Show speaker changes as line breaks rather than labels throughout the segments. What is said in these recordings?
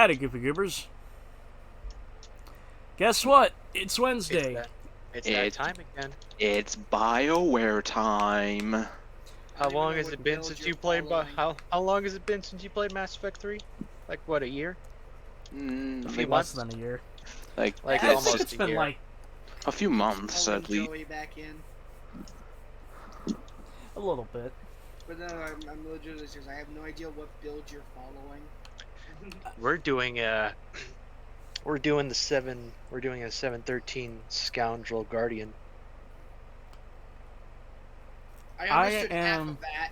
Howdy, Goofy Goobers. Guess what? It's Wednesday.
It's that time again.
It's BioWare time.
How long has it been since you played? How long has it been since you played Mass Effect 3? Like what, a year? A few
Less
months?
than a year.
Like
I think
almost
it's
a
been
year.
like
a few months at least.
Joey back in.
a little bit.
But no, I'm legitimately serious. I have no idea what build you're following.
We're doing a 713 Scoundrel Guardian.
I
I
understood half
am-
of that.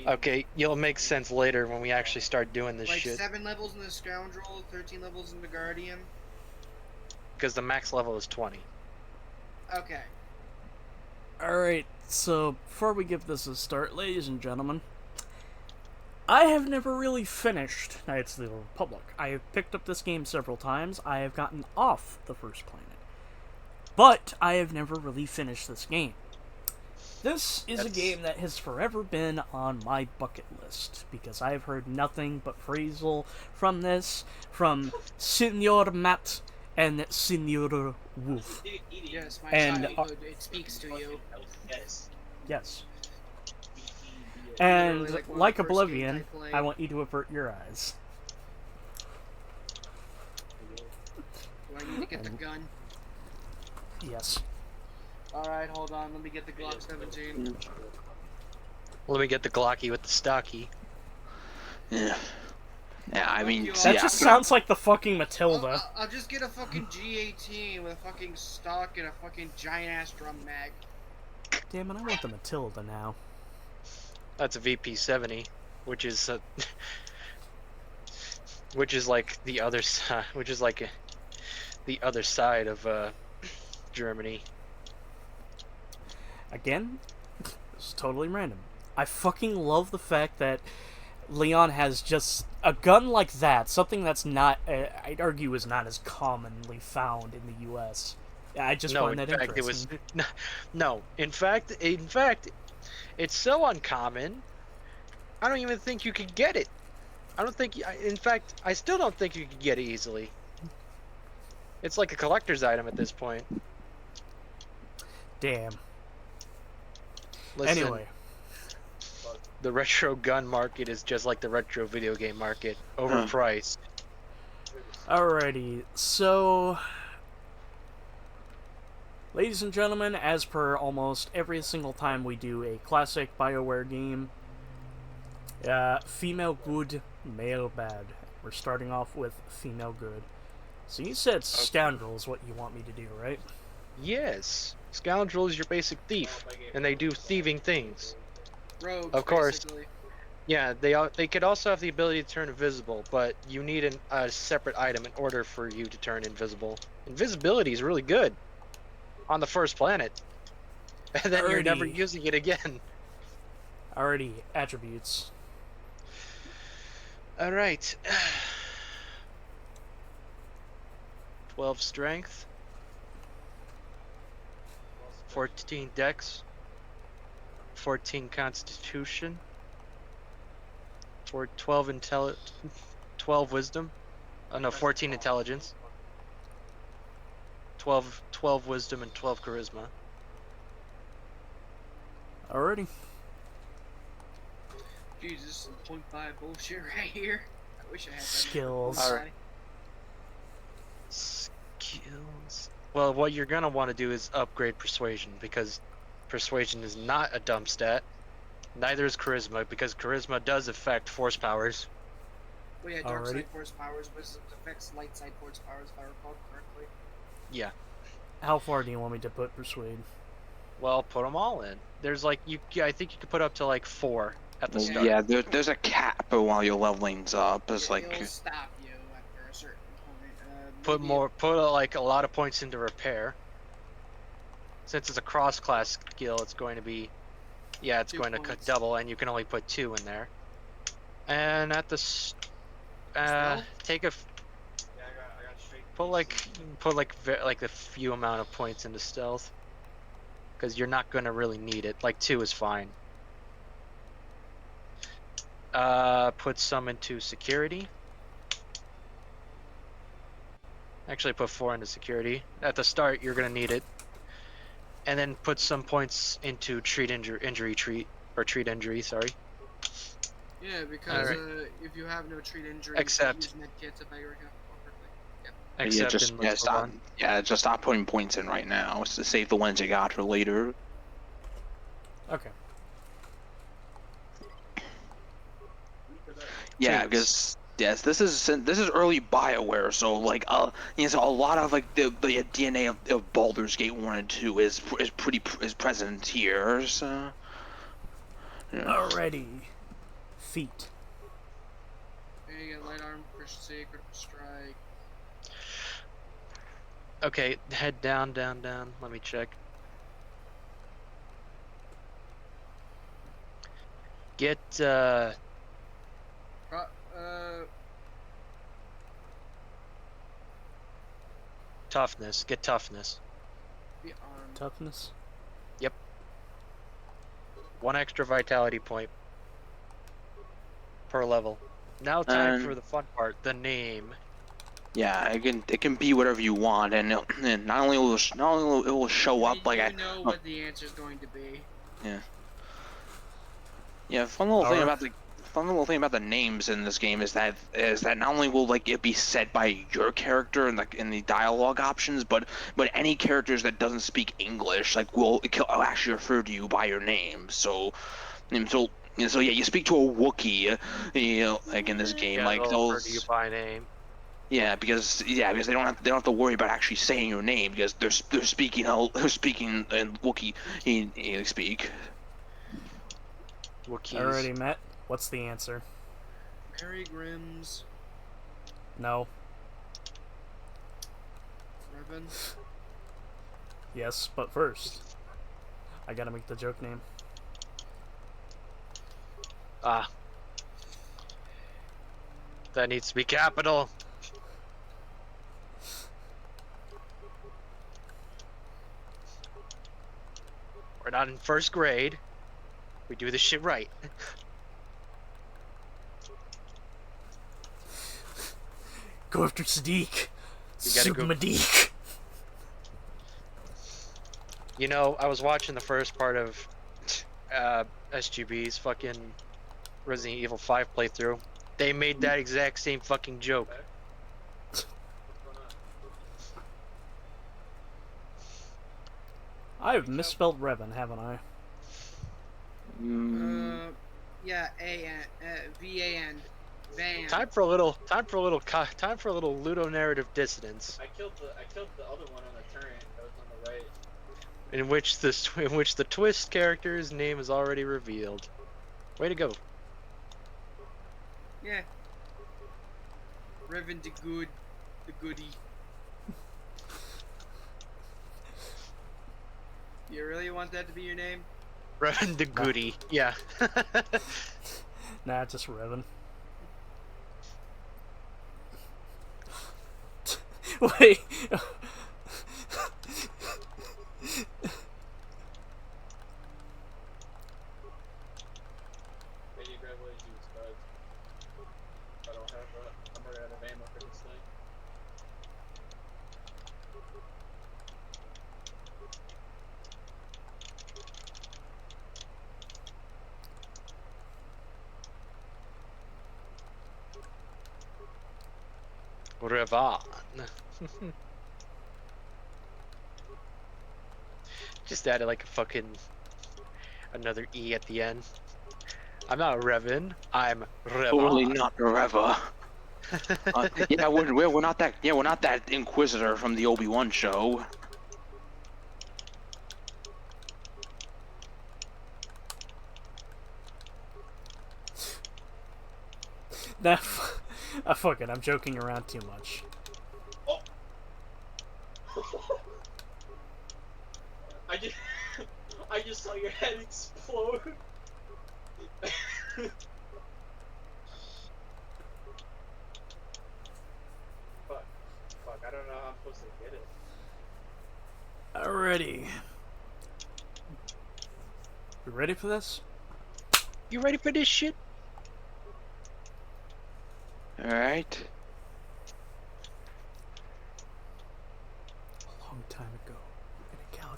Okay, it'll make sense later when we actually start doing this
Like
shit.
7 levels in the Scoundrel, 13 levels in the Guardian.
Because the max level is 20.
Okay.
Alright, so before we give this a start, ladies and gentlemen, I have never really finished Knights of the Old Republic. I have picked up this game several times. I have gotten off the first planet. But I have never really finished this game. This is a game that has forever been on my bucket list, because I have heard nothing but praisal from this, from Senor Matt and Senor Wolf.
Yes, my
And,
childhood, it speaks to you.
Yes.
Literally,
And
like, one of the
like
first
Oblivion,
games I played.
I want you to avert your eyes.
Do I need to get the gun?
Yes.
Alright, hold on. Let me get the Glock 17.
Let me get the Glocky with the stocky.
Yeah. Yeah, I mean,
That
yeah.
just sounds like the fucking Matilda.
I'll just get a fucking G18 with a fucking stock and a fucking giant-ass drum mag.
Damn it, I want the Matilda now.
That's a VP70, which is which is like the other side, the other side of Germany.
Again, this is totally random. I fucking love the fact that Leon has just a gun like that, something that's not, I'd argue, is not as commonly found in the U.S. I just find that interesting.
In fact, it's so uncommon. I don't even think you could get it. In fact, I still don't think you could get it easily. It's like a collector's item at this point.
Damn.
Listen,
Anyway.
the retro gun market is just like the retro video game market, overpriced.
Alrighty, so... Ladies and gentlemen, as per almost every single time we do a classic BioWare game, female good, male bad. We're starting off with female good. So you said scoundrel is what you want me to do, right?
Yes, Scoundrel is your basic thief, and they do thieving things.
Rogues,
Of course.
basically.
Yeah, they could also have the ability to turn invisible, but you need a separate item in order for you to turn invisible. Invisibility is really good on the first planet, and then you're never
Alrighty.
using it again.
Alrighty, attributes.
All right. 12 strength, 14 dex, 14 constitution, 12 wisdom. Oh no, 14 intelligence. 12 wisdom and 12 charisma.
Alrighty.
Jesus, some 0.5 bullshit right here. I wish I had that.
Skills.
Alright. Skills. Well, what you're gonna want to do is upgrade persuasion, because persuasion is not a dumb stat. Neither is charisma, because charisma does affect force powers.
Well, yeah, dark
Alrighty.
side force powers, which affects light side force powers, if I recall correctly.
Yeah.
How far do you want me to put persuade?
Well, put them all in. There's like I think you could put up to like 4 at the start.
Yeah, there's a cap while your leveling's up. It's like
It'll stop you after a certain point.
Put like a lot of points into repair. Since it's a cross-class skill, it's going to be, yeah, it's
2
going to
points.
double, and you can only put 2 in there. And at the
Stealth?
take a put like a few amount of points into stealth, because you're not going to really need it. Like 2 is fine. Put some into security. Actually, put 4 into security. At the start, you're gonna need it, and then put some points into injury treat or treat injury. Sorry.
Yeah, because
Alright.
if you have no treat injuries,
Accept.
use med kits at your account. Oh, perfect. Yep.
Yeah,
Accept
just
and
yeah,
let's move
stop.
on.
Yeah, just stop putting points in right now. To save the ones you got for later.
Okay.
Yeah,
Please.
because yes, this is early Bioware, so like so a lot of like the DNA of Baldur's Gate 1 and 2 is present here. So yeah.
Alrighty. Feet.
Okay, you get light arm, proficiency, critical strike.
Okay, head down, down, down. Let me check. Get
Pro- uh,
toughness. Get toughness.
the arm.
Toughness.
Yep. 1 extra vitality point per level. Now time for
And
the fun part, the name.
yeah, it can be whatever you want, and not only will it show
I
up
mean,
like
you know what the answer is going to be.
yeah. Yeah, fun little thing
Alright.
about the names in this game is that not only will like it be set by your character in the dialogue options, but any characters that doesn't speak English will actually refer to you by your name. So yeah, you speak to a Wookiee, like in this game,
Yeah,
like
they'll refer to you
those.
by name.
Yeah, because they don't have to worry about actually saying your name because they're speaking in Wookiee speak.
Wookiees.
Alrighty, Matt. What's the answer?
Mary Grimm's
No.
Revan.
Yes, but first, I gotta make the joke name.
Ah, that needs to be capital. We're not in first grade. We do this shit right.
Go after Sadiq.
We gotta go.
Sugmadeek.
You know, I was watching the first part of SGB's fucking Resident Evil 5 playthrough. They made that exact same fucking joke.
I've misspelled Revan, haven't I?
Yeah, V-A-N. Van.
Time for a little ludonarrative dissonance.
I killed the other one on the turret that was on the right.
In which the twist character's name is already revealed. Way to go.
Yeah. Revan the goody. You really want that to be your name?
Revan the Goody. Yeah.
Nah, just Revan. Wait.
Maybe you grab what you use, but I don't have I'm already out of ammo for this thing.
Revan. Just added like a fucking another E at the end. I'm not Revan. I'm Revan.
Totally not Reva. Yeah, we're not that Inquisitor from the Obi-Wan show.
Nah, fuck it. I'm joking around too much.
I just I just saw your head explode. Fuck, I don't know how I'm supposed to get it.
Alrighty. You ready for this?
You ready for this shit?
All right.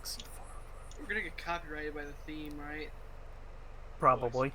Galaxy far.
We're gonna get copyrighted by the theme, right?
Probably.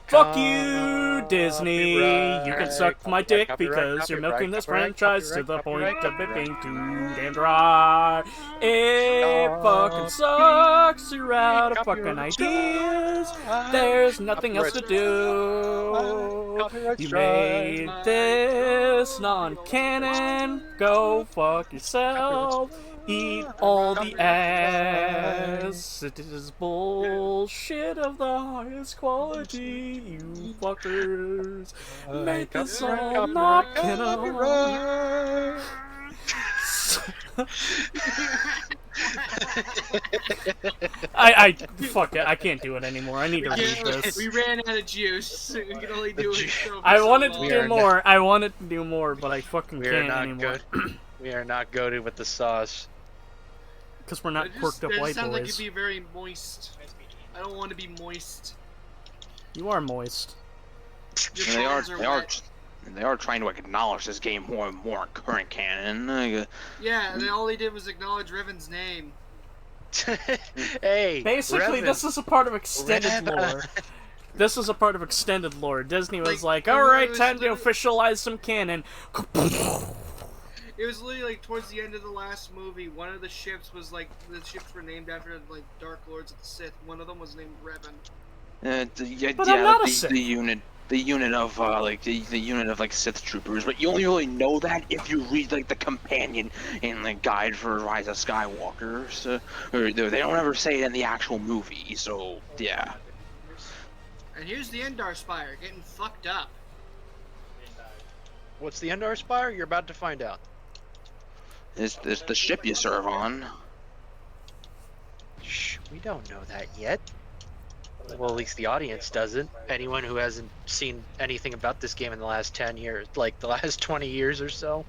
Fuck you, Disney! You can suck my dick because you're milking this franchise to the point of it being too damn dry. It fucking sucks. You're out of fucking ideas. There's nothing else to do. You made this non-canon. Go fuck yourself. Eat all the ass. It is bullshit of the highest quality, you fuckers. Made this all not canon. Fuck it, I can't do it anymore. I need to read this.
We ran out of juice. We can only do it.
I wanted to do more. I wanted to do more, but I fucking can't anymore.
We are not goated with the sauce.
Because we're not quirked up white
sounds like
boys.
it'd be very moist. I don't want to be moist.
You are moist.
They are trying to acknowledge this game more and more in current canon.
Yeah, and all they did was acknowledge Riven's name.
Hey,
Basically,
Revan.
this is a part of extended lore. This is a part of extended lore. Disney was like, alright, time to officialize some canon.
It was literally like towards the end of the last movie, one of the ships was like, the ships were named after like Dark Lords of the Sith. One of them was named Revan.
But I'm not a Sith.
The unit of the unit of like Sith troopers, but you only really know that if you read like the companion in the guide for Rise of Skywalker. So, or they don't ever say it in the actual movie. So yeah.
And here's the Endar Spire getting fucked up.
What's the Endar Spire? You're about to find out.
It's the ship you serve on.
Shh, we don't know that yet. Well, at least the audience doesn't. Anyone who hasn't seen anything about this game in the last 10 years, like the last 20 years or so.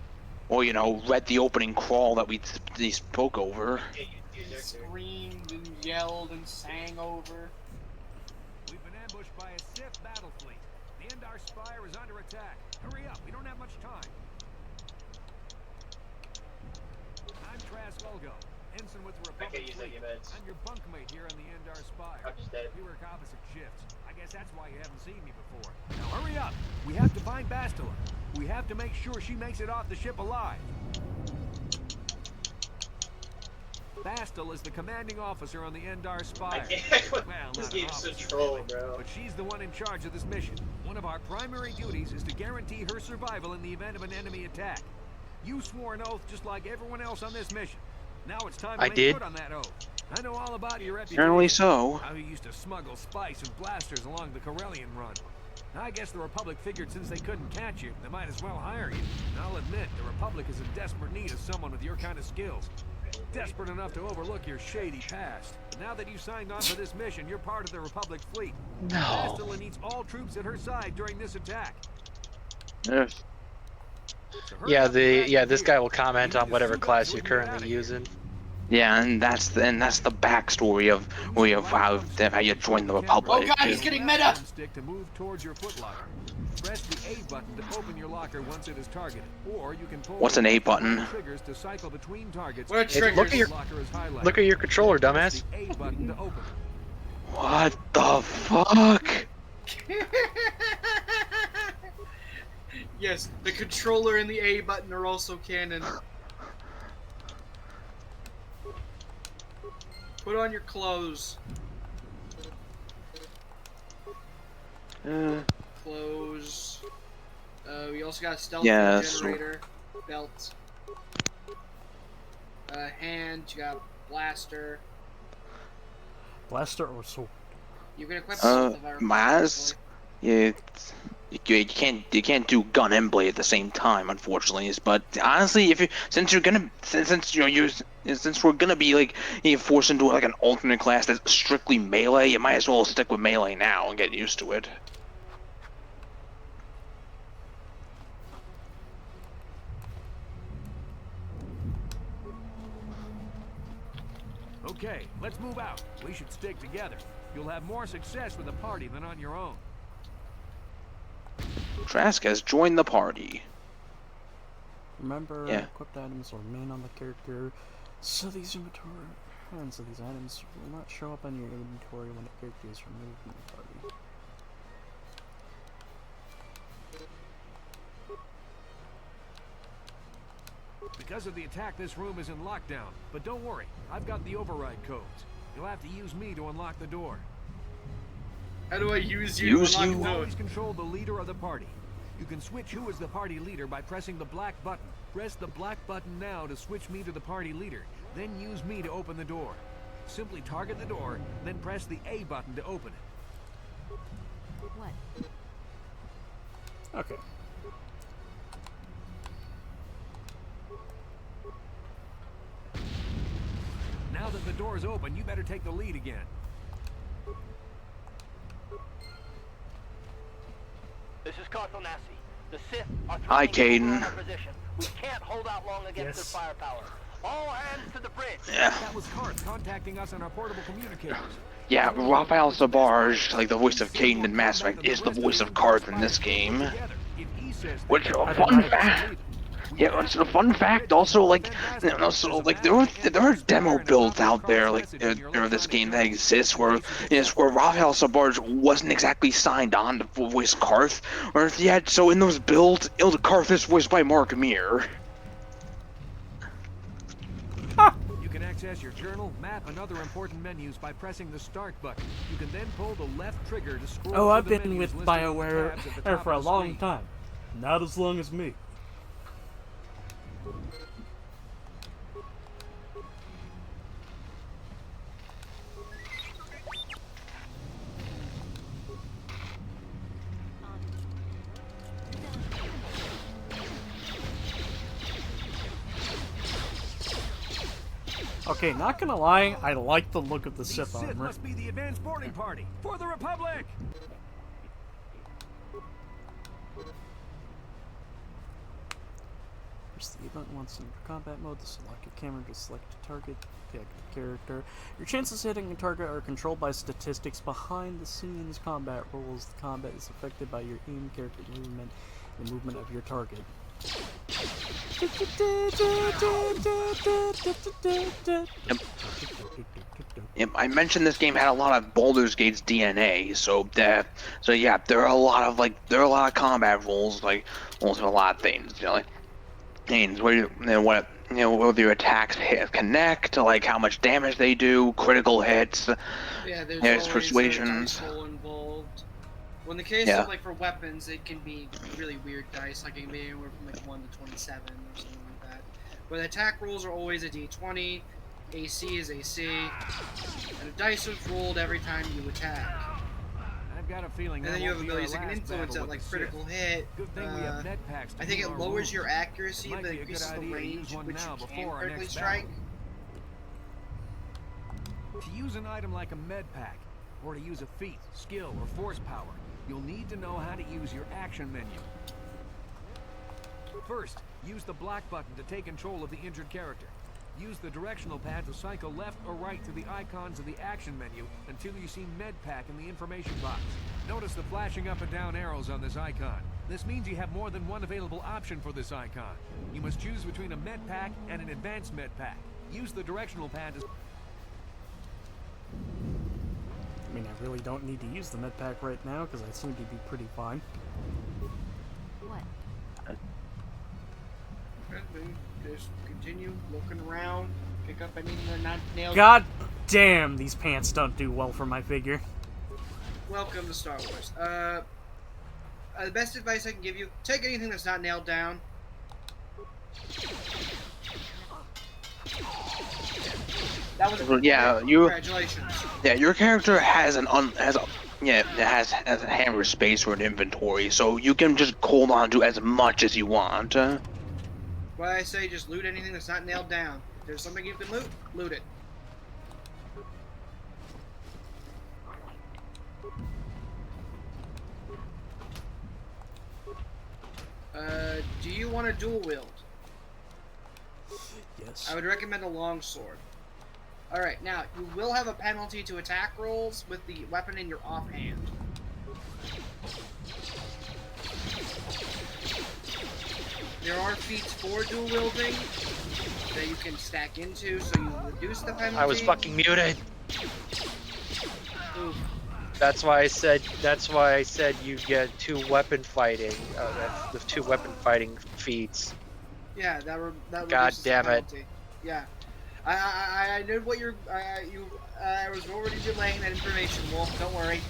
Or, you know, read the opening crawl that we spoke over.
He screamed and yelled and sang over.
We've been ambushed by a Sith battle fleet. The Endar Spire is under attack. Hurry up, we don't have much time. I'm Trask Olgo, ensign with the Republic fleet. I'm your bunkmate here on the Endar Spire. We work opposite shifts. I guess that's why you haven't seen me before. Now hurry up! We have to find Bastila. We have to make sure she makes it off the ship alive. Bastila is the commanding officer on the Endar Spire. Well,
This
not an
game's so
officer,
troll, bro.
but she's the one in charge of this mission. One of our primary duties is to guarantee her survival in the event of an enemy attack. You swore an oath just like everyone else on this mission. Now it's time to make good on that oath. I know all about your reputation.
Apparently so.
How you used to smuggle spice and blasters along the Corellian run. I guess the Republic figured since they couldn't catch you, they might as well hire you. And I'll admit, the Republic is in desperate need of someone with your kind of skills. Desperate enough to overlook your shady past. But now that you signed on for this mission, you're part of the Republic fleet.
No.
Bastila needs all troops at her side during this attack.
Yes.
So hurry up and grab
This
your
guy
gear.
will comment
You
on
need to
whatever
suit up
class
and
you're
get out
currently
of here.
using.
Yeah, and that's the backstory of how you joined the Republic.
Oh god, he's getting meta!
Stick to move towards your footlocker. Press the A button to open your locker once it is targeted, or you can pull
What's an A button?
triggers to cycle between targets.
What are
if the
triggers?
locker is highlighted.
Look at your controller,
Press
dumbass.
the A button to open.
What the fuck?
Yes, the controller and the A button are also canon. Put on your clothes. Clothes. We also got a stealth generator, belt. Hand, you got blaster.
Blaster or sword?
You can equip both of our
Maz? Yeah, you can't do gun and blade at the same time, unfortunately. But honestly, since we're gonna be like forced into like an alternate class that's strictly melee, you might as well stick with melee now and get used to it.
Okay, let's move out. We should stick together. You'll have more success with a party than on your own.
Trask has joined the party.
Remember,
Yeah.
equipped items will remain on the character. So these inventory. contents of these items will not show up on your inventory when a character is removed from the party.
Because of the attack, this room is in lockdown. But don't worry, I've got the override codes. You'll have to use me to unlock the door.
How do I use you
Use
to unlock
you?
the
You
door?
always control the leader of the party. You can switch who is the party leader by pressing the black button. Press the black button now to switch me to the party leader. Then use me to open the door. Simply target the door, then press the A button to open it.
What?
Okay.
Now that the door is open, you better take the lead again.
This is Kotor. The Sith are
Hi,
threatening
Caden.
our position. We can't hold out long against
Yes.
their firepower. All hands to the bridge.
Yeah.
That was Karth contacting us on our portable communicators.
Yeah, Raphael Sabarge, like the voice of Caden in Mass Effect, is the voice of Karth in this game. Which, a fun fact. Yeah, it's a fun fact. Also, like, there are demo builds out there, like, of this game that exists where Raphael Sabarge wasn't exactly signed on to voice Karth, or if he had, so in those builds, Karth is voiced by Mark Meer.
You can access your journal, map, and other important menus by pressing the Start button. You can then pull the left trigger to scroll
Oh, I've
through the
been
menus
with
listed in the
BioWare
tabs at the top
for a
of the
long
screen.
time. Not as long as me. Okay, not gonna lie, I like the look of the
The
Sith
Sith
armor.
must be the advanced boarding party for the Republic.
Press the button once in combat mode to select a camera to select a target, pick a character. Your chances of hitting a target are controlled by statistics behind the scenes combat rules. The combat is affected by your aim, character movement, and the movement of your target.
Yep, I mentioned this game had a lot of Baldur's Gate's DNA, so yeah, there are a lot of combat rules, like also a lot of things, like things where whether your attacks connect, like how much damage they do, critical hits,
Yeah, there's
there's
always
persuasions.
a dice roll involved. Well, in the case
Yeah.
of, like, for weapons, it can be really weird dice, like it can be anywhere from like 1 to 27 or something like that. But attack rolls are always a d20, AC is AC, and a dice is rolled every time you attack.
I've got a feeling.
And
that
then you have
won't be our
abilities that can
last
influence
battle
it, like
with the
critical
Sith.
hit.
Good thing we have med packs to
I think
heal
it
our
lowers
wounds.
your accuracy,
Might
but
be a good
increases the
idea to
range
use one
which
now
you can
before our
critically
next
strike.
To use an item like a med pack, or to use a feat, skill, or force power, you'll need to know how to use your action menu. First, use the black button to take control of the injured character. Use the directional pad to cycle left or right to the icons of the action menu until you see med pack in the information box. Notice the flashing up and down arrows on this icon. This means you have more than one available option for this icon. You must choose between a med pack and an advanced med pack. Use the directional pad to...
I mean, I really don't need to use the med pack right now because I seem to be pretty fine.
What?
And then just continue looking around, pick up anything they're not nailed.
God damn, these pants don't do well for my figure.
Welcome to Star Wars. The best advice I can give you: take anything that's not nailed down. That was a
Yeah,
congratulations.
Yeah, your character has a hammer space for an inventory, so you can just hold on to as much as you want.
Why I say just loot anything that's not nailed down. If there's something you can loot, loot it. Do you want to dual wield?
Yes.
I would recommend a longsword. Alright, now, you will have a penalty to attack rolls with the weapon in your offhand. There are feats for dual wielding. that you can stack into, so you reduce the penalty.
I was fucking muted.
Ooh,
That's why I said. That's why I said you get 2 weapon fighting. The 2 weapon fighting feats.
yeah, that
God
reduces
damn
the
it.
penalty. Yeah, I knew what you're. I was already relaying that information, Wolf. Don't worry.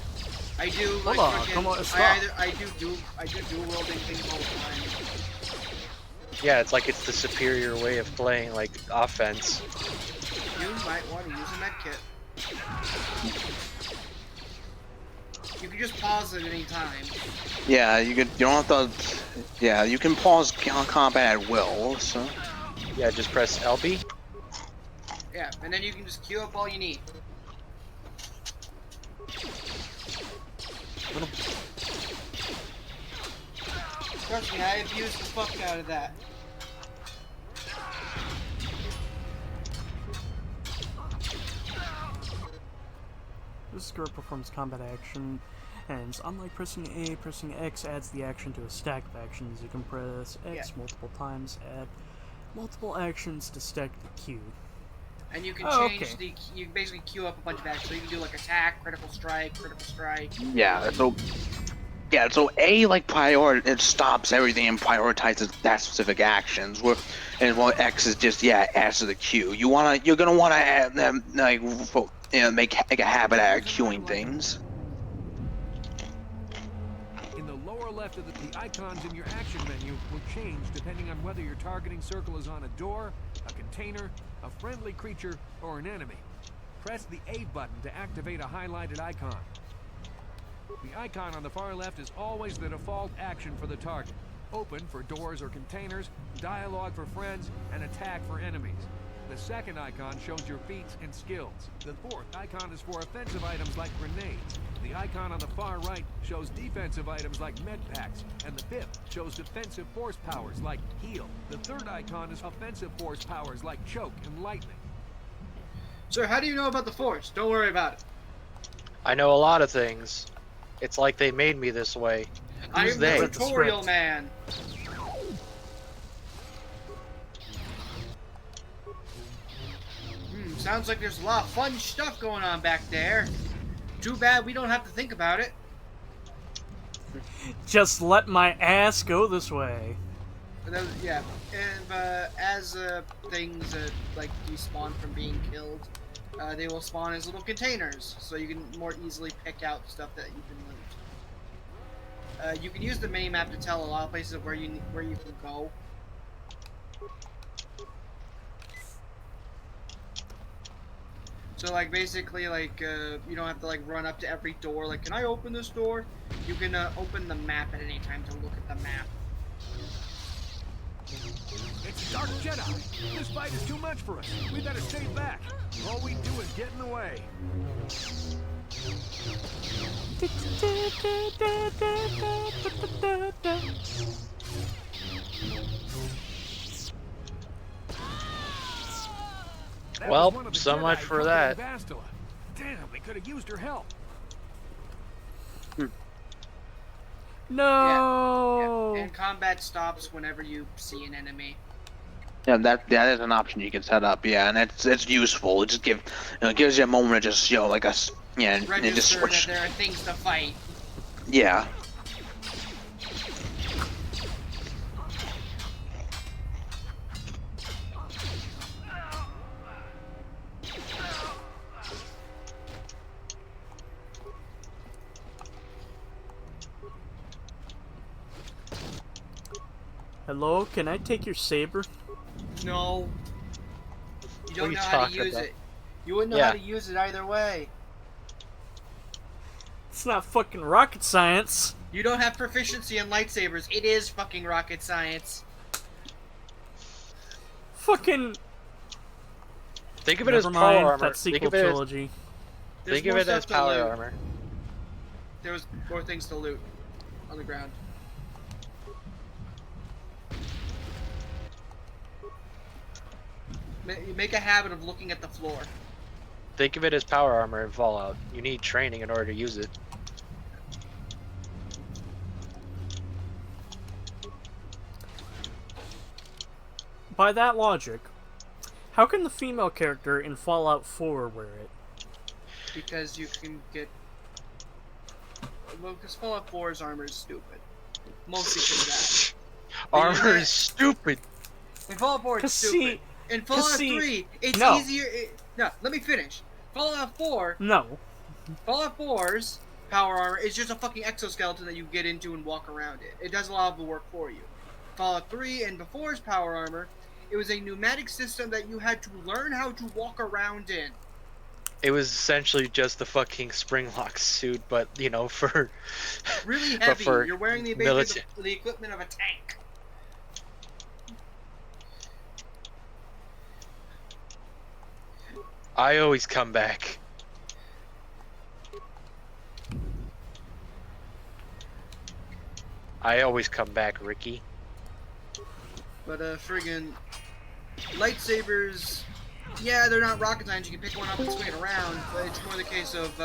I do like
Hold on,
fucking.
come on, stop.
I do dual wielding things all the time.
Yeah, it's like it's the superior way of playing like offense.
You might want to use a med kit. You can just pause at any time.
Yeah, you don't have to. Yeah, you can pause combat at will. So.
Yeah, just press LB.
Yeah, and then you can just queue up all you need. Trust me, I abused the fuck out of that.
This skirt performs combat action, and unlike pressing A, pressing X adds the action to a stack of actions. You can press X multiple times, add multiple actions to stack the Q.
And you can
Oh,
change
okay.
the. You can basically queue up a bunch of actions. So you can do like attack, critical strike.
Yeah. So. Yeah. So A it stops everything and prioritizes that specific actions. While X is just adds to the queue. You're gonna wanna add them make a habit out of queuing things.
In the lower left of the icons in your action menu will change depending on whether your targeting circle is on a door, a container, a friendly creature, or an enemy. Press the A button to activate a highlighted icon. The icon on the far left is always the default action for the target. Open for doors or containers, dialogue for friends, and attack for enemies. The second icon shows your feats and skills. The fourth icon is for offensive items like grenades. The icon on the far right shows defensive items like med packs, and the fifth shows defensive force powers like heal. The third icon is offensive force powers like choke and lightning.
Sir, how do you know about the Force? Don't worry about it.
I know a lot of things. It's like they made me this way.
I
Who's
am
they?
the tutorial man. Sounds like there's a lot of fun stuff going on back there. Too bad we don't have to think about it.
Just let my ass go this way.
Yeah, and as things like despawn from being killed, they will spawn as little containers, so you can more easily pick out stuff that you can loot. You can use the mini-map to tell a lot of places where you can go. So like basically like you don't have to like run up to every door. Like, can I open this door? You can open the map at any time to look at the map.
It's Dark Jedi. This fight is too much for us. We better stay back. All we do is get in the way. That
Well,
was one of the
so
Jedi
much for
accompanying
that.
Bastila. Damn, they could have used her help.
No.
Yeah, and combat stops whenever you see an enemy.
Yeah, that is an option you can set up. Yeah, and it's useful. It just gives you a moment to just like and just
Register that
switch.
there are things to fight.
Yeah.
Hello, can I take your saber?
No. You don't
are you
know how to
talking
use
about?
it. You wouldn't know
Yeah.
how to use it either way.
It's not fucking rocket science.
You don't have proficiency in lightsabers. It is fucking rocket science.
Fucking.
Think of it
Never
as
mind.
power armor.
That sequel
Think of it as,
trilogy.
There's
think of
more
it as
stuff to
power
loot.
armor.
There was more things to loot on the ground. You make a habit of looking at the floor.
Think of it as power armor in Fallout. You need training in order to use it.
By that logic, How can the female character in Fallout 4 wear it?
Because you can get. Well, because Fallout 4's armor is stupid. Mostly because that.
Armor is stupid.
In Fallout 4, it's
'Cause
stupid.
see-
In Fallout
see-
3, it's
no.
easier. No, let me finish. Fallout 4,
No.
Fallout 4's power armor is just a fucking exoskeleton that you get into and walk around it. It does a lot of the work for you. Fallout 3 and before's power armor, it was a pneumatic system that you had to learn how to walk around in.
It was essentially just the fucking springlock suit, but you know, for
Really
but
heavy.
for
You're wearing the equipment of a tank.
I always come back. I always come back, Ricky.
But friggin' lightsabers, yeah, they're not rocket science. You can pick one up and swing it around, but it's more the case of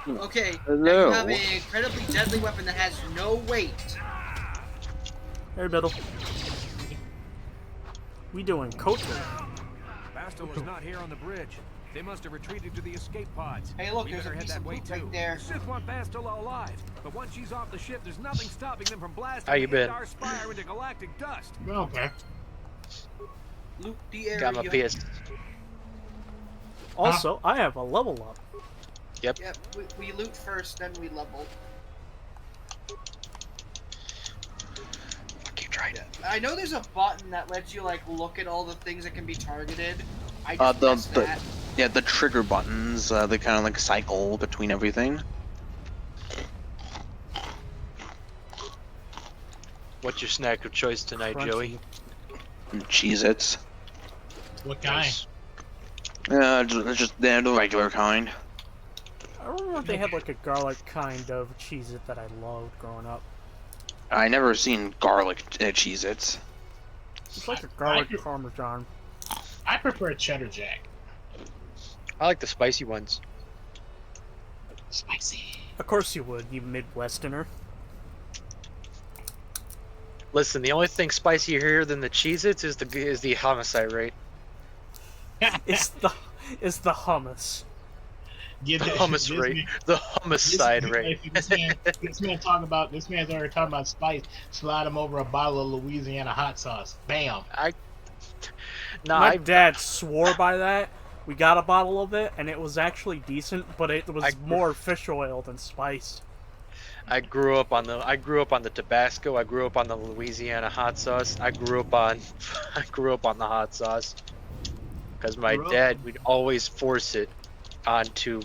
okay, now
Hello.
you have an incredibly deadly weapon that has no weight.
Hey, Biddle. We doing Kotor.
Basta was not here on the bridge. They must have retreated to the escape pods.
Hey, look,
We
there's a
better head
piece
that
of
way
loot
too.
right there.
The Sith want Bastila alive, but once she's off the ship, there's nothing stopping them from blasting
How you
the
been?
Indar Spire into galactic dust.
Okay.
Loot the area.
Got my PS.
Also, I have a level up.
Yep.
Yep, we loot first, then we level.
Fuck you, tried it.
I know there's a button that lets you like look at all the things that can be targeted. I
Uh,
just
the-
pressed
the-
that.
Yeah, the trigger buttons, they kind of like cycle between everything.
What's your snack of choice tonight,
Crunchy.
Joey?
And Cheez-Its.
What kind?
Just the regular kind.
I remember they had like a garlic kind of Cheez-It that I loved growing up.
I never seen garlic Cheez-Its.
It's like a garlic
I-
parmesan.
I prefer cheddar jack.
I like the spicy ones.
Spicy.
Of course you would, you Midwesterner.
Listen, the only thing spicier here than the Cheez-Its is the homicide rate.
It's the hummus.
Get
The
that-
hummus
this
rate.
man-
The homicide rate.
This man's already talking about spice. Slide him over a bottle of Louisiana hot sauce. Bam.
Nah,
My dad swore by that. We got a bottle of it, and it was actually decent, but it was more fish oil than spice.
I grew up on the Tabasco. I grew up on the Louisiana hot sauce. I grew up on the hot sauce because my
Grew up
dad would always force it onto.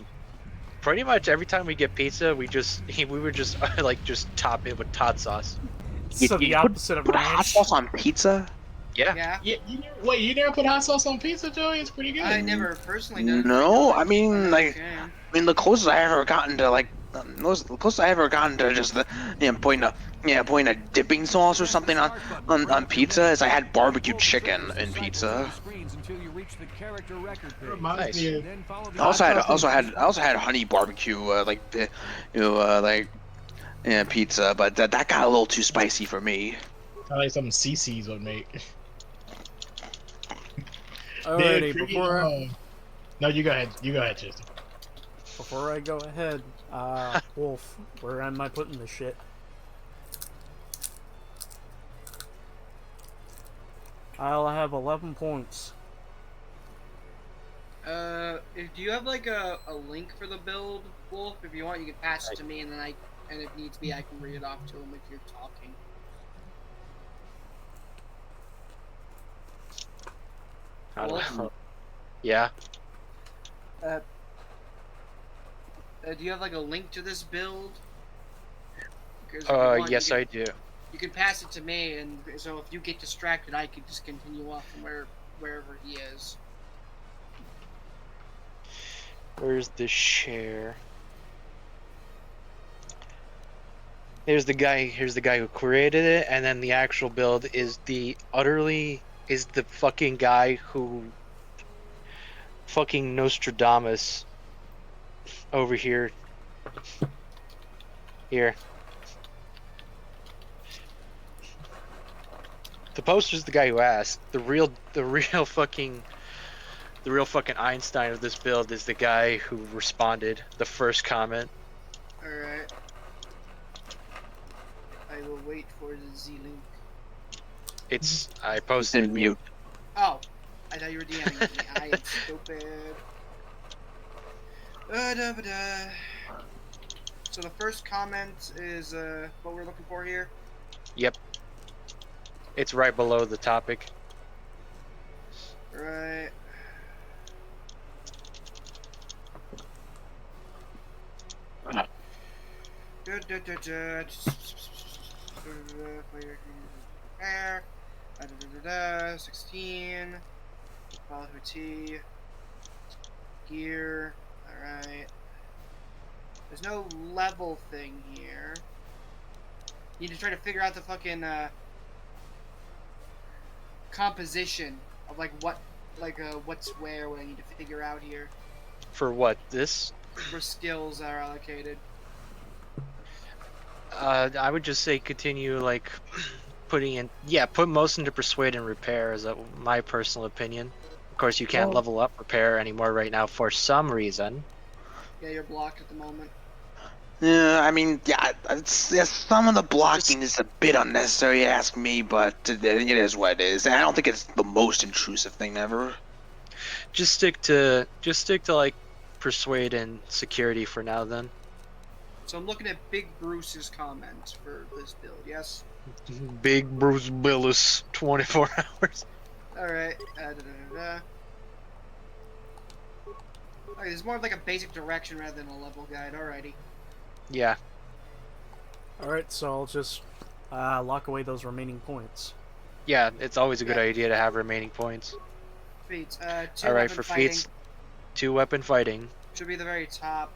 Pretty much every time we get pizza, we would just like just top it with hot sauce.
So the opposite of
Put hot
ranch.
sauce on pizza?
Yeah.
Yeah.
Yeah, you never put hot sauce on pizza, Joey? It's pretty good.
I never personally done it.
No, I mean, like,
Okay.
I mean, the closest I ever gotten to like, the closest I ever gotten to just putting a dipping sauce or something on pizza is I had barbecue chicken in pizza.
It reminds
Nice.
me of
I also had honey barbecue pizza, but that got a little too spicy for me.
I like something CC's would make.
Alrighty,
Dude,
before
No, you go ahead. You go ahead, Tristan.
before I go ahead, Wolf, where am I putting this shit? I'll have 11 points.
Do you have like a link for the build, Wolf? If you want, you can pass it to me, and then and if needs be, I can read it off to him if you're talking.
I don't
Wolf?
know. Yeah.
Do you have like a link to this build? 'Cause if you want,
Yes,
you can,
I do.
You can pass it to me, and so if you get distracted, I can just continue off from wherever he is.
Where's the share? Here's the guy who created it, and then the actual build is the fucking guy who fucking Nostradamus over here. Here. The poster's the guy who asked. The real fucking the real fucking Einstein of this build is the guy who responded the first comment.
Alright. I will wait for the Z-Link.
I
It's
posted
in mute.
Oh, I thought you were DMing me. I am stupid. Da-da-ba-da. So the first comment is what we're looking for here.
Yep. It's right below the topic.
Right. Da-da-da-da. Prepare. Da-da-da-da. 16. Follow through T. Gear. Alright. There's no level thing here. You need to try to figure out the fucking composition of like what's where, what I need to figure out here.
For what? This?
Where skills are allocated.
I would just say continue like putting in. Yeah, put most into persuade and repair is my personal opinion. Of course, you can't level up repair anymore right now for some reason.
Yeah, you're blocked at the moment.
Yeah, I mean, yeah, some of the blocking is a bit unnecessary, you ask me, but it is what it is. And I don't think it's the most intrusive thing ever.
Just stick to like persuade and security for now. Then
So I'm looking at Big Bruce's comment for this build. Yes.
Big Bruce Willis, 24 hours.
All right. Da-da-da-da. Okay, it's more of like a basic direction rather than a level guide. Alrighty.
Yeah.
Alright, so I'll just lock away those remaining points.
Yeah, it's always a good idea to have remaining points.
Feats.
All right, for feats, 2 weapon fighting.
Should be the very top.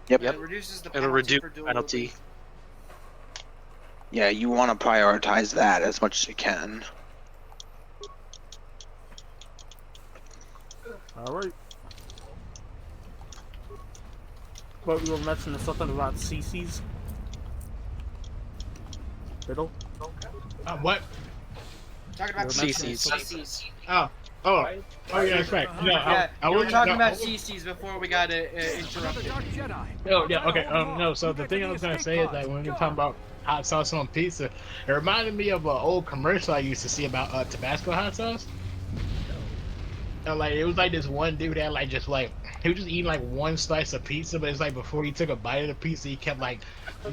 Yep.
It reduces the
It'll
penalty
reduce
for dual
penalty.
wielding.
Yeah, you want to prioritize that as much as you can.
Alright. But we were mentioning something about CCs. Riddle?
What?
Talking about
CCs.
CCs.
Oh, yeah, that's right. No,
Yeah,
I
we were
wasn't-
talking
no,
about CCs before we got interrupted.
Dark Jedi.
Oh, yeah, okay. No, so the thing I was gonna say is that when we were talking about hot sauce on pizza, it reminded me of an old commercial I used to see about Tabasco hot sauce. And, like, it was like this one dude that like just like he was just eating like one slice of pizza, but it's like before he took a bite of the pizza, he kept like,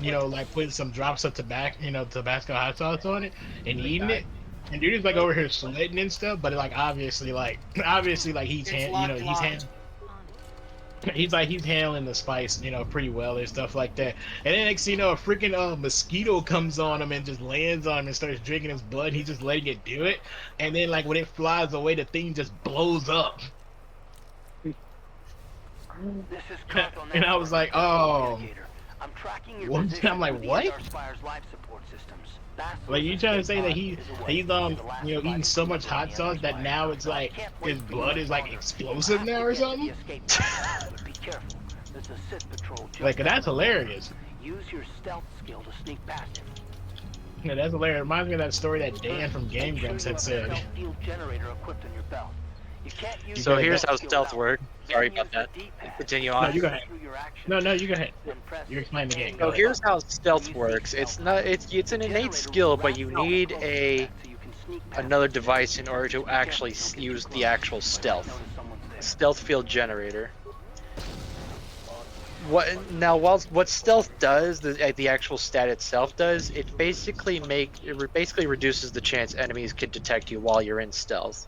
like putting some drops of Tabasco hot sauce on it and eating it. And dude is like over here sweating and stuff, but like obviously like he's
It's locked.
he's handling the spice, pretty well and stuff like that. And then next thing you know, a freaking mosquito comes on him and just lands on him and starts drinking his blood. He's just letting it do it. And then like when it flies away, the thing just blows up.
This is Kotor
And I was like, oh.
I'm tracking your
What?
position
I'm like,
through the
what?
ER Spire's life support systems.
Like you trying to say that he's eating so much hot sauce that now it's like his blood is like explosive now or something?
Be careful. There's a Sith patrol just
Like that's hilarious.
use your stealth skill to sneak past him.
Yeah, that's hilarious. It reminds me of that story that Dan from Game
Make sure
Grumps
you
had
have a
said.
stealth field generator equipped on your belt. You can't use
So
the
here's how
skill
stealth
out.
works.
Then
Sorry
use
about
the
that.
D-pad.
Continue
No,
on.
you go ahead.
Through your actions,
No, you go ahead.
then press
You explain the game.
So
Go ahead.
here's how stealth works. It's an innate skill, but you need another device in order to actually use the actual stealth. Stealth field generator. What stealth does, the actual stat itself does, it basically reduces the chance enemies can detect you while you're in stealth.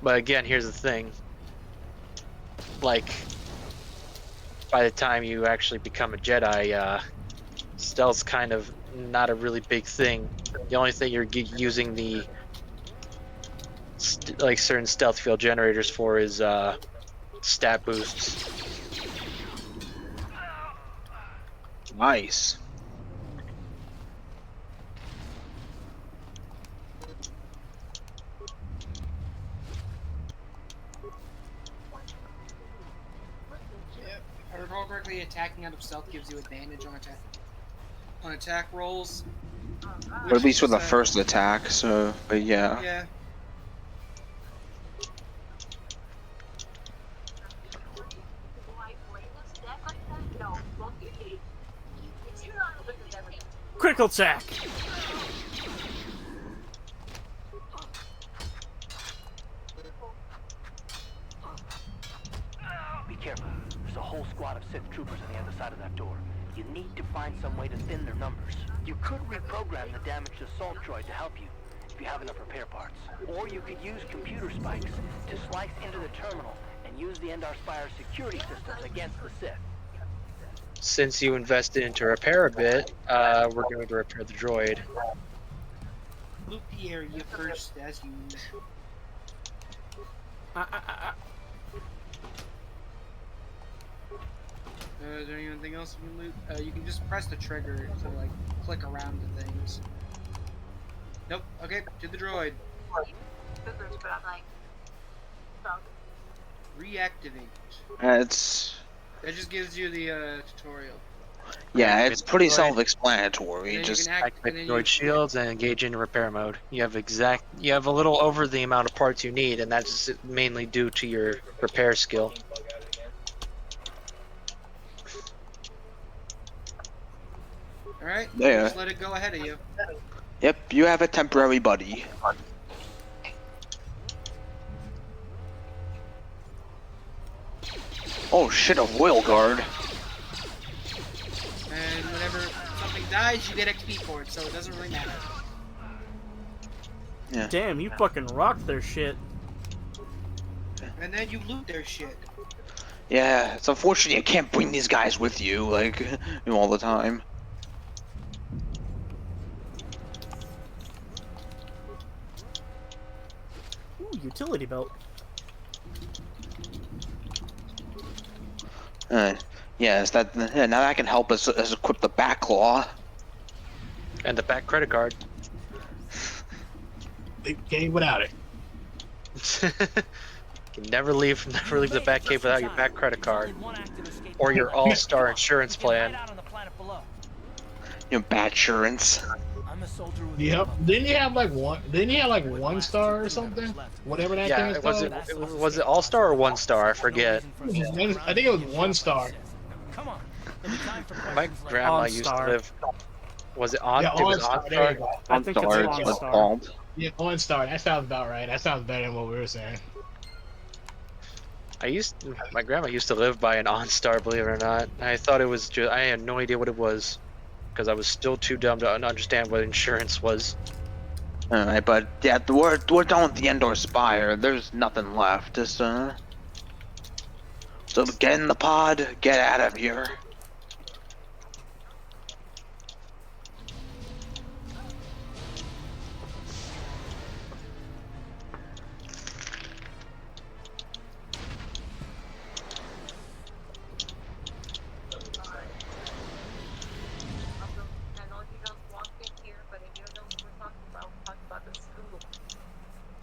But again, here's the thing. Like, by the time you actually become a Jedi, stealth's kind of not a really big thing. The only thing you're using the certain stealth field generators for is stat boosts.
Nice.
Yep. If I recall correctly, attacking out of stealth gives you advantage on attack. on attack rolls.
Or at least for the
So-
first attack. So, but yeah.
Yeah.
Critical attack.
Be careful. There's a whole squad of Sith troopers on the other side of that door. You need to find some way to thin their numbers. You could reprogram the damaged assault droid to help you, if you have enough repair parts. Or you could use computer spikes to slice into the terminal and use the Endar Spire's security systems against the Sith.
Since you invested into repair a bit, we're going to repair the droid.
Loop the area first as you. Is there anything else you can loot? You can just press the trigger to like click around the things. Nope. Okay, to the droid. Reactivate.
It's
That just gives you the tutorial.
yeah, it's pretty
Droid.
self-explanatory.
And then
Just
you can
Activate
and
the
then
droid shields and engage in repair mode. You have a little over the amount of parts you need, and that's mainly due to your repair skill.
All right.
There.
Just let it go ahead of you.
Yep, you have a temporary buddy. Oh shit, a royal guard.
And whenever something dies, you get XP for it, so it doesn't really matter.
Damn, you fucking rocked their shit.
And then you loot their shit.
Yeah, it's unfortunate you can't bring these guys with you, like, all the time.
Ooh, utility belt.
Yes, now that can help us equip the back claw.
And the back credit card.
Game without it.
You can never leave the back cave without your back credit card. Or your all-star insurance plan.
You know, bad insurance.
Yep. Didn't you have like one? Didn't you have like 1 star or something? Whatever that
Yeah,
thing is
was it all-star or 1-star? I forget.
called. I think it was 1 star.
My grandma used to
OnStar.
live. Was it on?
Yeah,
It was
OnStar, there you
on-star.
go.
I think it's
Stars,
one
it's
star.
called.
Yeah, 1 star. That sounds about right. That sounds better than what we were saying.
My grandma used to live by an OnStar, believe it or not. I thought it was just, I had no idea what it was. Because I was still too dumb to understand what insurance was.
Alright, but yeah, we're done with the Endor Spire. There's nothing left. Just so get in the pod, get out of here.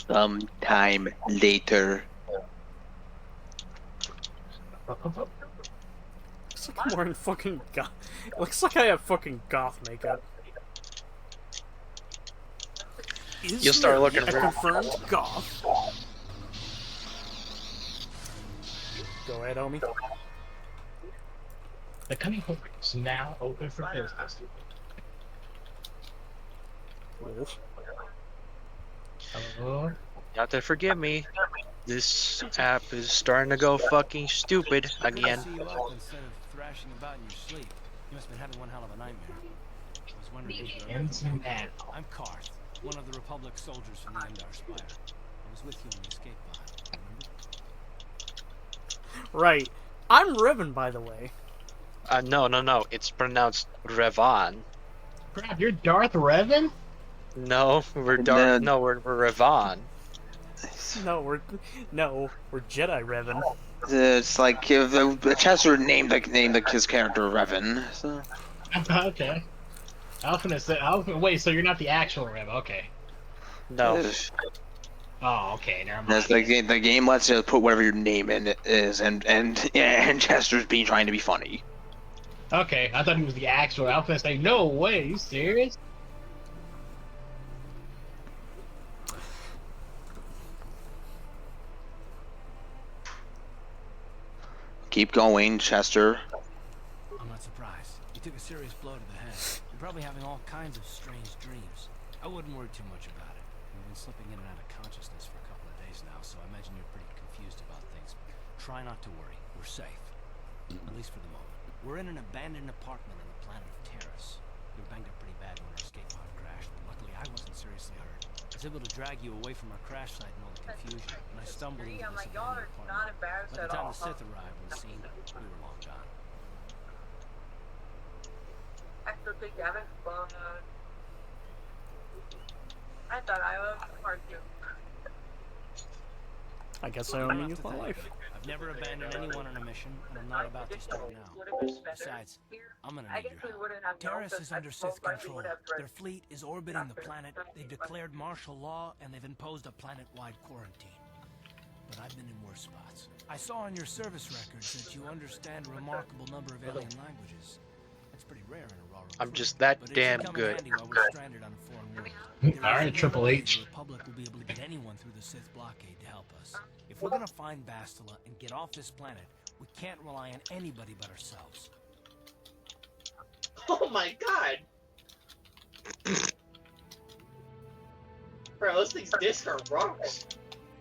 Sometime later.
Looks like I'm wearing fucking goth. It looks like I have fucking goth makeup. Is
You'll start
Mary
looking
a
for-
confirmed goth. Go ahead, homie.
The cunning hole is now open for business. Oh,
You have to forgive me. This app is starting to go fucking stupid again.
See you up instead of thrashing about in your sleep. You must have been having one hell of a nightmare. I was wondering if you
ends in that.
I'm Karth, one of the Republic soldiers from the Endar Spire. I was with you on the escape pod, remember?
Right. I'm Riven, by the way.
No. It's pronounced Revan.
Crap, you're Darth Revan?
No, we're we're Revan.
No, we're Jedi Revan.
It's like if Chester named his character Revan. So.
Okay. I was gonna say, wait, so you're not the actual Revan? Okay.
No.
Oh, okay, never mind.
That's the game lets you put whatever your name in it is, and Chester's trying to be funny.
Okay, I thought he was the actual. I was gonna say, no way. Are you serious?
Keep going, Chester.
I'm not surprised. You took a serious blow to the head. You're probably having all kinds of strange dreams. I wouldn't worry too much about it. You've been slipping in and out of consciousness for a couple of days now, so I imagine you're pretty confused about things. Try not to worry. We're safe. At least for the moment. We're in an abandoned apartment on the planet of Terrace. You were banged up pretty bad when our escape pod crashed, but luckily I wasn't seriously hurt. I was able to drag you away from our crash site and all the confusion, and I stumbled into this abandoned apartment. By the time the Sith arrived on the scene, we were long gone.
I thought I was hard to.
I guess I only use my life.
I've never abandoned anyone on a mission, and I'm not about to start now. Besides, I'm gonna need your help. Terrace is under Sith control. Their fleet is orbiting the planet. They've declared martial law, and they've imposed a planet-wide quarantine. But I've been in worse spots. I saw on your service records that you understand a remarkable number of alien languages. That's pretty rare in a raw recruit,
I'm just that
but it
damn
should come in
good.
handy while we're stranded on a foreign world. There is
All right,
no
Triple
way
H.
The Republic will be able to get anyone through the Sith blockade to help us. If we're gonna find Bastila and get off this planet, we can't rely on anybody but ourselves.
Oh my god! Bro, those things disc are rocks.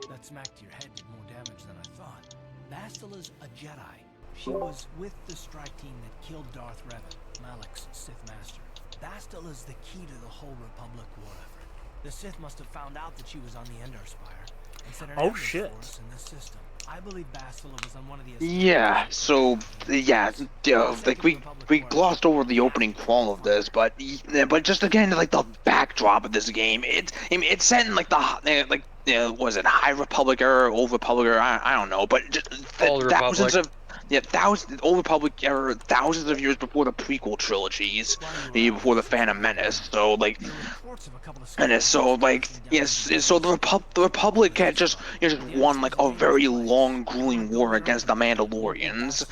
That smack to your head did more damage than I thought. Bastila's a Jedi. She was with the strike team that killed Darth Revan, Malak's Sith master. Bastila's the key to the whole Republic war effort. The Sith must have found out that she was on the Endar Spire and set an
Oh,
ambush
shit.
for us in this system. I believe Bastila was on one of the
Yeah, so like we glossed over the opening crawl of this, but just again like the backdrop of this game, it's set in like was it High Republic era, Old Republic era? I don't know, but just
Old
thousands
Republic.
of Old Republic era, thousands of years before the prequel trilogies, before the Phantom Menace. So like. So like yes, so the Republic had just won like a very long, grueling war against the Mandalorians,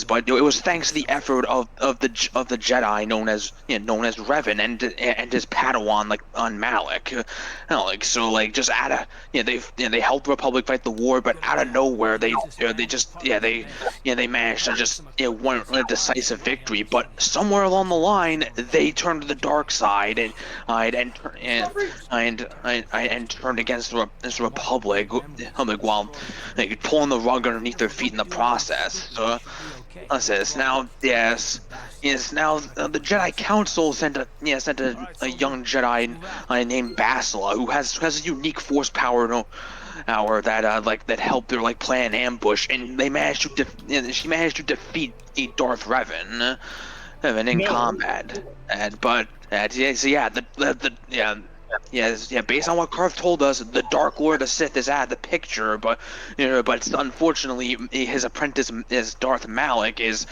but it was thanks to the effort of the Jedi known as Revan and his Padawan like on Malak, so like just out of they helped the Republic fight the war, but out of nowhere they managed to just win a decisive victory, but somewhere along the line they turned to the dark side and turned against the Republic, while like pulling the rug underneath their feet in the process. So, now, now the Jedi Council sent a young Jedi named Bastila, who has a unique force power. That helped her like plan an ambush, and they managed to she managed to defeat Darth Revan in combat. Based on what Karth told us, the Dark Lord of the Sith is out of the picture, but unfortunately his apprentice, is Darth Malak, is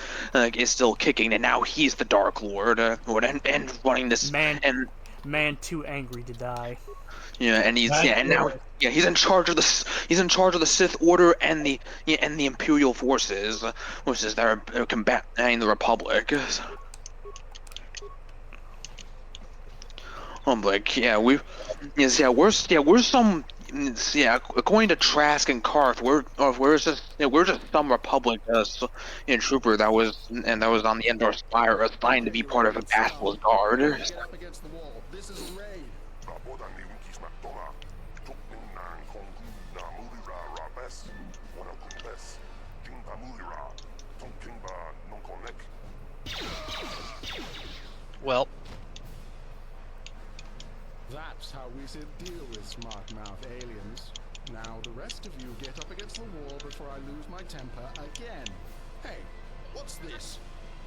still kicking, and now he's the Dark Lord, and running this
Man too angry to die.
and he's in charge of the Sith Order and the Imperial forces, that are combating the Republic. I'm like, we're some, according to Trask and Karth, we're just some Republic trooper that was on the Endor Spire, assigned to be part of a Bastila's guard.
Get up against the wall. This is a raid.
Well,
That's how we should deal with smart-mouth aliens. Now the rest of you get up against the wall before I lose my temper again. Hey, what's this?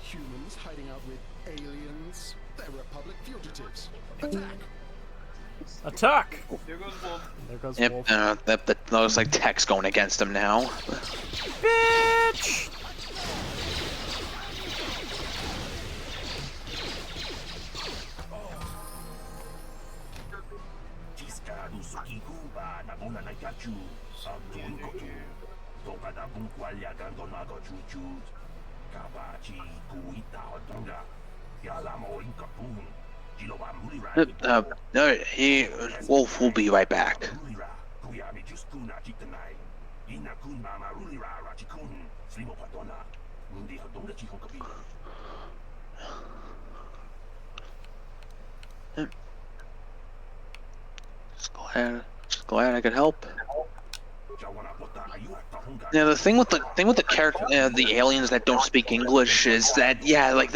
Humans hiding out with aliens? They're Republic fugitives. Attack!
Attack!
There goes Wolf.
There goes
Yep,
Wolf.
that looks like Tech's going against him now.
Bitch!
Wolf will be right back. Just glad I could help. Yeah, the thing with the character, the aliens that don't speak English is that like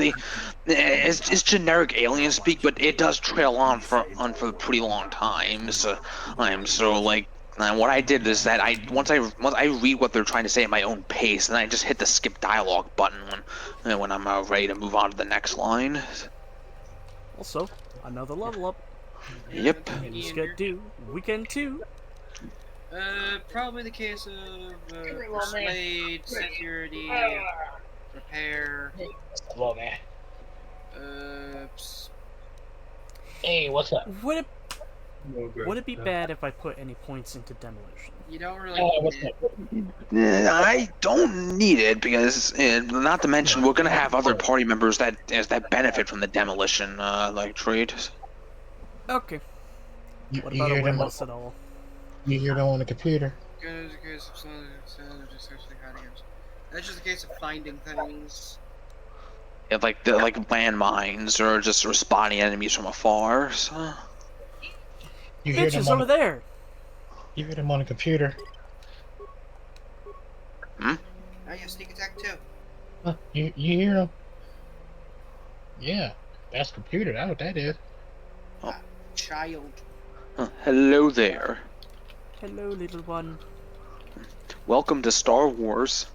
it's generic alien speak, but it does trail on for a pretty long time. So what I did is that once I read what they're trying to say at my own pace, and I just hit the skip dialogue button when I'm ready to move on to the next line.
Also, another level up.
Yep.
Just get do weekend 2.
Probably the case of persuade, security, repair.
Hello, man. Hey, what's up?
Would it be bad if I put any points into demolition?
You don't really
Hey,
need
what's
it.
up?
I don't need it because, not to mention, we're gonna have other party members that benefit from the demolition trade.
Okay.
You
What about
hear them?
awareness at all?
You hear them on the computer?
That's just a case of finding things.
Yeah, like landmines or just spotting enemies from afar. So.
You hear them
Bitches over there.
You hear them on the computer?
Hmm?
I have sneak attack too.
You hear them? Yeah, that's computer. That's what that is.
Child.
Hello there.
Hello, little one.
Welcome to Star Wars.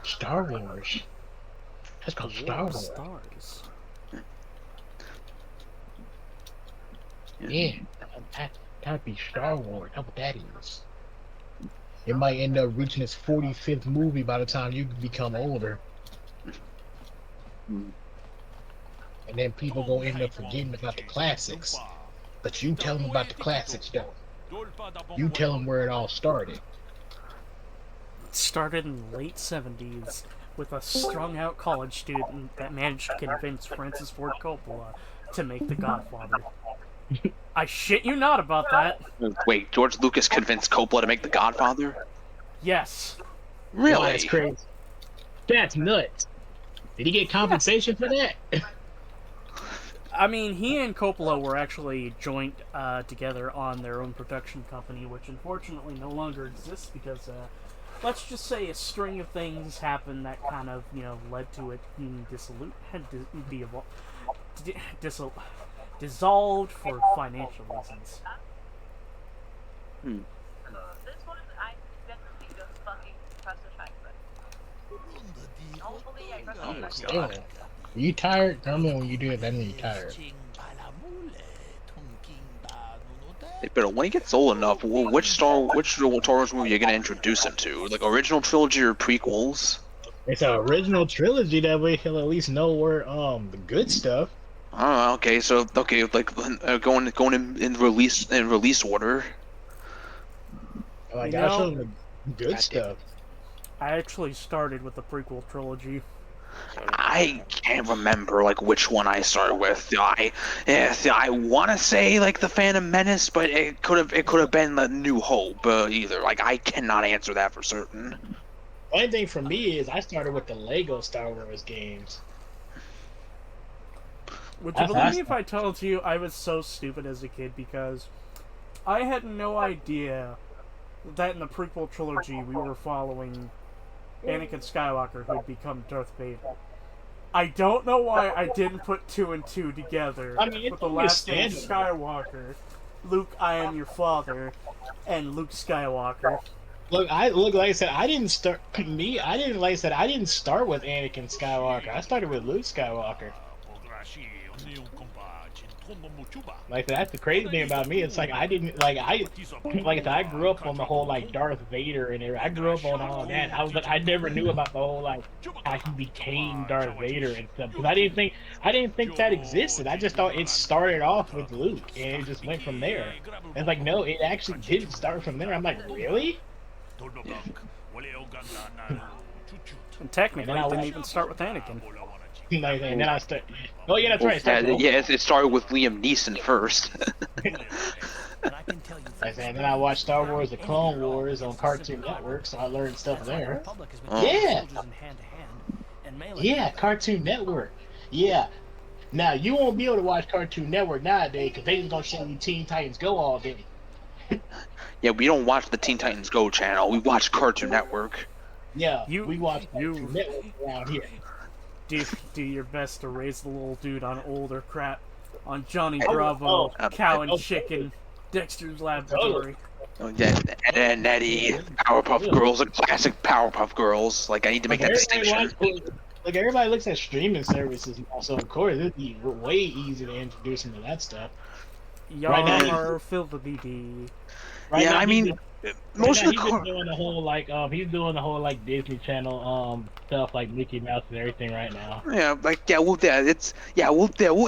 Star Wars. That's called Star Wars.
Stars.
Yeah, that'd be Star Wars. That's what that is. It might end up reaching its 45th movie by the time you become older. And then people gonna end up forgetting about the classics. But you tell them about the classics, though. You tell them where it all started.
It started in the late 70s with a strung-out college student that managed to convince Francis Ford Coppola to make The Godfather. I shit you not about that.
Wait, George Lucas convinced Coppola to make The Godfather?
Yes.
Really?
Oh, that's crazy. That's nuts. Did he get compensation for that?
I mean, he and Coppola were actually joint together on their own production company, which unfortunately no longer exists because, let's just say, a string of things happened that kind of, led to it being dissolved for financial reasons.
This one, I definitely just fucking press the track button. Hopefully, I press the track.
Are you tired? Normally when you do it, that means you're tired.
Hey, but when he gets old enough, which Star Wars movie are you gonna introduce him to? Like original trilogy or prequels?
It's an original trilogy that way he'll at least know where the good stuff.
Oh, okay. So going in release order.
Like I show him the good stuff.
I actually started with the prequel trilogy.
I can't remember which one I started with. I want to say the Phantom Menace, but it could have been the New Hope either. I cannot answer that for certain.
One thing for me is I started with the Lego Star Wars games.
Would you believe me if I told you I was so stupid as a kid because I had no idea that in the prequel trilogy we were following Anakin Skywalker who had become Darth Vader. I don't know why I didn't put 2 and 2 together with the last name Skywalker. Luke, I am your father, and Luke Skywalker.
Look, like I said, I didn't start with Anakin Skywalker. I started with Luke Skywalker. Like that's the crazy thing about me. It's I didn't I grew up on the whole Darth Vader and everything. I grew up on all of that. I never knew about the whole how he became Darth Vader and stuff because I didn't think that existed. I just thought it started off with Luke and it just went from there. And it's no, it actually didn't start from there. I'm like, really?
And technically,
And then I
it didn't
watched-
even start with Anakin.
Like, and then I start. Oh yeah, that's right.
It started with Liam Neeson first.
I said, then I watched Star Wars: The Clone Wars on Cartoon Network, so I learned stuff there.
Oh.
Yeah, yeah, Cartoon Network. Yeah. Now you won't be able to watch Cartoon Network nowadays because they just gonna show you Teen Titans Go all day.
Yeah, we don't watch the Teen Titans Go channel. We watch Cartoon Network.
Yeah,
You-
we watch
you-
Cartoon Network around here.
Do your best to raise the little dude on older crap, on Johnny
Oh,
Bravo,
oh,
Cow and
oh,
Chicken, Dexter's Laboratory.
Ed and Eddie, Powerpuff Girls, a classic Powerpuff Girls. Like, I need to make that distinction.
Like everybody looks at streaming services now, so of course it'd be way easier to introduce them to that stuff.
Y'all
Right now-
are filthy.
Right
Yeah,
now,
I
he's
mean,
been-
most
right
of
now,
the
he's been doing the whole he's doing the whole like Disney Channel stuff like Mickey Mouse and everything right now.
we'll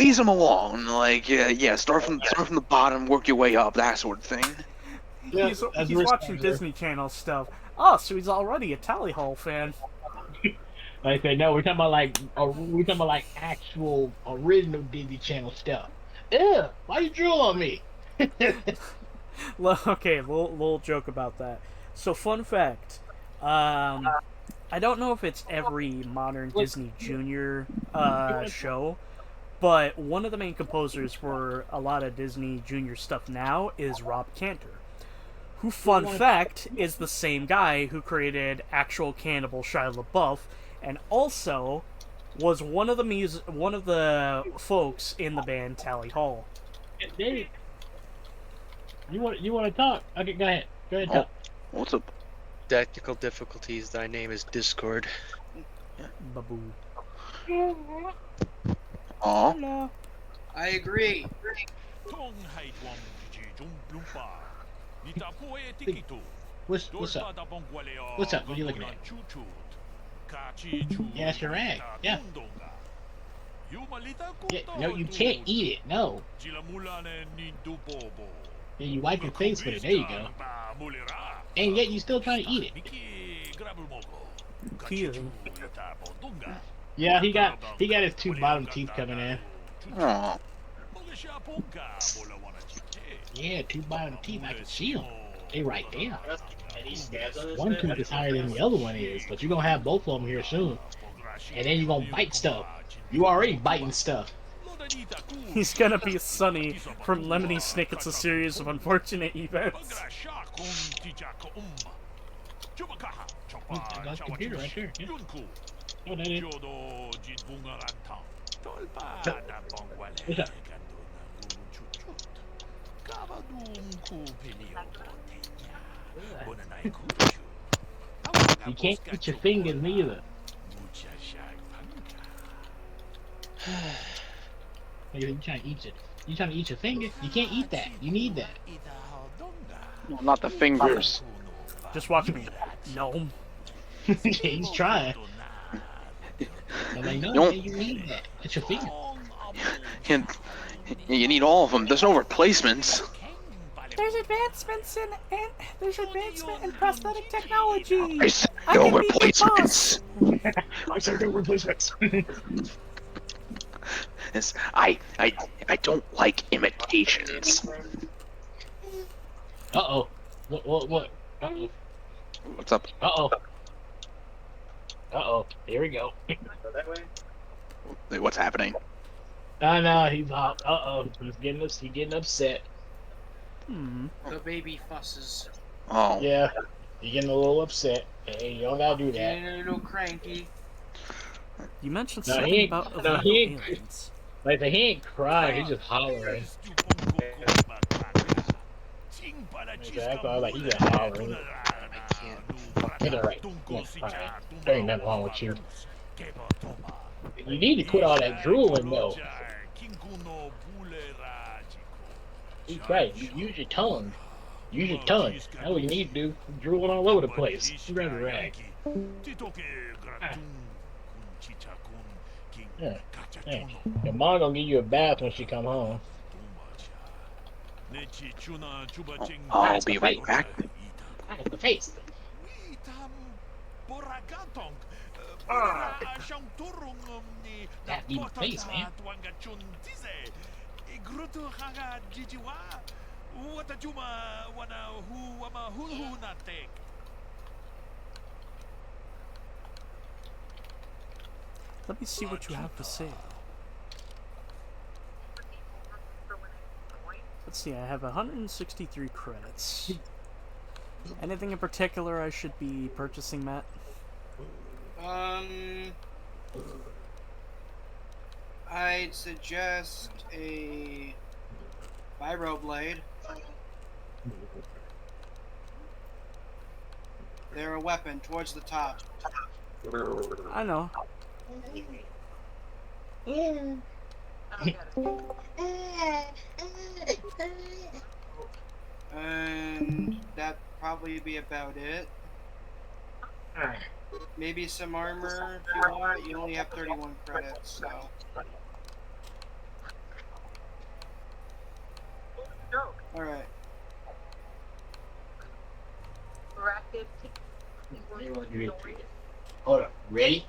ease them along. Like, start from the bottom, work your way up, that sort of thing.
Yeah,
He's
that's
watching
responsible.
Disney Channel stuff. Oh, so he's already a Tally Hall fan.
Like I said, no, we're talking about like actual original Disney Channel stuff. Yeah, why you drool on me?
Okay, little joke about that. So, fun fact. I don't know if it's every modern Disney Junior show, but one of the main composers for a lot of Disney Junior stuff now is Rob Cantor, who, fun fact, is the same guy who created actual Cannibal Shia LaBeouf, and also was one of the folks in the band Tally Hall.
Dave, you want to talk? Okay, go ahead. Go ahead, talk.
What's up?
Technical difficulties. Thy name is Discord.
Baboo.
Aw.
Hello.
I agree.
What's up? What's up? What are you looking at? Yeah, it's your rag. Yeah. Yeah. No, you can't eat it. No. Yeah, you wipe your face with it. There you go. And yet you still trying to eat it.
Peeling.
Yeah, he got his two bottom teeth coming in.
Aw.
Yeah, two bottom teeth. I can see them. They right there. One tooth is higher than the other one is, but you're gonna have both of them here soon. And then you're gonna bite stuff. You already biting stuff.
He's gonna be Sonny from Lemony Snicket's A Series of Unfortunate Events.
That's the computer right there. Yeah. Oh, that is. What's up? You can't eat your fingers neither. You trying to eat it? You trying to eat your finger? You can't eat that. You need that.
No, not the fingers.
Just watch me. No.
He's trying. I'm like, no,
Don't-
man, you need that. It's your finger.
You need all of them. There's no replacements.
There's advancements in prosthetic technology.
I said
I
no
can beat the
replacements.
I said no replacements.
I don't like imitations.
Uh-oh. What? Uh-oh.
What's up?
Uh-oh. Uh-oh. Here we go.
Wait, what's happening?
No, he's hot. Uh-oh. He's getting upset.
The baby fusses.
Oh.
Yeah. He's getting a little upset. Hey, you don't gotta do that.
Getting a little cranky.
You mentioned
No,
something
he ain't-
about
no, he ain't-
aliens.
Like, he ain't crying. He's just hollering. That's all. Like, he's just hollering. It's alright. Yeah, fine. There ain't nothing wrong with you. You need to quit all that drooling, though. He's right. Use your tongue. Use your tongue. That's what you need to do. Drooling all over the place. You grab a rag. Yeah. Yeah. Your mom gonna give you a bath when she come home.
I'll be right back.
The face. That be the face, man.
Let me see what you have to say. Let's see, I have 163 credits. Anything in particular I should be purchasing, Matt?
I'd suggest a Viro Blade. They're a weapon towards the top.
I know.
And that'd probably be about it. Maybe some armor if you want. You only have 31 credits, so. Alright.
Hold up. Ready?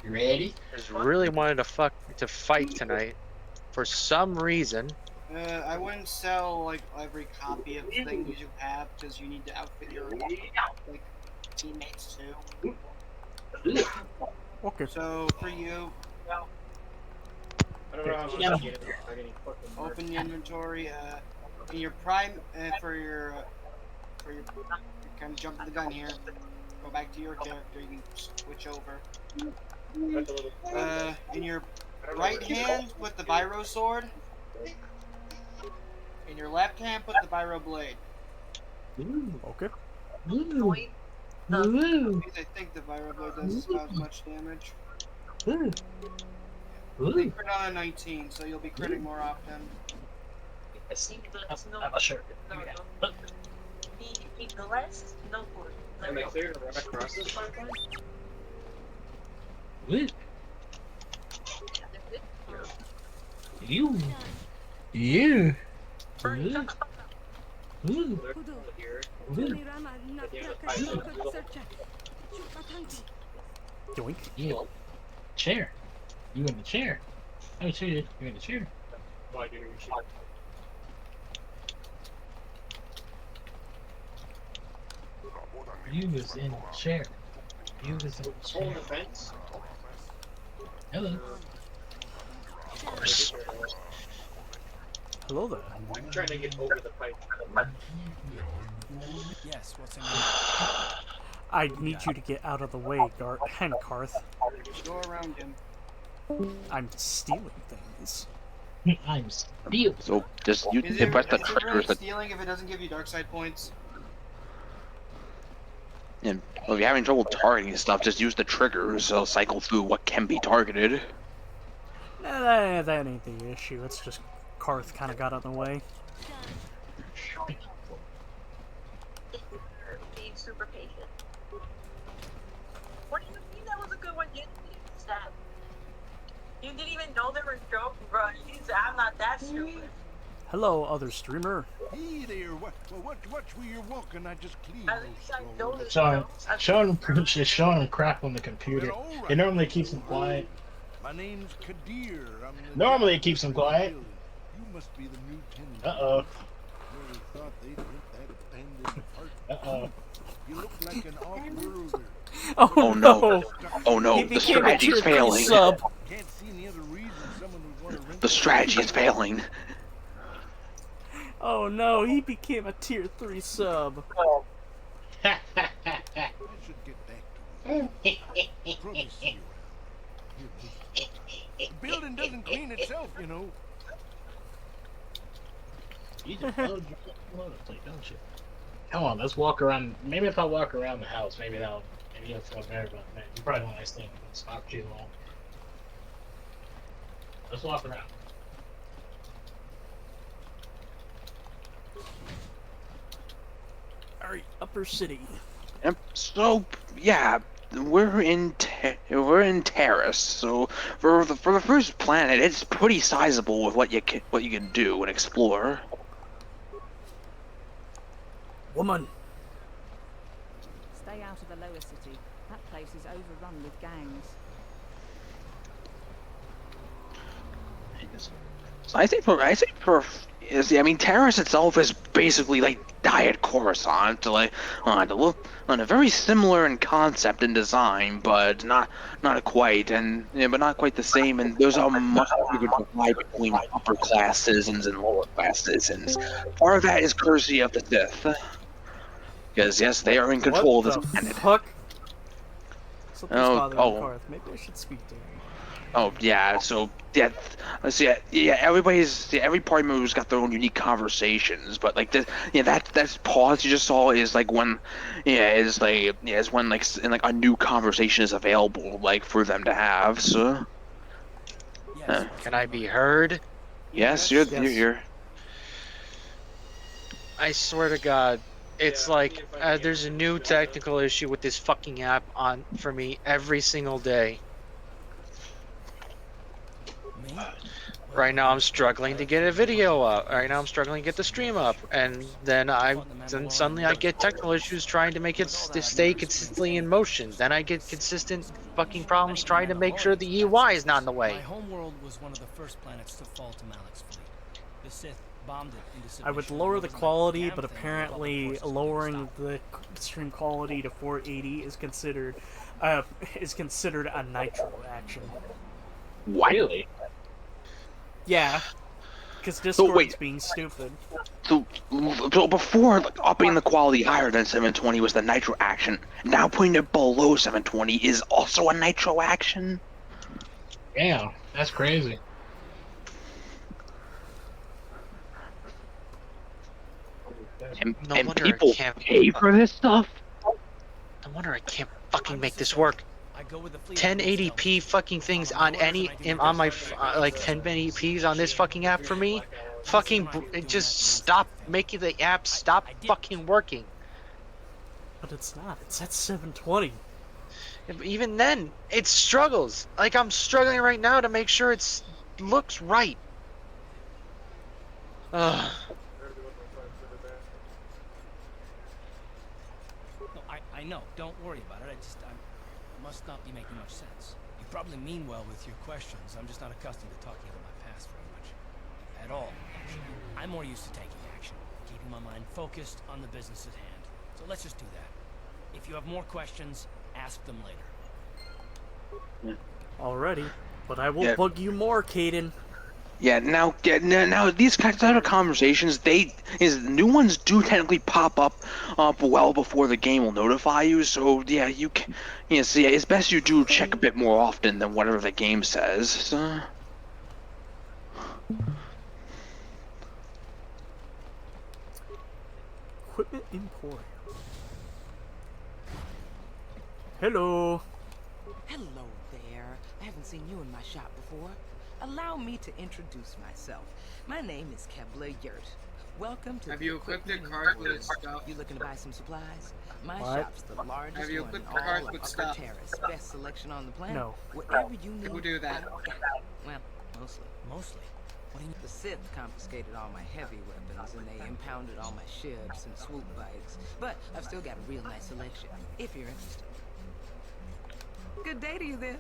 You ready?
I just really wanted to fight tonight. For some reason.
I wouldn't sell like every copy of things you have because you need to outfit your like teammates too.
Okay.
So for you, open the inventory. In your prime for your kind of jumping the gun here. Go back to your character. You can switch over. In your right hand, put the Viro sword. In your left hand, put the Viro blade.
Okay.
I think the Viro blade does about as much damage. They crit on a 19, so you'll be critting more often.
I'm not sure.
Am I clear to run across this pipeline?
You.
Doink.
Yeah. Chair. You in the chair. Oh, sure you're in the chair.
Why do you shoot?
You was in the chair. You was in the
Hole in
chair.
the fence?
Hello.
Of course. Hello there.
I'm trying to get over the pipe.
Yes, what's in
I need you to get out of the way, Karth.
Go around him.
I'm stealing things.
I'm stealing.
So just you
Is
press
it
the
really
triggers that.
stealing if it doesn't give you dark side points?
And well, if you're having trouble targeting stuff, just use the triggers. So cycle through what can be targeted.
Nah, that ain't the issue. It's just Karth kind of got out of the way.
Being super patient. What do you mean that was a good one? You didn't even stab. You didn't even know there were jokes, bro. I'm not that stupid.
Hello, other streamer.
Hey there, watch where you're walking, I just cleaned
At least I know this.
Showing him crap on the computer. It normally keeps him quiet.
My name's Kadir. I'm the
Normally it keeps him quiet.
You must be the new tenant.
Uh-oh.
Never thought they'd rent that abandoned apartment.
Uh-oh.
You look like an off-worlder.
Oh no!
Oh no!
He
The
became a
strategy's
tier 3
failing.
sub.
Can't see any other reason someone would want to rent
The strategy is failing.
Oh no, he became a tier 3 sub.
I should get back to you. Probably see you around. Here, please. The building doesn't clean itself, you know.
You just load your plate, don't you? Come on, let's walk around. Maybe if I walk around the house, maybe you'll feel better about that. You probably want to stay stop too long. Let's walk around.
Alright, Upper City.
Yep. So yeah, we're in Terrace. So for the first planet, it's pretty sizable with what you can do and explore.
Woman.
Stay out of the lower city. That
place is overrun with gangs.
So I mean, Terrace itself is basically like Diet Coruscant, like on a very similar in concept and design, but not quite, and yeah, but not quite the same. And there's a much bigger divide between upper class citizens and lower class citizens. Part of that is courtesy of the Sith, because yes, they are in
What
control of this
the
planet.
fuck? Something's
Oh,
bothering
oh.
Karth. Maybe I should speak to him.
Oh yeah, so yeah, let's see. Yeah, every party member's got their own unique conversations, but like that pause you just saw is like when, is when a new conversation is available like for them to have. So
Can I be heard?
yes,
Yes.
you're
I swear to God, it's like there's a new technical issue with this fucking app on for me every single day. Right now, I'm struggling to get a video up. Right now, I'm struggling to get the stream up, and then suddenly I get technical issues trying to make it stay consistently in motion. Then I get consistent fucking problems trying to make sure the UI is not in the way.
My homeworld was one of the first planets to fall to Malik's fleet. The Sith bombed it into submission.
I would lower the quality, but apparently lowering the stream quality to 480 is considered a nitro action.
Really?
Yeah, because Discord's being stupid.
so before upping the quality higher than 720 was the nitro action. Now putting it below 720 is also a nitro action.
Damn, that's crazy.
And
No wonder I
people
can't
pay for this stuff.
No wonder I can't fucking make this work. 1080p fucking things on my like 1080p's on this fucking app for me. Fucking just stop making the app stop fucking working.
But it's not. It's at 720.
Even then, it struggles. Like I'm struggling right now to make sure it looks right. Ugh.
No, I know. Don't worry about it. I must not be making much sense. You probably mean well with your questions. I'm just not accustomed to talking about my past very much. At all, actually. I'm more used to taking action, keeping my mind focused on the business at hand. So let's just do that. If you have more questions, ask them later.
Already. But I will bug you more, Caden.
Yeah, now these kinds of conversations, new ones do technically pop up well before the game will notify you. So yeah, it's best you do check a bit more often than whatever the game says. So.
Equipment Emporium. Hello.
Hello there. I haven't seen you in my shop before. Allow me to introduce myself. My name is Kebler Yurt. Welcome to
Have
the
you equipped your
Equipment
cart with
Emporium.
stuff?
You looking to buy some supplies? My
What?
shop's the largest
Have you
one in
equipped your
all
cart
of
with
Upper
stuff?
Terrace. Best selection on the planet.
No.
Whatever you need.
Who do that?
I got it. Well, mostly.
Mostly. What do you mean?
The Sith confiscated all my heavy weapons and they impounded all my ships and swoop bikes. But I've still got a real nice selection, if you're interested. Good day to you then.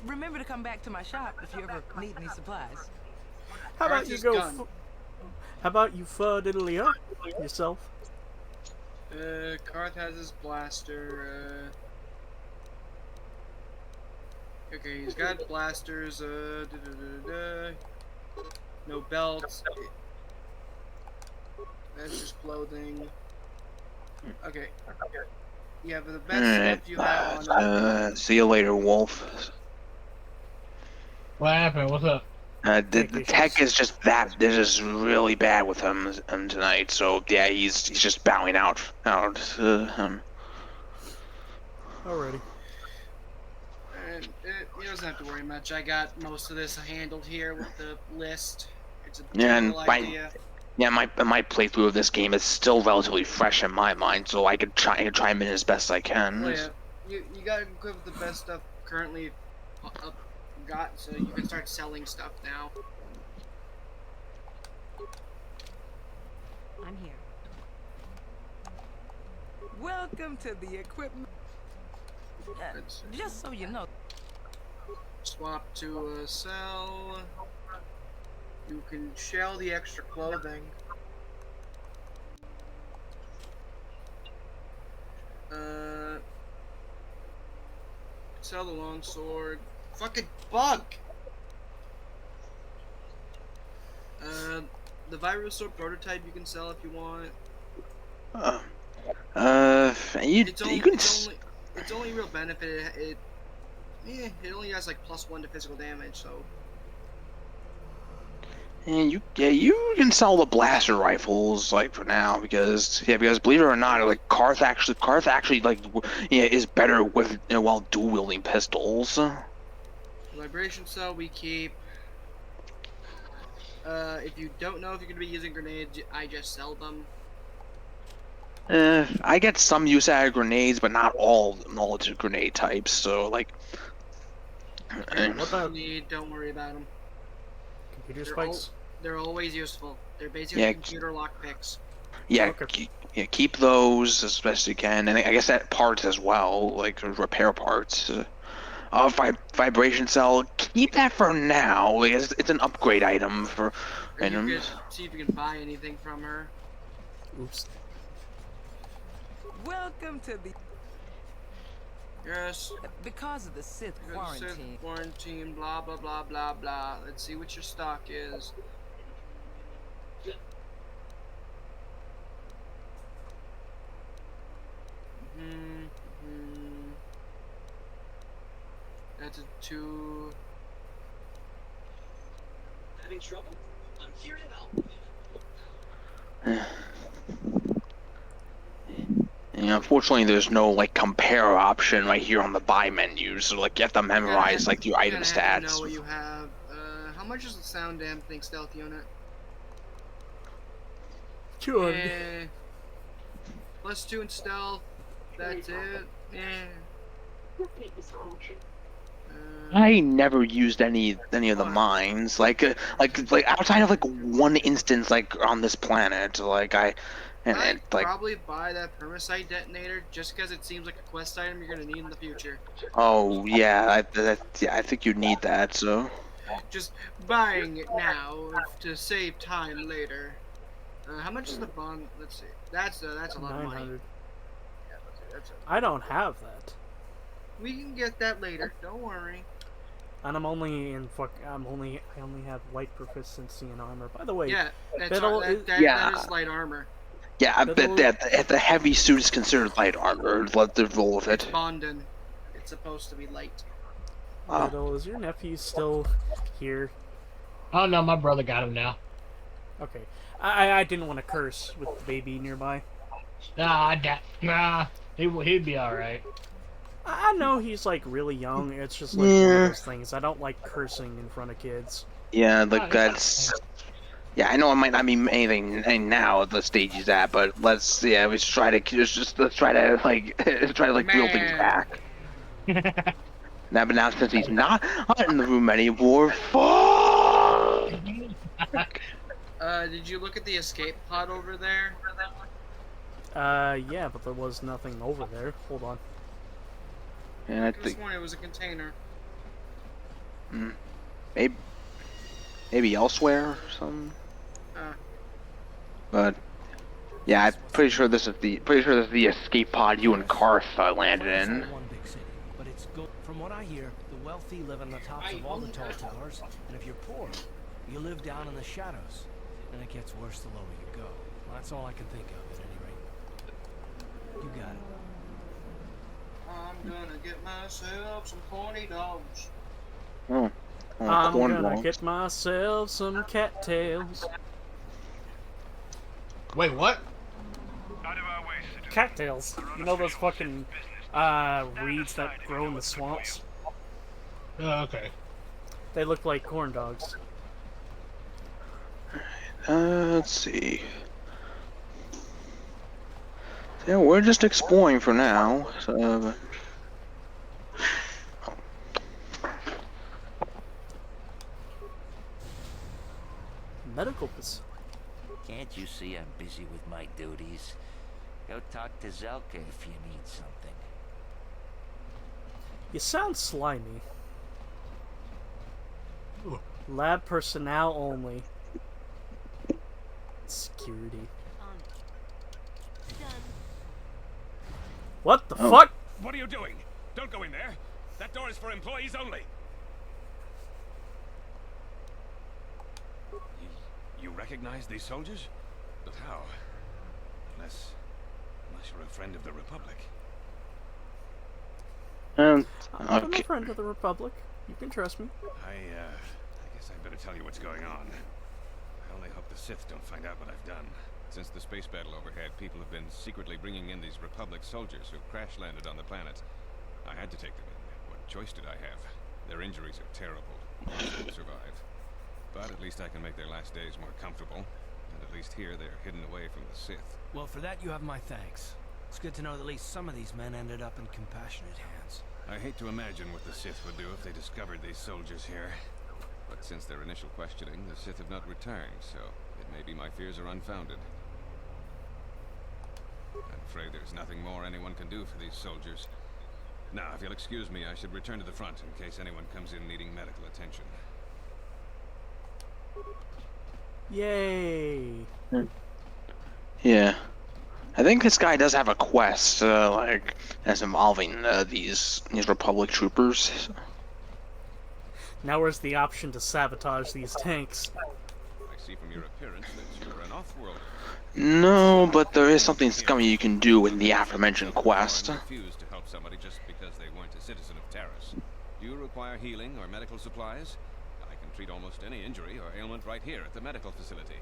Remember to come back to my shop if you ever need any supplies.
How about
Karth
you
is
go?
done.
How about you diddly up yourself?
Karth has his blaster. Okay, he's got blasters. No belts. That's just clothing. Okay. Yeah, but the best stuff you have on.
See you later, Wolf.
What happened? What's up?
The tech is just that. This is really bad with him tonight. So yeah, he's just bowing out.
Alrighty.
And you doesn't have to worry much. I got most of this handled here with the list. It's a
Yeah, and
general idea.
my playthrough of this game is still relatively fresh in my mind, so I could chime in as best I can.
Well, yeah, you got to equip the best stuff currently got, so you can start selling stuff now.
I'm here. Welcome to the equipment. Just so you know.
Swap to a cell. You can shell the extra clothing. Sell the longsword. Fucking bug! The Virusword prototype you can sell if you want. Its only real benefit, it only has like +1 to physical damage, so.
And you can sell the blaster rifles like for now because believe it or not, like Karth actually like is better with while dual wielding pistols.
The vibration cell we keep. If you don't know if you're gonna be using grenades, I just sell them.
I get some use out of grenades, but not all grenade types. So like,
What about
need? Don't worry about them.
computer spikes?
They're always useful. They're basically
Yeah.
computer lockpicks.
Yeah,
Okay.
keep those as best you can, and I guess that parts as well, like repair parts. Vibration cell, keep that for now. It's an upgrade item for items.
You could see if you can buy anything from her.
Oops.
Welcome to the.
Yes.
Because of the Sith quarantine.
Quarantine, blah blah blah blah blah. Let's see what your stock is. That's a 2.
Having trouble? I'm here to help.
And unfortunately, there's no like compare option right here on the buy menu, so like you have to memorize like your item stats.
Have to know what you have. How much is the sound dampening stealth unit?
200.
+2 in stealth. That's it.
I never used any of the mines, like outside of like one instance, like on this planet, like I'd
probably buy that permasite detonator just because it seems like a quest item you're gonna need in the future.
Oh yeah, I think you need that. So
just buying it now to save time later. How much is the bond? Let's see. That's a lot of money.
900.
Yeah,
I don't have that.
We can get that later. Don't worry.
And I only have light proficiency in armor. By the way,
yeah, that is light armor.
Yeah, I bet that the heavy suit is considered light armor. Let them roll with it.
It's Bondin. It's supposed to be light.
Biddle, is your nephew still here?
Oh no, my brother got him now.
Okay, I didn't want to curse with the baby nearby.
Nah, he'd be all right.
I know he's like really young. It's just like one of those things. I don't like cursing in front of kids.
Yeah, like that's. Yeah, I know it might not be anything now at the stage he's at, but let's try to reel things back. Now, but now since he's not in the room anymore, fuck.
Did you look at the escape pod over there?
Yeah, but there was nothing over there. Hold on.
Yeah, I
this
think.
one it was a container.
Maybe elsewhere or something. But yeah, I'm pretty sure this is the escape pod you and Karth landed in.
One big city, but it's from what I hear, the wealthy live on the tops of all the tall towers, and if you're poor, you live down in the shadows. And it gets worse the lower you go. Well, that's all I can think of, at any rate. You got it.
I'm gonna get myself some corny dogs.
I'm gonna get myself some cattails.
Wait, what?
Cattails. You know those fucking reeds that grow in the swamps?
Oh, okay.
They look like corn dogs.
Let's see. Yeah, we're just exploring for now. So,
Medical facility.
Can't you see I'm busy with my duties? Go talk to Zelka if you need something.
You sound slimy. Lab personnel only. Security. What the fuck?
What are you doing? Don't go in there. That door is for employees only. You recognize these soldiers? But how? Unless you're a friend of the Republic.
I'm a friend of the Republic. You can trust me.
I guess I'd better tell you what's going on. I only hope the Sith don't find out what I've done. Since the space battle overhead, people have been secretly bringing in these Republic soldiers who crash-landed on the planet. I had to take them in. What choice did I have? Their injuries are terrible. Most will survive. But at least I can make their last days more comfortable. And at least here they're hidden away from the Sith.
Well, for that you have my thanks. It's good to know that at least some of these men ended up in compassionate hands.
I hate to imagine what the Sith would do if they discovered these soldiers here. But since their initial questioning, the Sith have not returned, so it may be my fears are unfounded. I'm afraid there's nothing more anyone can do for these soldiers. Now, if you'll excuse me, I should return to the front in case anyone comes in needing medical attention.
Yay!
Yeah. I think this guy does have a quest, like, that's involving these Republic troopers.
Now where's the option to sabotage these tanks?
I see from your appearance that you're an off-worlder.
No, but there is something scummy you can do in the aforementioned quest.
Refuse to help somebody just because they weren't a citizen of Terrace. Do you require healing or medical supplies? I can treat almost any injury or ailment right here at the medical facility.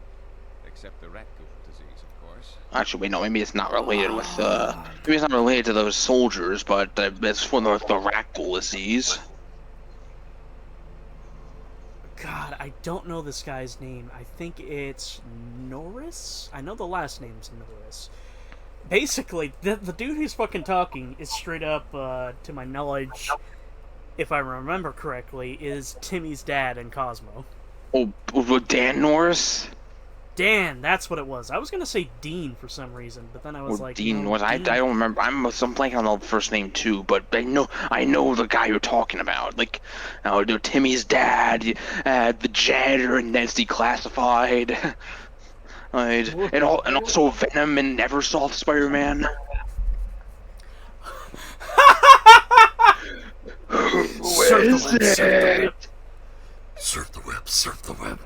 Except the rat ghoul disease, of course.
Actually, wait, no, maybe it's not related with, maybe it's not related to those soldiers, but it's for the rat ghoul disease.
God, I don't know this guy's name. I think it's Norris? I know the last name's Norris. Basically, the dude who's fucking talking is straight up, to my knowledge, if I remember correctly, is Timmy's dad in Cosmo.
Oh, Dan Norris?
Dan, that's what it was. I was gonna say Dean for some reason, but then I was like,
Dean
no,
Norris. I don't remember. I'm blanking on the first name too, but I know the guy you're talking about. Like, Timmy's dad, the janitor, and Ned's Declassified. and also Venom and Neversoft Spider-Man. Where is it?
Surf the web, surf the web.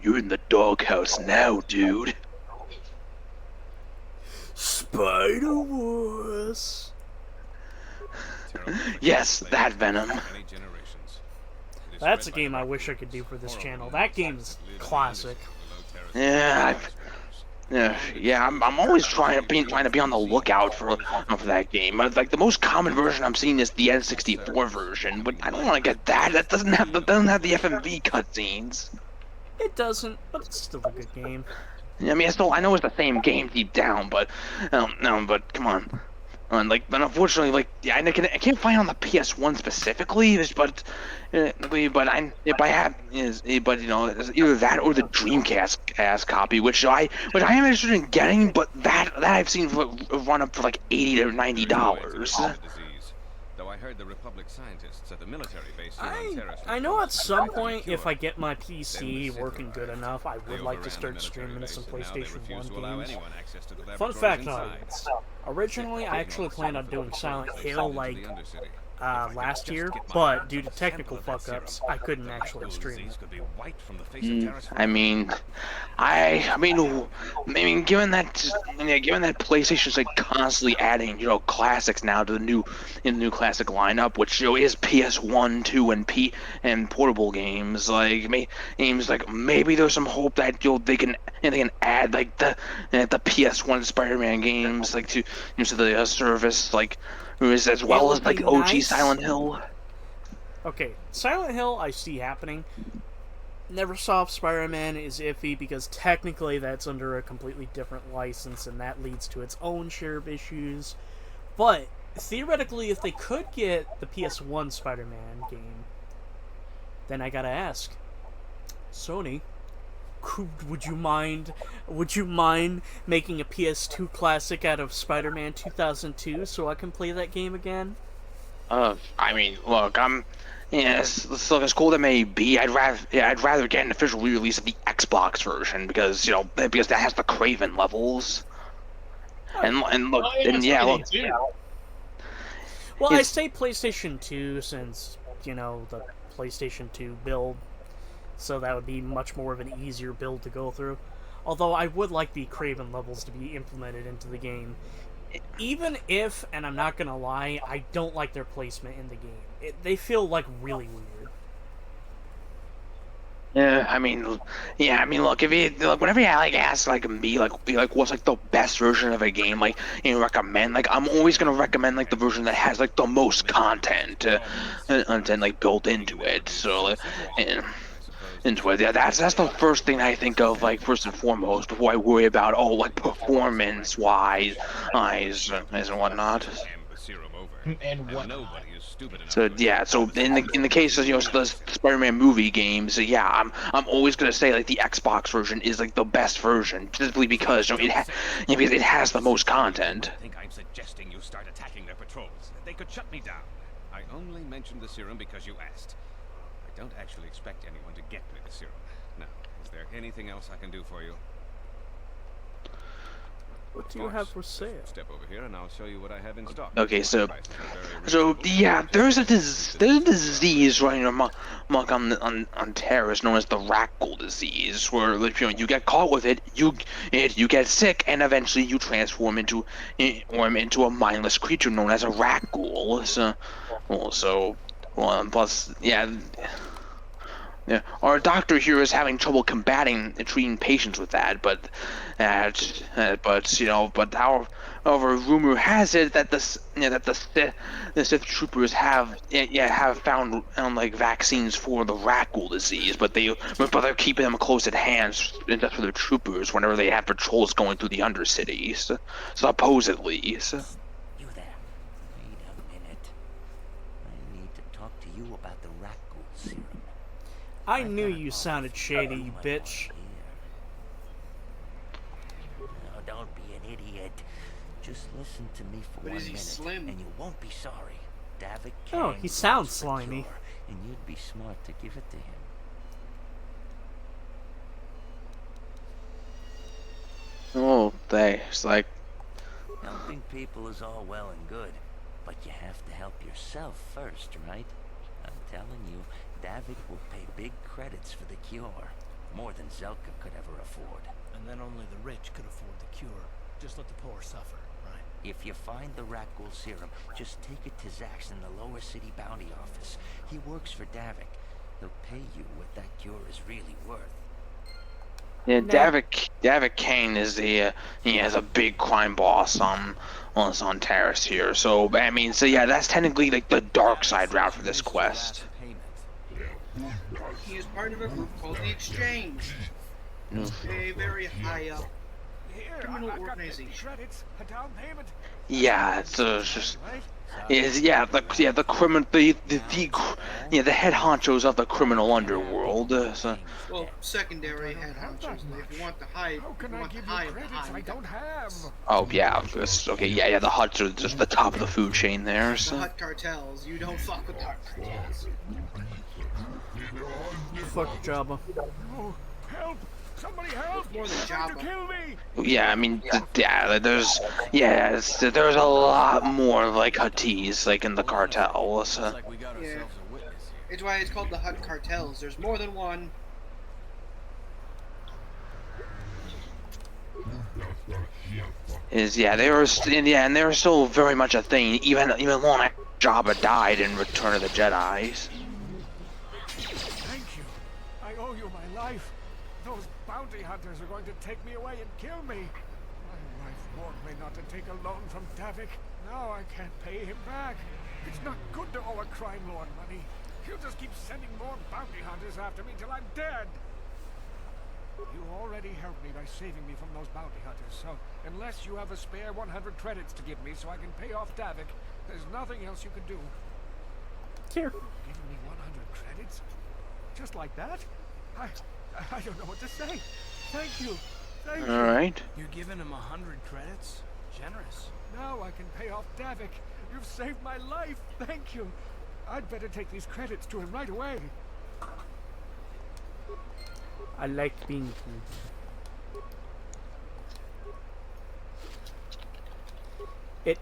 You're in the doghouse now, dude.
Spider-Wars.
Yes, that Venom.
That's a game I wish I could do for this channel. That game's classic.
Yeah, I'm always trying to be on the lookout for that game. Like the most common version I'm seeing is the N64 version, but I don't want to get that. That doesn't have the FMV cutscenes.
It doesn't, but it's still a good game.
I mean, I know it's the same game deep down, but no, but come on. But unfortunately, I can't find it on the PS1 specifically, but it's either that or the Dreamcast copy, which I am interested in getting, but that I've seen run up for like $80 to $90.
Though I heard the Republic scientists at the military base here on Terrace.
I know at some point, if I get my PC working good enough, I would like to start streaming some PlayStation 1 games. Fun fact, audience. Originally, I actually planned on doing Silent Hill, last year, but due to technical fuck-ups, I couldn't actually stream it.
I mean, given that PlayStation's constantly adding, classics now to the new classic lineup, which is PS1, 2, and portable games, maybe there's some hope that they can add the PS1 Spider-Man games to the service, as well as OG Silent Hill.
Okay, Silent Hill I see happening. Neversoft Spider-Man is iffy because technically that's under a completely different license and that leads to its own share of issues. But theoretically, if they could get the PS1 Spider-Man game, then I gotta ask, Sony, would you mind? Would you mind making a PS2 classic out of Spider-Man 2002 so I can play that game again?
I mean, look, look, as cool as it may be, I'd rather get an official re-release of the Xbox version because because that has the Craven levels, and look,
Oh, yeah,
and
that's
yeah,
funny
look,
too.
Well, I
it's
say PlayStation 2 since, the PlayStation 2 build, so that would be much more of an easier build to go through. Although I would like the Craven levels to be implemented into the game. Even if, and I'm not gonna lie, I don't like their placement in the game. They feel like really weird.
Yeah, I mean, look, if you look, whenever you ask me what's the best version of a game recommend, I'm always gonna recommend the version that has the most content, built into it. So into it, yeah, that's the first thing I think of first and foremost before I worry about performance wise and whatnot.
And whatnot.
So yeah, so in the case of the Spider-Man movie games, yeah, I'm always gonna say the Xbox version is the best version simply because because it has the most content.
I think I'm suggesting you start attacking their patrols. They could shut me down. I only mentioned the serum because you asked. I don't actually expect anyone to get me the serum. Now, is there anything else I can do for you?
What do you have for sale?
Step over here and I'll show you what I have in stock.
Okay, so yeah, there's a disease right on terrorists known as the Rackle disease, where you get caught with it, you get sick, and eventually you transform into a mindless creature known as a Rackle. Plus, yeah. Yeah, our doctor here is having trouble combating and treating patients with that, however, rumor has it that the Sith troopers have found vaccines for the Rackle disease, but they're keeping them close at hand, and that's for the troopers whenever they have patrols going through the Undercities, supposedly. So.
You there. Wait a minute. I need to talk to you about the Rackle serum.
I knew you sounded shady, you bitch.
No, don't be an idiot. Just listen to me for 1 minute,
slim?
and you won't be sorry. Davik
Oh,
Kang
he sounds
wants the
slimy.
cure, and you'd be smart to give it to him.
Oh, thanks.
Helping people is all well and good, but you have to help yourself first, right? I'm telling you, Davik will pay big credits for the cure. More than Zelka could ever afford.
And then only the rich could afford the cure. Just let the poor suffer, right?
If you find the Rackle serum, just take it to Zax in the lower city bounty office. He works for Davik. He'll pay you what that cure is really worth.
Yeah, Davik Kane is he has a big crime boss on Terrace here. So yeah, that's technically the dark side route for this quest.
He is part of a group called the Exchange. A very high up criminal organization.
Credits, a down payment.
Yeah, it's just the criminal the head honchos of the criminal underworld.
Well, secondary head honchos. If you want the high,
How can I give you credits I don't have?
Oh yeah, okay, yeah, the Huts are just the top of the food chain there. So.
The Hut cartels. You don't fuck with the Hut cartels.
Fuck Jabba.
Oh, help! Somebody help!
More than
They're trying to
Jabba.
kill me!
there's a lot more Hutties in the cartel. So.
Like we got ourselves a witness here.
It's why it's called the Hut cartels. There's more than one.
They were still very much a thing even long after Jabba died in Return of the Jedi.
Thank you. I owe you my life. Those bounty hunters are going to take me away and kill me. My wife warned me not to take a loan from Davik. Now I can't pay him back. It's not good to owe a crime lord money. He'll just keep sending more bounty hunters after me till I'm dead. You already helped me by saving me from those bounty hunters, so unless you have a spare 100 credits to give me so I can pay off Davik, there's nothing else you can do.
Here.
Giving me 100 credits? Just like that? I don't know what to say. Thank you. Thank you.
All right.
You're giving him 100 credits? Generous.
Now I can pay off Davik. You've saved my life. Thank you. I'd better take these credits to him right away.
I like being it.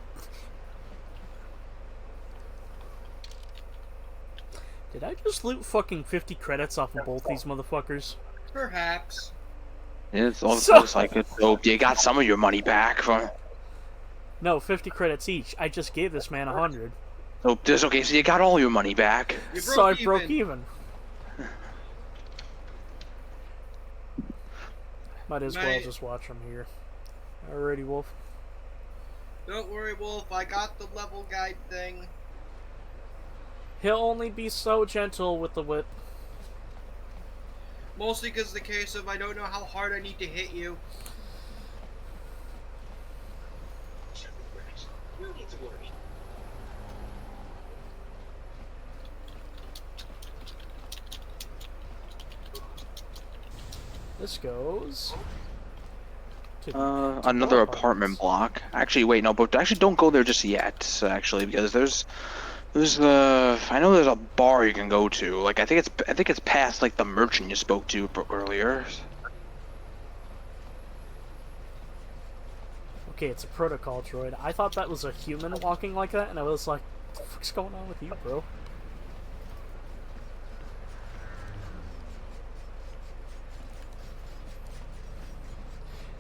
Did I just loot fucking 50 credits off of both these motherfuckers?
Perhaps.
It looks
So-
like it. So you got some of your money back from.
No, 50 credits each. I just gave this man 100.
So this okay. So you got all your money back.
So I broke even. Might as well
Mate.
just watch him here. Alrighty, Wolf.
Don't worry, Wolf. I got the level guide thing.
He'll only be so gentle with the whip.
Mostly because the case of I don't know how hard I need to hit you.
No need to worry.
This goes to
Another apartment block. Actually, wait, no, but actually don't go there just yet. Actually, because there's I know there's a bar you can go to. Like I think it's past like the merchant you spoke to earlier.
Okay, it's a protocol droid. I thought that was a human walking like that, and I was like, what the fuck's going on with you, bro?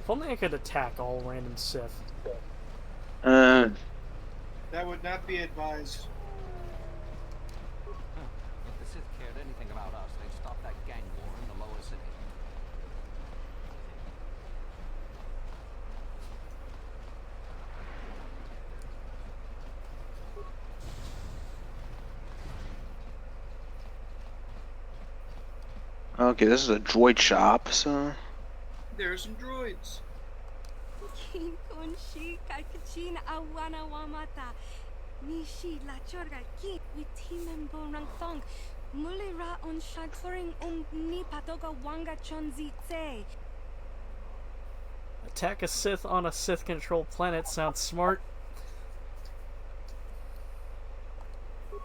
If only I could attack all random Sith.
That would not be advised.
If the Sith cared anything about us, they'd stop that gang war in the lower city.
Okay, this is a droid shop, so.
There's some droids.
Kin konshi kakachin awana wamata. Nishi la chorga ki witimen bonrang thong. Mulira on shaturing ni patoga wanga chonzi tse.
Attack a Sith on a Sith-controlled planet sounds smart.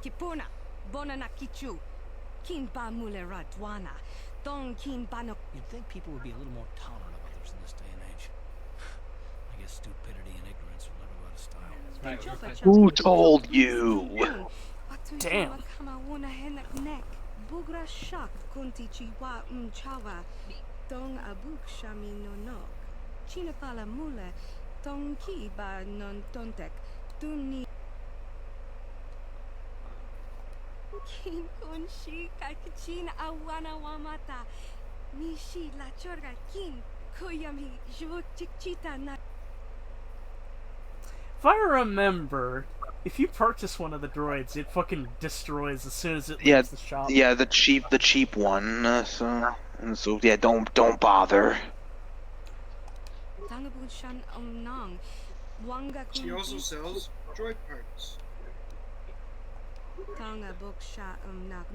Kipuna, bonana kichu. Kin ba mulera dwana. Dong kin bano.
You'd think people would be a little more tolerant of others in this day and age. I guess stupidity and ignorance will never go out of style.
Who told you?
Damn.
Bugra shak kunti chiwa mchawa. Dong abuk shami no nok. Chinapala mule. Dong ki ba non tontek. Duni. Kin kunshi kakachin awana wamata. Nishi la chorga kin. Koyami jvuk chikchita na.
If I remember, if you purchase one of the droids, it fucking destroys as soon as it leaves
Yeah,
the shop.
yeah, the cheap one. So yeah, don't bother.
Tangabushan nong. Wanga
She also sells droid parts.
Tonga buksha nag.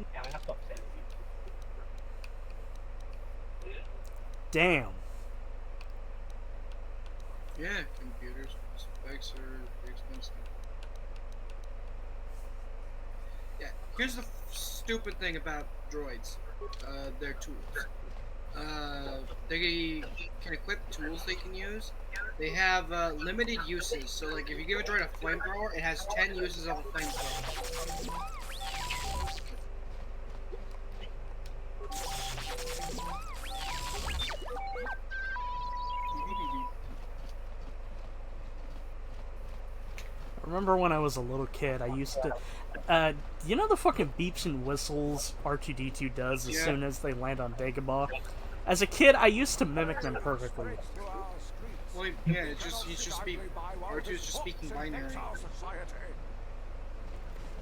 Damn.
Yeah, computers specs are expensive. Yeah, here's the stupid thing about droids. They're tools. They can equip tools they can use. They have limited uses. So, like, if you give a droid a flamethrower, it has 10 uses of a flamethrower.
I remember when I was a little kid, I used to... you know the fucking beeps and whistles R2-D2 does as soon as they land on Dagobah? As a kid, I used to mimic them perfectly.
Well, yeah, he's just R2's just speaking binary.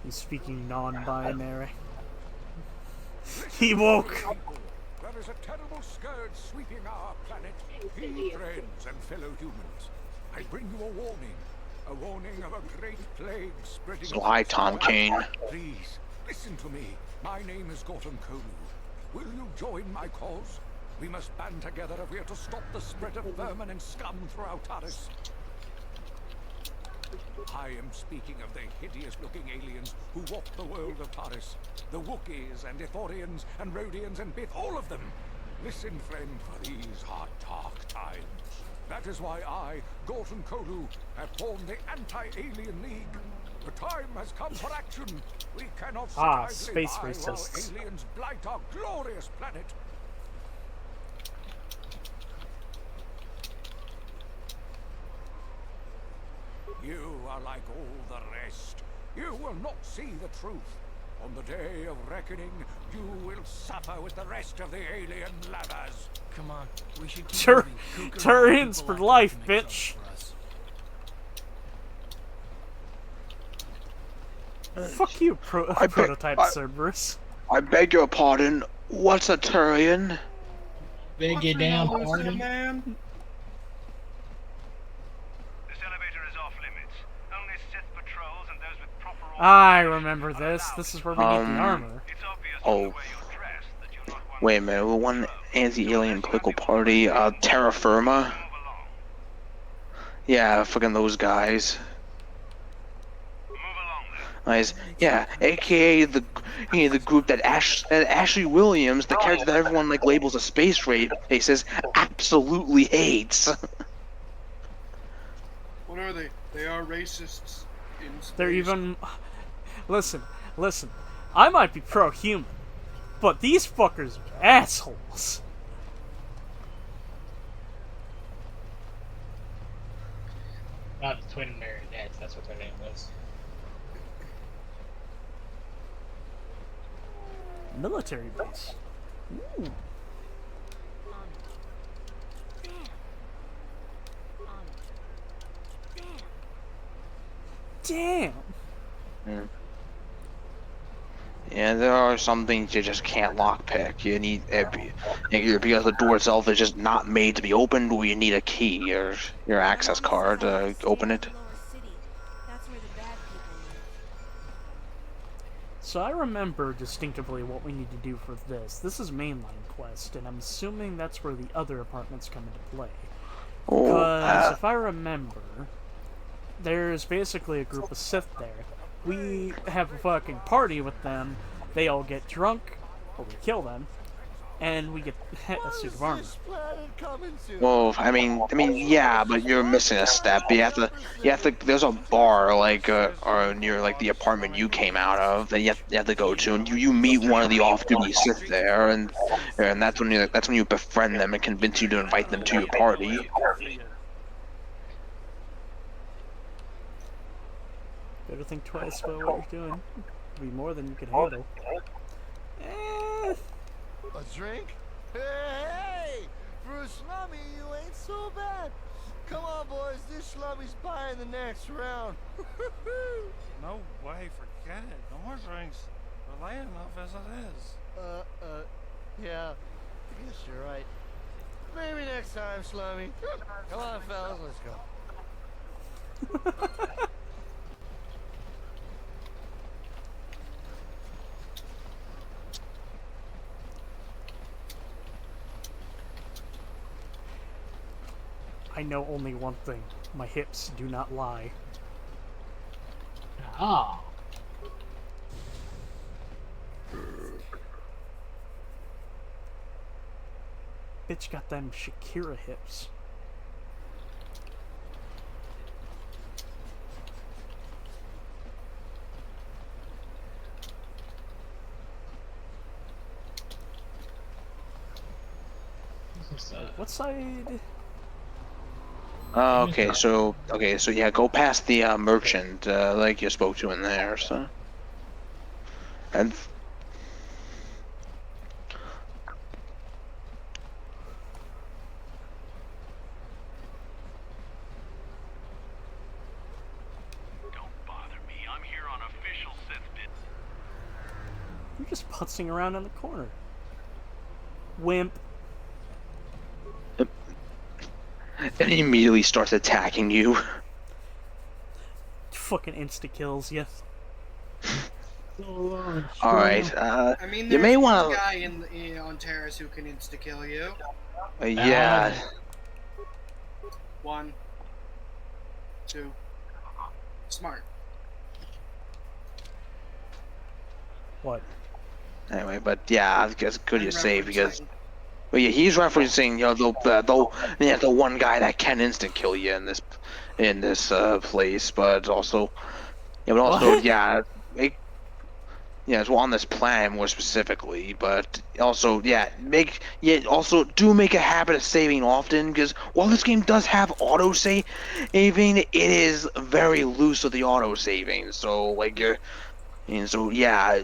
He's speaking non-binary. He woke!
There is a terrible scourge sweeping our planet. Be friends and fellow humans. I bring you a warning. A warning of a great plague spreading.
So hi, Tom Kane.
Please, listen to me. My name is Gautam Konu. Will you join my cause? We must band together if we are to stop the spread of vermin and scum throughout Taris. I am speaking of the hideous-looking aliens who walk the world of Taris. The Wookiees and Ithorians and Rhodians and Bith, all of them. Listen, friend, for these are dark times. That is why I, Gorton Kolu, have formed the Anti-Alien League. The time has come for action. We cannot sit idly
space
by while
racists.
aliens blight our glorious planet. You are like all the rest. You will not see the truth. On the day of reckoning, you will suffer with the rest of the alien lovers.
Come on, we should keep moving. Kuka and all the
Turians
people
for
out
life,
there can make
bitch.
trouble for us.
Fuck you, prototype
I-
Cerberus.
I beg your pardon. What's a Turian?
Beg your damn pardon.
man?
This elevator is off limits. Only Sith patrols and those with proper
I remember this. This is where we get the armor.
Oh. Wait a minute. One anti-alien political party, Terra Firma. Yeah, fucking those guys. Nice. Yeah, aka the group that Ashley Williams, the character that everyone like labels a space racist, absolutely hates.
What are they? They are racists. In space.
They're even... Listen. I might be pro-human, but these fuckers are assholes.
Not the twin marionettes, that's what their name was.
Military base. Ooh. Damn.
Yeah, there are some things you just can't lockpick. You need either because the door itself is just not made to be opened, or you need a key or your access card to open it.
So I remember distinctively what we need to do for this. This is mainline quest, and I'm assuming that's where the other apartments come into play. Because if I remember, there's basically a group of Sith there. We have a fucking party with them, they all get drunk, or we kill them, and we get a suit of armor.
Well, I mean, yeah, but you're missing a step. You have to. There's a bar like or near like the apartment you came out of that you have to go to, and you meet one of the off-duty Sith there, and that's when you befriend them and convince you to invite them to your party.
Better think twice about what you're doing. It'll be more than you can handle.
A drink? Hey! For a slummy, you ain't so bad. Come on, boys. This slummy's buying the next round.
No way. Forget it. No more drinks. We're laying enough as it is.
Yeah. I guess you're right. Maybe next time, slummy. Come on, fellas. Let's go.
I know only one thing. My hips do not lie.
Oh.
Bitch got them Shakira hips. What side?
Okay, so yeah, go past the merchant like you spoke to in there, so. And
You're just putzing around in the corner. Wimp.
and he immediately starts attacking you.
Fucking insta-kills, yes.
Alright,
I mean,
you
there's
may
one
want
guy on on Terrace who can insta-kill you.
Yeah.
1, 2. Smart.
What?
Anyway, but yeah, I guess good you
I'm
say because.
referencing.
But yeah, he's referencing, you know, the one guy that can instant kill you in this place, but also, yeah, but also,
What?
yeah, yeah, it's on this plan more specifically, but also, also do make a habit of saving often, because while this game does have auto saving, it is very loose with the auto saving. So like and so yeah,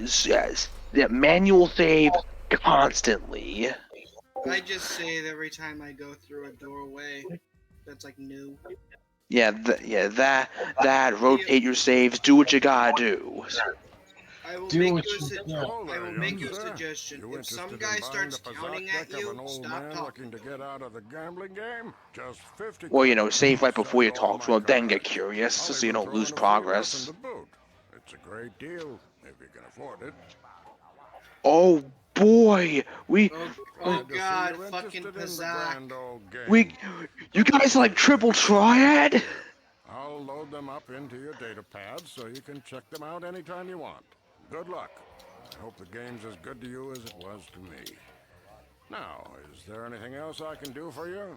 manual save constantly.
I just save every time I go through a doorway that's like new.
Yeah, that rotate your saves, do what you gotta do.
I will
Do
make
what
you a
you
Hello
I
there,
will
young
make you a
sir.
suggestion.
You
If some
interested
guy
in buying
starts
the
counting
Pazak
at
deck of
you,
an old
stop
man
talking.
looking to get out of the gambling game? Just 50
Well, you know,
credits.
save
I'll
right before
sell
you
all
talk
my
to him, then get
cards.
curious,
I'll
so you
even
don't
throw
lose
in a free lesson
progress.
to boot. It's a great deal if you can afford it.
Oh boy,
Oh
Glad to see
god,
you're
fucking
interested in the
Pazak.
grand old
we,
game.
you
Come
guys
on,
are like triple triad.
here. I'll load them up into your data pads so you can check them out anytime you want. Good luck. I hope the game's as good to you as it was to me. Now, is there anything else I can do for you?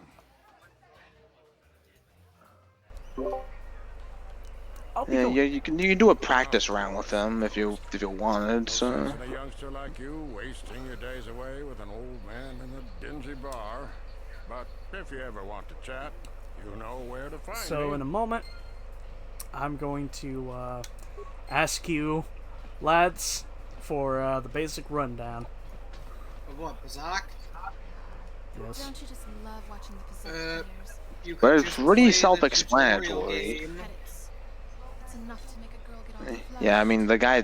I'll be
Yeah,
going.
you can do a practice round with them if you wanted.
No
So
sense in a youngster like you wasting your days away with an old man in a dingy bar. But if you ever want to chat, you know where to find
So
me.
in a moment, I'm going to ask you, lads, for the basic rundown.
Of what, Pazak?
Yes.
Don't you just love watching the Pacific players?
You
but
could
it's
just
pretty
play the tutorial
self-explanatory.
game.
Credits. It's enough to make a girl get off the flight.
Yeah, I mean the guy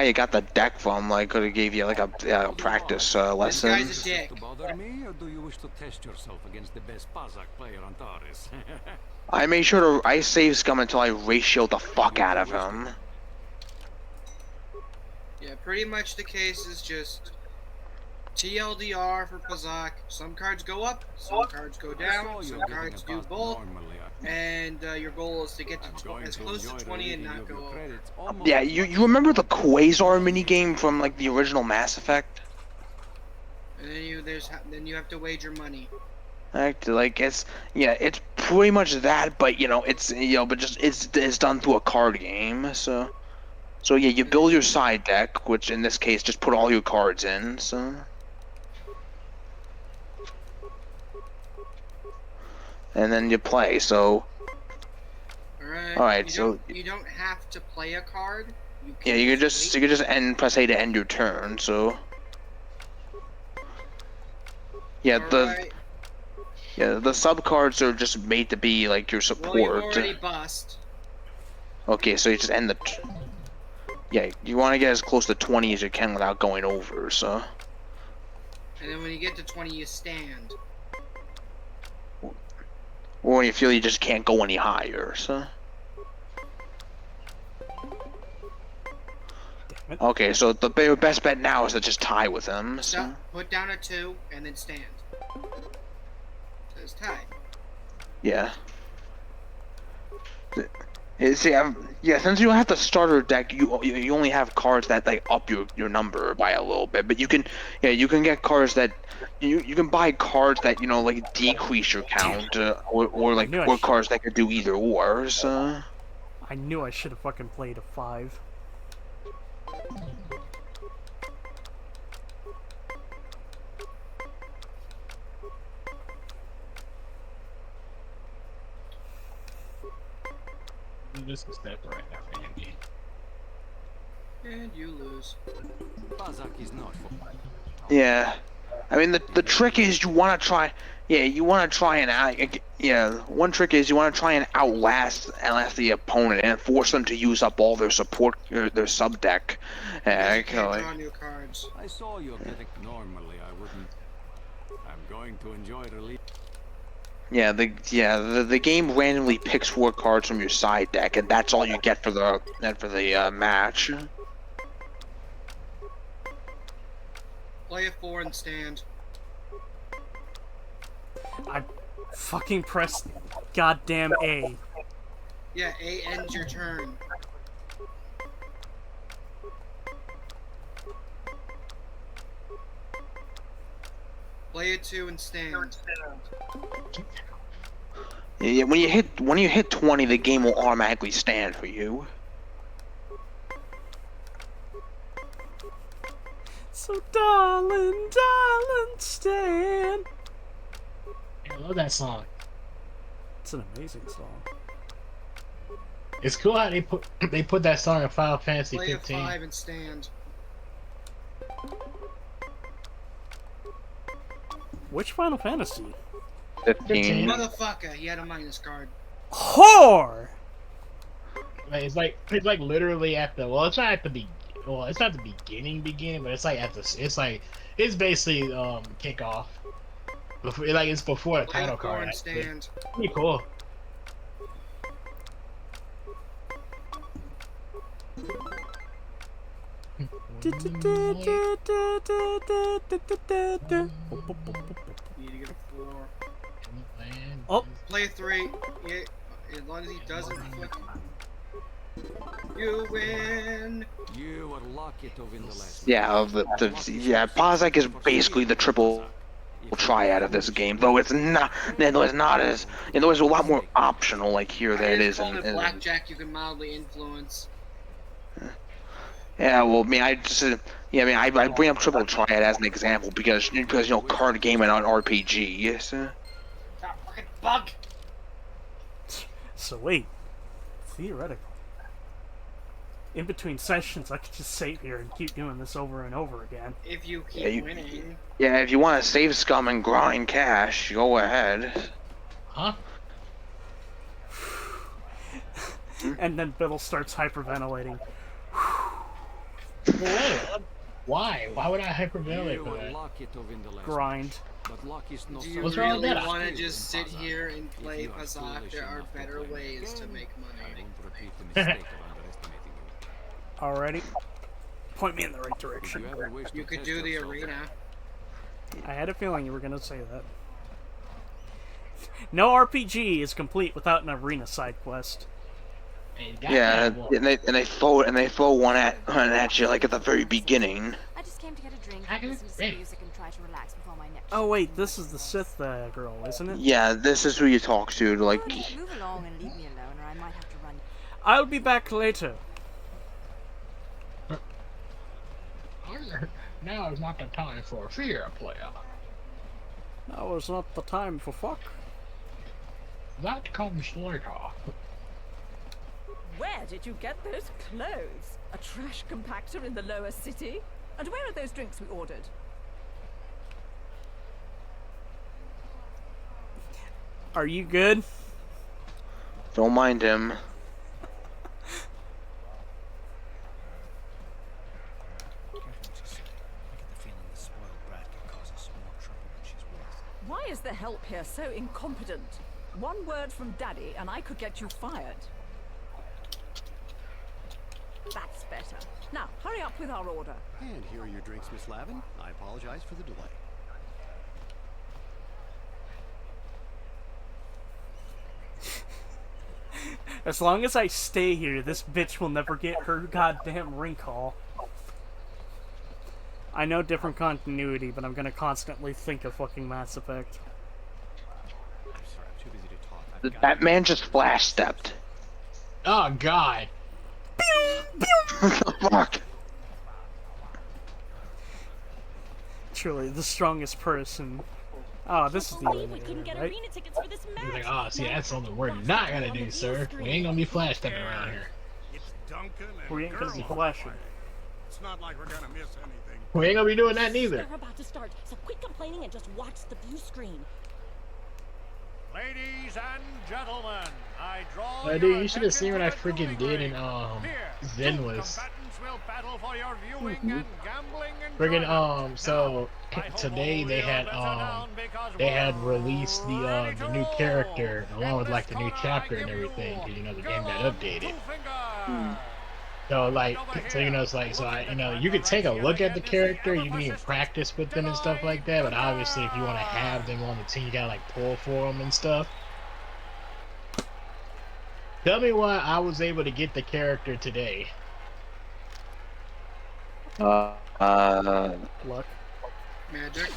you got the deck from like could have gave you like a practice
This guy's a
lessons.
dick.
To bother me, or do you wish to test yourself against the best Pazak player on Taurus?
I made sure to I save scum until I ratioed the fuck out of him.
Yeah, pretty much the case is just TLDR for Pazak. Some cards go up, some cards go down, some cards do both, and your goal is to get to as close to 20 and not go over.
Yeah, you remember the Quasar minigame from like the original Mass Effect?
And then you have to wager money.
Like it's pretty much that, but you know but just it's done through a card game. So yeah, you build your side deck, which in this case just put all your cards in. So. And then you play. So. All right.
You don't have to play a card.
Yeah, you could just press A to end your turn. So. Yeah, the sub cards are just made to be like your support.
Well, you already bust.
Okay, so you just end the. Yeah, you want to get as close to 20 as you can without going over. So.
And then when you get to 20, you stand.
Or when you feel you just can't go any higher. So. Okay, so the best bet now is to just tie with him. So.
Put down a 2 and then stand. Says tie.
Yeah. See, since you don't have the starter deck, you only have cards that like up your number by a little bit. But you can get cards that you can buy cards that like decrease your count, or cards that could do either or. So.
I knew I should have fucking played a 5.
Just a step right now, Andy.
And you lose.
Pazak is not for.
Yeah, I mean the trick is you want to try. Yeah, you want to try and one trick is you want to try and outlast the opponent and force them to use up all their support, their sub deck.
You can't draw new cards.
I saw you getting. Normally, I wouldn't. I'm going to enjoy relief.
Yeah, the game randomly picks 4 cards from your side deck, and that's all you get for the match.
Play a 4 and stand.
I fucking pressed goddamn A.
Yeah, A ends your turn. Play a 2 and stand.
Yeah, when you hit 20, the game will automatically stand for you.
So darling, darling, stand.
I love that song.
It's an amazing song.
It's cool how they put that song in Final Fantasy
Play
15.
a 5 and stand.
Which Final Fantasy?
15.
Motherfucker, he had a minus card.
Whore!
Like, it's like literally at the it's not at the it's not the beginning, but it's like at the it's basically kickoff. Before, like it's before the
Play
title
a 4
card.
and stand.
Pretty cool.
Need to get a 4.
Oh.
Play a 3. Yeah, as long as he doesn't flick. You win.
You were lucky to win the last.
Yeah, Parzak is basically the triple triad of this game, though it's not as there's a lot more optional like here than it is
in blackjack.
in
You can mildly influence.
Yeah, well, I mean, I bring up triple triad as an example because you know card game and an RPG. Yes.
That fucking bug.
So wait, theoretically, in between sessions, I could just save here and keep doing this over and over again.
If you keep winning.
Yeah, if you want to save scum and grind cash, go ahead.
Huh?
And then Biddle starts hyperventilating.
Why? Why would I hyperventilate
You
for
were
that?
lucky to win the last.
Grind.
But luck is not.
Do you
What's wrong with
really
that?
want to just sit here and play Pazak? There are better ways to make money.
Alrighty. Point me in the right direction.
You could do the arena.
I had a feeling you were going to say that. No RPG is complete without an arena side quest.
Yeah, and they throw one at you like at the very beginning.
I just came to get a drink, listen to some music, and try to relax before my next.
Oh wait, this is the Sith girl, isn't it?
Yeah, this is who you talk to. Like,
Move along and leave me alone, or I might have to run.
I'll be back later.
Now is not the time for fear, player.
Now is not the time for fuck.
That comes later.
Where did you get those clothes? A trash compactor in the lower city? And where are those drinks we ordered?
Are you good?
don't mind him.
Why is the help here so incompetent? One word from Daddy and I could get you fired. That's better. Now, hurry up with our order.
And here are your drinks, Miss Lavin. I apologize for the delay.
As long as I stay here, this bitch will never get her goddamn ring call. I know different continuity, but I'm gonna constantly think of fucking Mass Effect.
I'm sorry, I'm too busy to talk.
That man just flash stepped.
Oh God.
What the fuck?
Truly, the strongest person. Oh, this is the
We couldn't get
right?
arena tickets for this match.
He's like, oh, see, that's something we're not gonna do, sir. We ain't gonna be flash stepping around here.
It's Duncan and
We ain't gonna be
girls
flashing.
play. It's not like we're gonna miss anything.
We ain't gonna be doing that neither.
They're about to start, so quit complaining and just watch the view screen.
Ladies and gentlemen, I draw
Dude, you should have seen what I freaking did in Zenless.
will battle for your viewing and gambling
Friggin' so today they had released the new character along with like the new chapter and everything, 'cause, you know the game got updated. So like, so it's like, so I, you could take a look at the character, you can even practice with them and stuff like that. But obviously, if you want to have them on the team, you gotta like pull for them and stuff. Tell me why I was able to get the character today.
Luck.
Magic.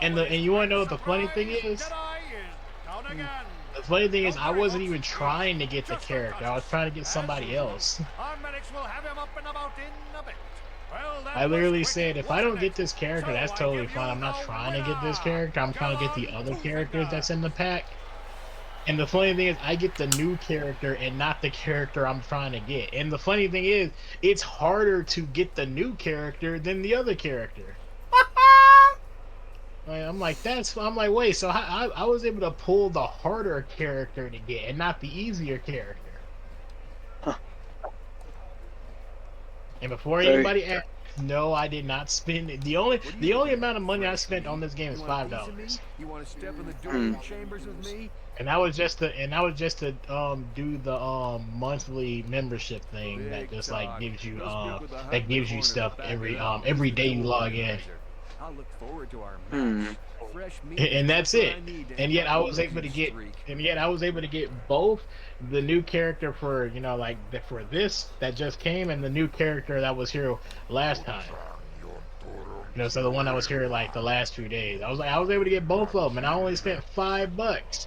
And you want to know what the funny thing is? The funny thing is, I wasn't even trying to get the character. I was trying to get somebody else.
Our medics will have him up and about in a bit. Well, that
I
was
literally
quick,
said, if I
wasn't
don't get
it?
this character,
So
that's
I
totally
give
fine.
you
I'm not
the
trying to get this
winner.
character. I'm trying to get the other characters that's in the pack. And the funny thing is, I get the new character and not the character I'm trying to get. And the funny thing is, it's harder to get the new character than the other character. I'm like, wait, so I was able to pull the harder character to get and not the easier character.
Huh.
And before anybody asks, no, I did not spend it. The only amount of money I spent on this game is $5.
You want to step in the dueling chambers with me?
And that was just to do the monthly membership thing that just like gives you stuff every day you log in.
I'll look forward to our match. Fresh meat
And that's
what
it.
I need to
And yet
end
I
my
was able to
losing
get
streak.
both the new character for for this that just came and the new character that was here last time. So the one that was here like the last few days. I was able to get both of them, and I only spent $5.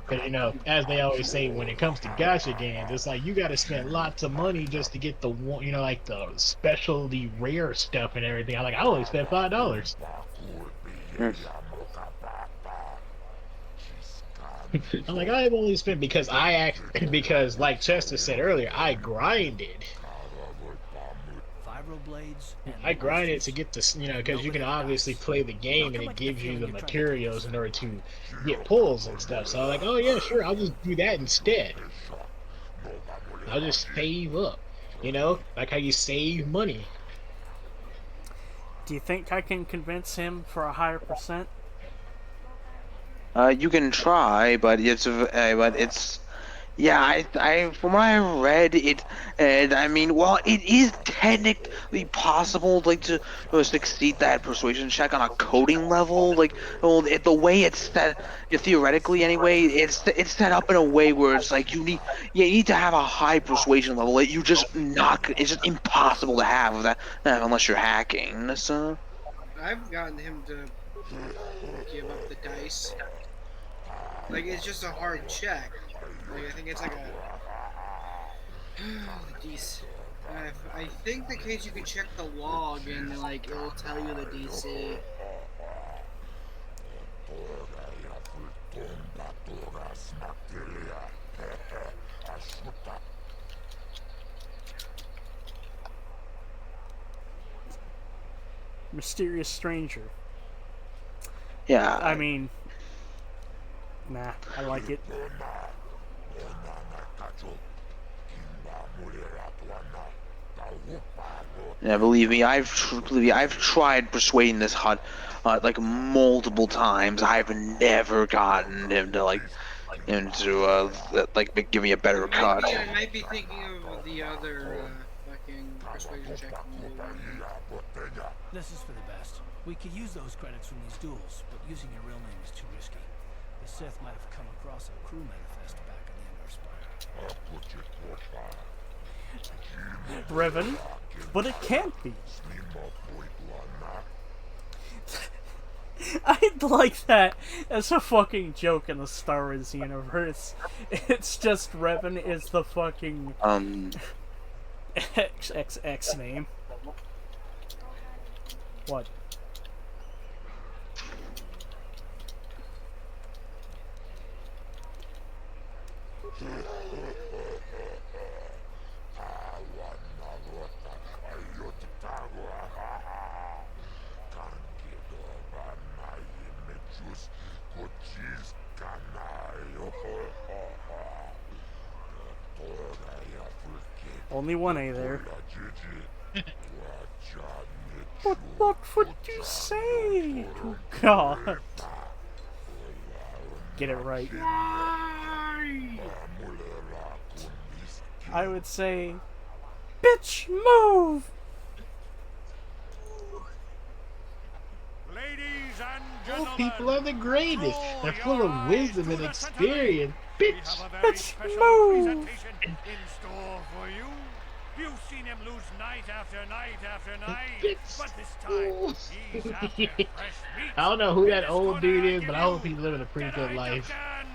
Because as they always say, when it comes to gacha games, it's like you got to spend lots of money just to get the one, like the specialty rare stuff and everything. I only spent $5. I'm like, I've only spent because because like Chester said earlier, I grinded. I grinded to get this, because you can obviously play the game and it gives you the materials in order to get pulls and stuff. So I'm like, oh yeah, sure, I'll just do that instead. I'll just save up, like how you save money.
Do you think I can convince him for a higher percent?
You can try, but it's yeah. I from what I read, and I mean, well, it is technically possible, like to succeed that persuasion check on a coding level. Like, well, the way it's set, theoretically anyway, it's set up in a way where it's like you need to have a high persuasion level that you just not. It's just impossible to have that unless you're hacking. So.
I've gotten him to give up the dice. Like, it's just a hard check. Like, I think it's like a... DC. I think the case you can check the log and, like, it will tell you the DC.
Mysterious stranger.
Yeah.
I mean, nah, I like it.
Yeah, believe me, I've tried persuading this hut like multiple times. I've never gotten him to like give me a better cut.
I might be thinking of the other fucking persuasion check.
This is for the best. We could use those credits from these duels, but using your real name is too risky. The Sith might have come across a crew manifest back in the Endor Spire.
Revan, but it can't be. I'd like that as a fucking joke in the Star Wars universe. It's just Revan is the fucking XXX name. What? Only one A there. But what would you say to God? Get it right. I would say, bitch, move!
Ladies and
Oh,
gentlemen,
people are the greatest.
draw
They're
your
full of
eyes
wisdom
to
and
the center ring.
experience.
We
Bitch,
have a very
bitch,
special
move!
presentation in store for you. You've seen him lose night after night after night,
Bitch.
but this time he's after fresh meat.
I don't know who
In
that
this
old
corner,
dude
I
is,
give
but I
you
hope he's living a pretty good
Jedi
life.
Duncan.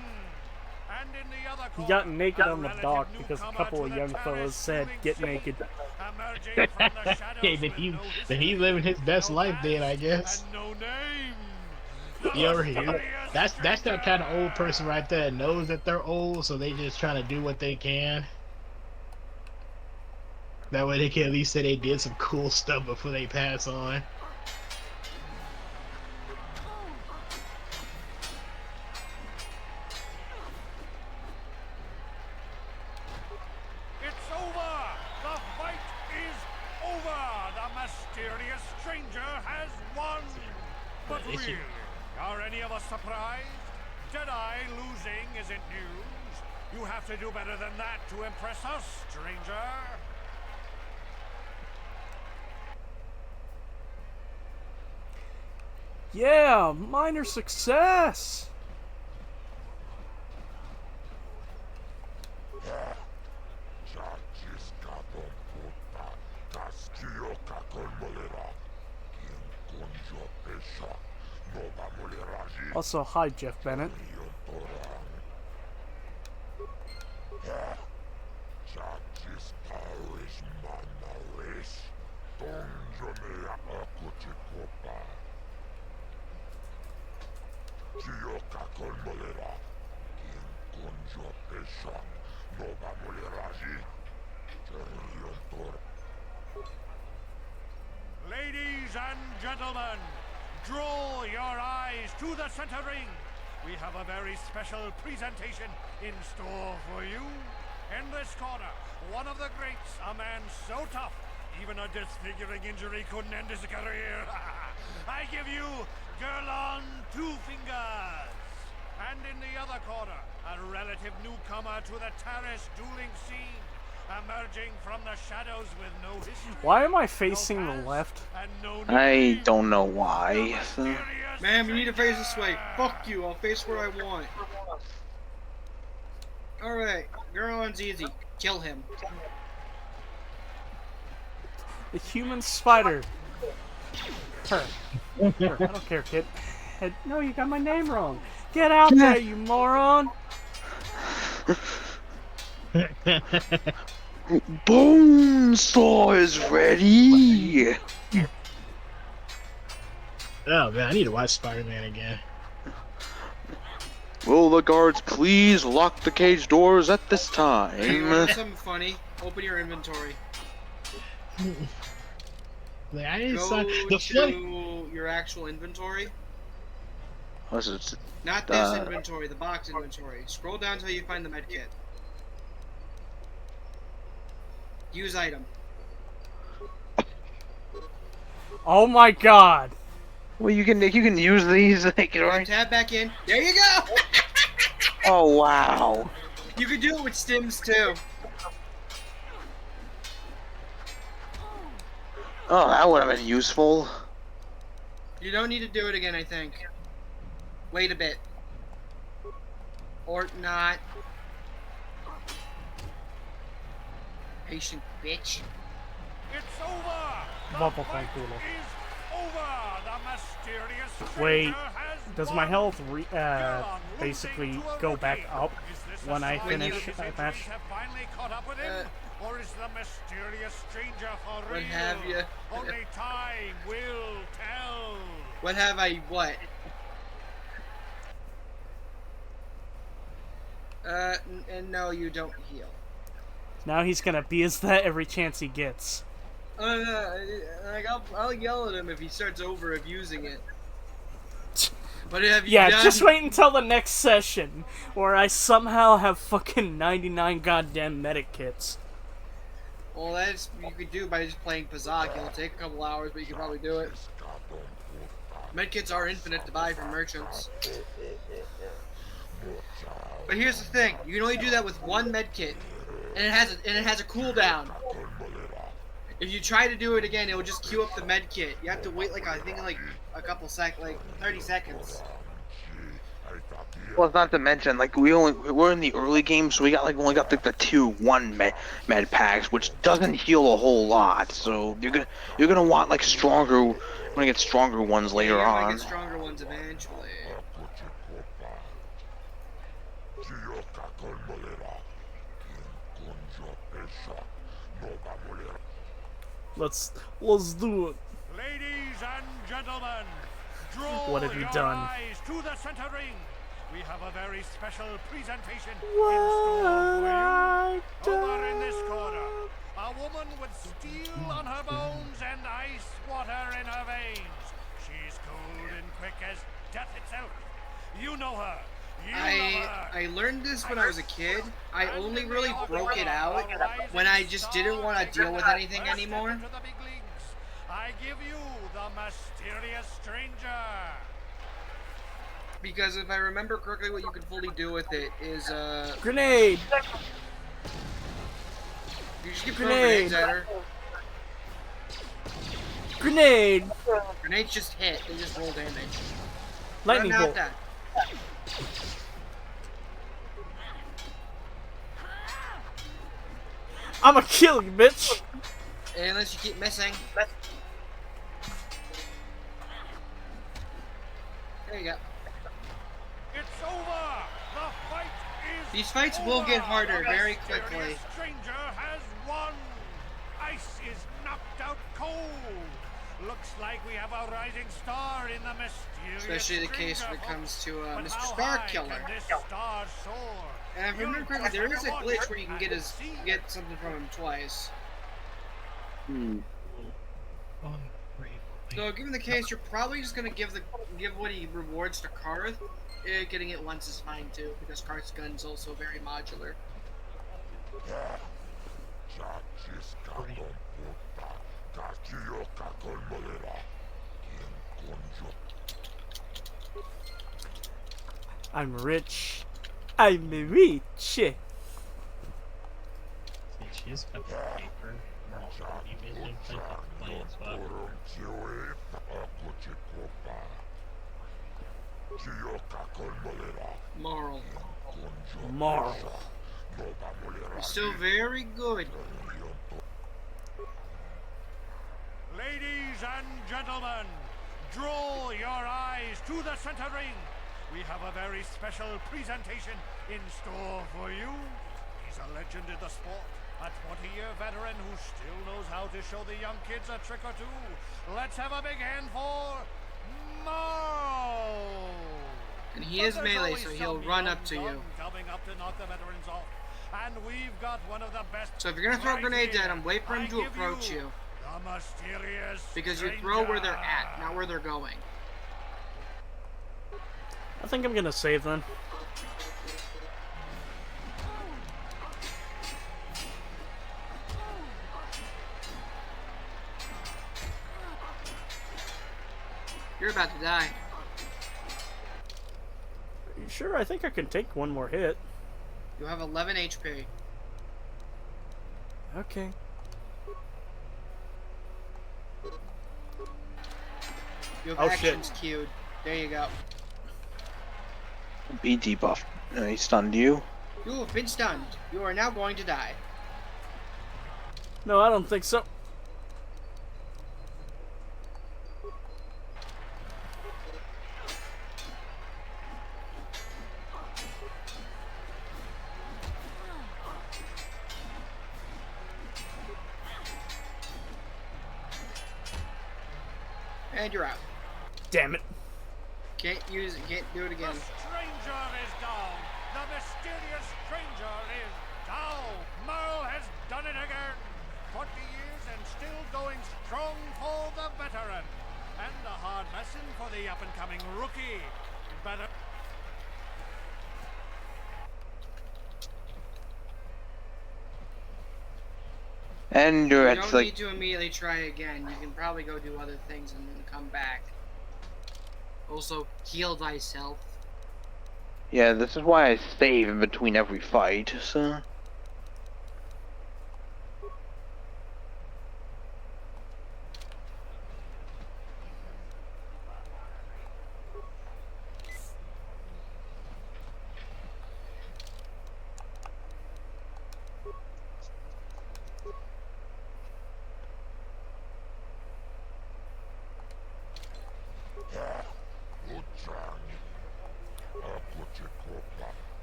And in the other
He
corner,
got naked
a
on the
relative
dock because a
newcomer
couple
to
of
the
young
terrace
fellas said,
dueling
get
scene.
naked.
Emerging from the
Hey,
shadows
then
with
he's,
no
then
history,
he's living his best
no
life then, I
past,
guess.
and no name.
You ever hear? That's that kind of old person right there that knows that they're old, so they just trying to do what they can. That way they can at least say they did some cool stuff before they pass on.
It's over! The fight is over! The mysterious stranger has won! But
They should-
really, are any of us surprised? Jedi losing isn't news. You have to do better than that to impress us, stranger.
Yeah, minor success! Also, hi, Jeff Bennett.
Ladies and gentlemen, draw your eyes to the center ring. We have a very special presentation in store for you. In this corner, one of the greats, a man so tough, even a disfiguring injury couldn't end his career. I give you Gerlon Two Fingers. And in the other corner, a relative newcomer to the terrace dueling scene. Emerging from the shadows with no history.
Why am I facing the left?
I don't know why. So.
Ma'am, you need to face this way. Fuck you, I'll face where I want. Alright, Gerlon's easy. Kill him.
The human spider. Her. Her. I don't care, kid. No, you got my name wrong. Get out there, you moron!
Bonesaw is ready!
Oh man, I need to watch Spider-Man again.
Will the guards please lock the cage doors at this
You want to
time?
know something funny? Open your inventory.
Like, I didn't
Go
sign the
to your actual inventory.
What's it?
Not this inventory, the box inventory. Scroll down until you find the medkit. Use item.
Oh my god!
Well, you can use these, like, right?
Tab back in. There you go!
Oh wow!
You can do it with stims too.
Oh, that would have been useful.
You don't need to do it again, I think. Wait a bit. Or not. Patient bitch.
It's over! The
Bubble
fight
Pool.
is over! The mysterious stranger
Wait,
has
does
won.
my health
Gerlon
basically
losing to a
go back
rookie.
up
Is this
when
a
I
sign
finish
that his
a
injuries
match?
have finally caught up with him? Or is the mysterious stranger for
What
real?
have you?
Only time will tell.
What have I, what? And no, you don't heal.
Now he's gonna be as that every chance he gets.
Like I'll yell at him if he starts over abusing it. What have you
Yeah,
done?
just wait until the next session, where I somehow have fucking 99 goddamn medic kits.
Well, that's you could do by just playing Pazak. It'll take a couple hours, but you can probably do it. Medkits are infinite to buy from merchants. But here's the thing: you can only do that with one medkit. and it has a cooldown. If you try to do it again, it will just queue up the med kit. You have to wait like I think like a couple like 30 seconds.
Well, it's not to mention, like we're in the early game, so we got only got like the tier 1 med packs, which doesn't heal a whole lot. So you're gonna want like stronger, when you get stronger ones later
you're
on.
gonna get stronger ones eventually.
Let's do it.
Ladies and gentlemen, draw
What have you
your
done?
eyes to the center ring. We have a very special presentation
What
in store for
I
you. Over in this corner, a woman with steel on her bones and ice water in her veins. She's cold and quick as death itself. You know her.
I learned this when I was a kid. I only really broke it out when I just didn't want to deal with anything anymore.
I give you the mysterious stranger.
Because if I remember correctly, what you can fully do with it is
Grenade.
You just keep throwing grenades at her.
Grenade.
Grenades just hit. They just roll damage.
Lightning bolt. I'ma kill you, bitch.
Unless you keep missing. There you go.
It's over. The fight is
These fights will get harder very
The
quickly.
stranger has won. Ice is knocked out cold. Looks like we have a rising star in the mysterious
Especially the case when it
stranger,
comes to
but
Mr.
how
Star
high
Killer.
can this star soar?
And if I remember correctly, there is a glitch where you can get something from him twice. So, given the case, you're probably just gonna give what he rewards to Karth. Getting it once is fine too, because Karth's gun's also very modular.
I'm rich. I'm rich.
She's got the paper.
Moral.
Moral.
You're still very good.
Ladies and gentlemen, draw your eyes to the center ring. We have a very special presentation in store for you. He's a legend in the sport, a 20-year veteran who still knows how to show the young kids a trick or two. Let's have a big hand for Morrow.
And he is melee, so he'll run up to you.
Coming up to knock the veterans off. And we've got one of the best.
So if you're gonna throw
right
grenades
here.
at him, wait for him
I
to
give
approach you.
The mysterious
Because you throw where they're at, not where they're going.
I think I'm gonna save then.
You're about to die.
Are you sure? I think I can take one more hit.
You have 11 HP.
Okay.
You have
Oh,
actions
shit.
queued. There you go.
Be debuffed. He stunned you.
You have been stunned. You are now going to die.
No, I don't think so.
And you're out.
Damn it.
Can't use it. Can't do it again.
The stranger is down. The mysterious stranger is down. Merle has done it again. 20 years and still going strong for the veteran. And a hard lesson for the up-and-coming rookie. Better.
And
You
you're
don't
at like
need to immediately try again. You can probably go do other things and then come back. Also, heal thyself.
yeah. This is why I save in between every fight. So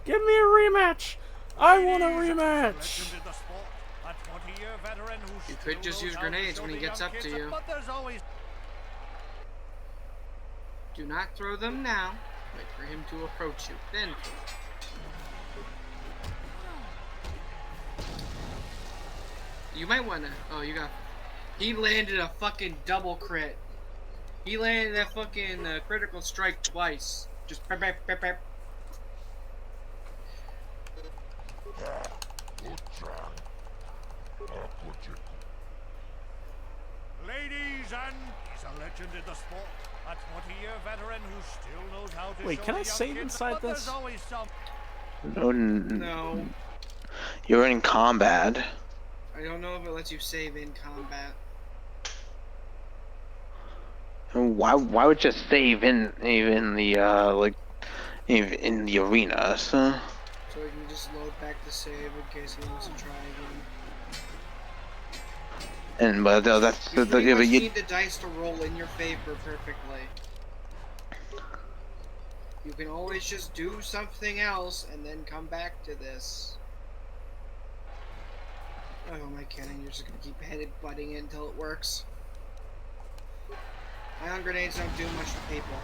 Give me a rematch! I want a rematch!
You could just use grenades when he gets up to you. Do not throw them now. Wait for him to approach you. Then throw them. You might want to... Oh, you got... He landed a fucking double crit. He landed that fucking critical strike twice. Just... Bap, bap, bap, bap.
Ladies and... He's a legend in the sport. A 20-year veteran who still knows how to
Wait,
show
can I
the
save
young kids,
inside
but
this?
there's always some...
No.
You're in combat.
I don't know if it lets you save in combat.
Why would you save in the like in the arena? So
So we can just load back the save in case he wants to try again.
and but that's
You pretty much
you,
need the dice to roll in your favor perfectly. You can always just do something else and then come back to this. Oh, am I kidding? You're just gonna keep head-butting it until it works. Ion grenades don't do much to people.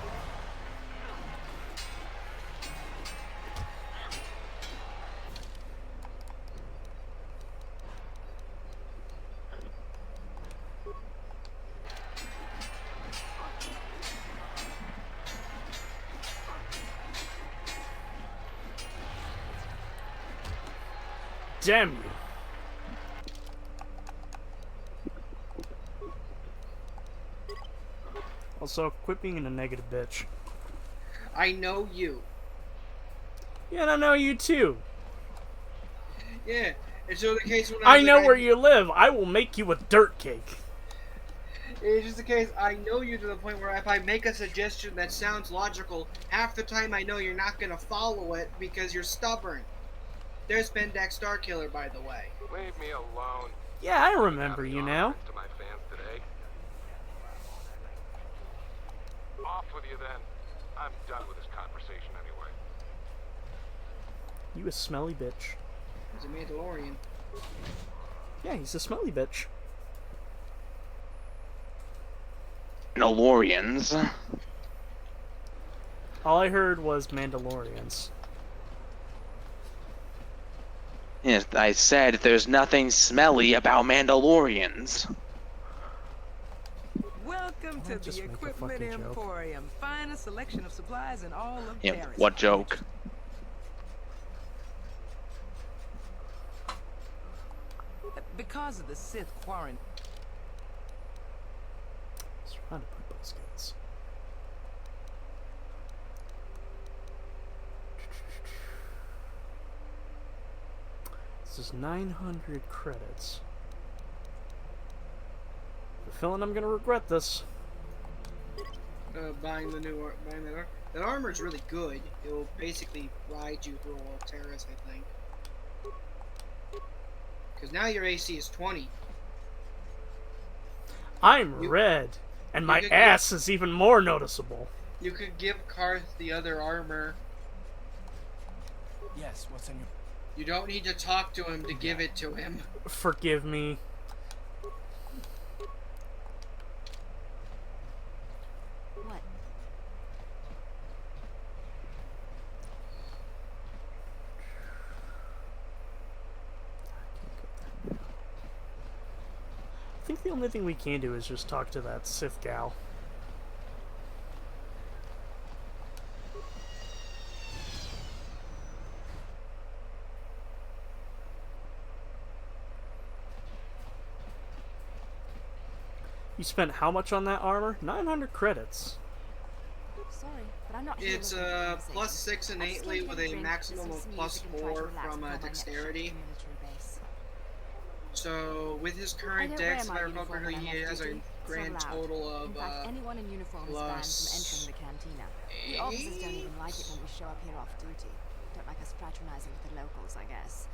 Damn you. Also, quit being a negative bitch.
I know you.
Yeah, and I know you too.
Yeah, and so the case when
I know where you live. I will make you a dirt cake.
It's just the case, I know you to the point where if I make a suggestion that sounds logical, half the time I know you're not going to follow it because you're stubborn. There's Bendak Starkiller, by the way.
Leave me alone.
Yeah, I remember you now.
To my fans today. Off with you then. I'm done with this conversation anyway.
You a smelly bitch.
He's a Mandalorian.
Yeah, he's a smelly bitch.
Mandalorians.
All I heard was Mandalorians.
Yes, I said there's nothing smelly about Mandalorians.
Welcome to the Equipment Emporium. Finest selection of supplies in all of
Yeah,
Paris.
what joke?
Because of the Sith quarantine.
Trying to put those guys. This is 900 credits. I have a feeling I'm gonna regret this.
Buying that armor's really good. It'll basically ride you through all of Terrace, I think. Because now your AC is 20.
I'm red, and my ass is even more noticeable.
You could give Karth the other armor.
Yes, what's in your...
You don't need to talk to him to give it to him.
Forgive me.
What?
I think the only thing we can do is just talk to that Sith gal. You spent how much on that armor? 900 credits.
Sorry, but I'm not sure.
It's plus 6 innately with a maximum of plus 4 from dexterity. So with his current dex, if I recall correctly, he has a grand total of
anyone in uniform is banned from entering the cantina. The officers don't even like it when we show up here off duty. Don't like us fraternizing with the locals, I guess.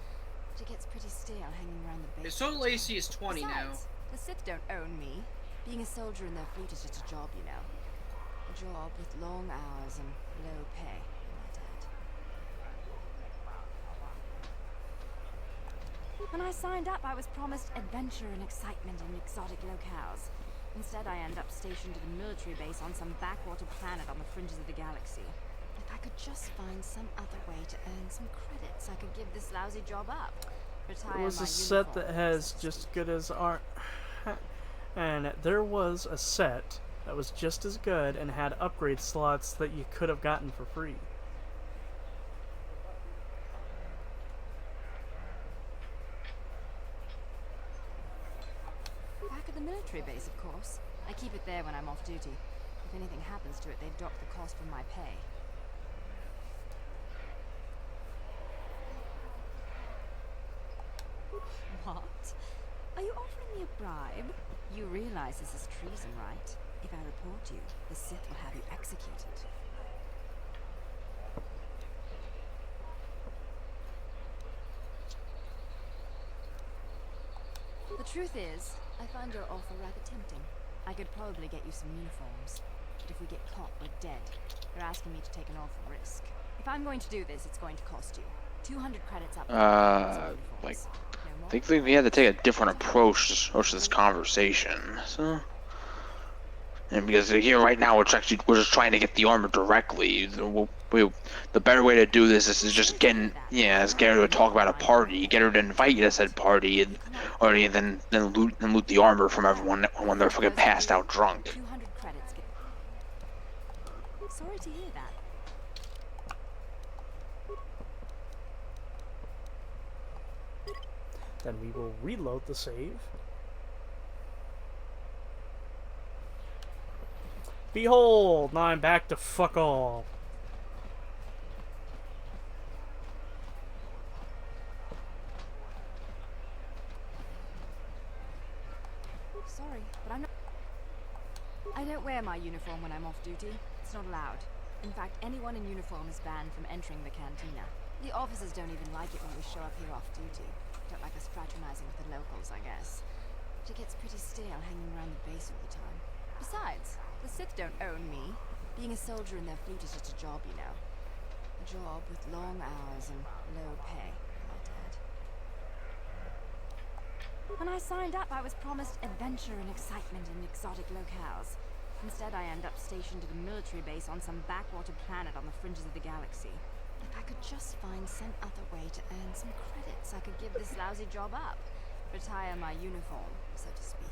But it gets pretty stale hanging around the base.
His total AC is 20 now.
The Sith don't own me. Being a soldier in their fleet is just a job, you know. A job with long hours and low pay, I might add. When I signed up, I was promised adventure and excitement in exotic locales. Instead, I end up stationed at a military base on some backwater planet on the fringes of the galaxy. If I could just find some other way to earn some credits, I could give this lousy job up. Retire
There was
my
a set that
uniform,
has just good as art, and there was a set that was just as good and had upgrade slots that you could have gotten for free.
Back at the military base, of course. I keep it there when I'm off duty. If anything happens to it, they dock the cost from my pay. What? Are you offering me a bribe? You realize this is treason, right? If I report you, the Sith will have you executed. The truth is, I find your offer rather tempting. I could probably get you some uniforms. But if we get caught, we're dead. You're asking me to take an awful risk. If I'm going to do this, it's going to cost you 200 credits up.
Like, I think we had to take a different approach to this conversation. So, and because here right now we're just trying to get the armor directly. The better way to do this is to just get her to talk about a party, get her to invite you to said party, or then loot the armor from everyone when they're fucking passed out drunk.
200 credits. Sorry to hear that.
Then we will reload the save. Behold, now I'm back to fuck all.
Sorry, but I'm not... I don't wear my uniform when I'm off duty. It's not allowed. In fact, anyone in uniform is banned from entering the cantina. The officers don't even like it when we show up here off duty. Don't like us fraternizing with the locals, I guess. It gets pretty stale hanging around the base all the time. Besides, the Sith don't own me. Being a soldier in their fleet is just a job, you know. A job with long hours and low pay, I might add. When I signed up, I was promised adventure and excitement in exotic locales. Instead, I end up stationed at a military base on some backwater planet on the fringes of the galaxy. If I could just find some other way to earn some credits, I could give this lousy job up. Retire my uniform, so to speak.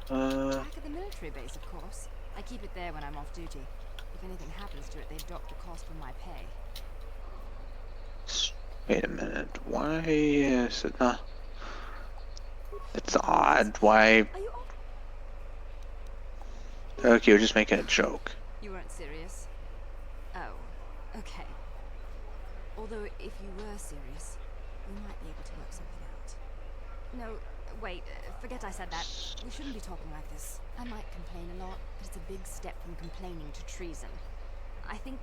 Back at the military base, of course. I keep it there when I'm off duty. If anything happens to it, they dock the cost from my pay.
Wait a minute. Why is it not? It's odd. Why? Okay, we're just making a joke.
You weren't serious? Oh, okay. Although, if you were serious, we might be able to work something out. No, wait, forget I said that. We shouldn't be talking like this. I might complain a lot, but it's a big step from complaining to treason. I think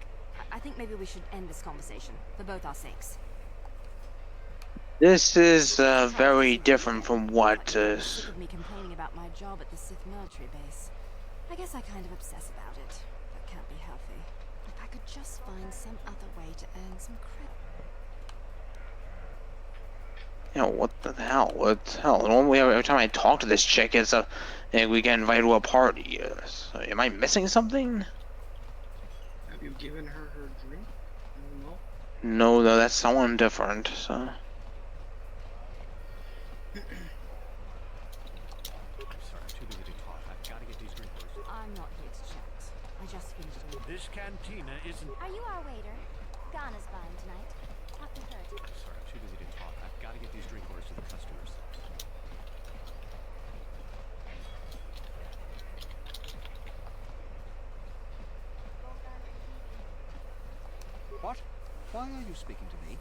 maybe we should end this conversation, for both our sakes.
This is very different from what
Sick of me complaining about my job at the Sith military base. I guess I kind of obsess about it. That can't be healthy. If I could just find some other way to earn some credit.
You know, what the hell? What the hell? Normally, every time I talk to this chick, it's we get invited to a party. So am I missing something?
Have you given her her drink?
No, that's someone different. So.
I'm not here to chat. I just finished a...
This cantina isn't...
Are you our waiter? Ghana's buying tonight. Talk to her.
I'm sorry, I'm too busy to talk. I've got to get these drink orders to the customers.
What? Why are you speaking to me?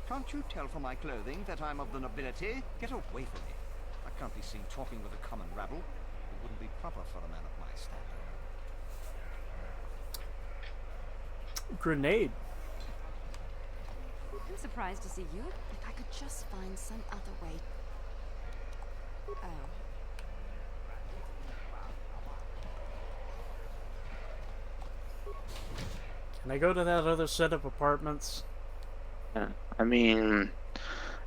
Can't you tell from my clothing that I'm of the nobility? Get away from me. I can't be seen talking with a common rabble. It wouldn't be proper for a man of my standard.
Grenade.
I'm surprised to see you. If I could just find some other way... Oh.
Can I go to that other set of apartments?
I mean,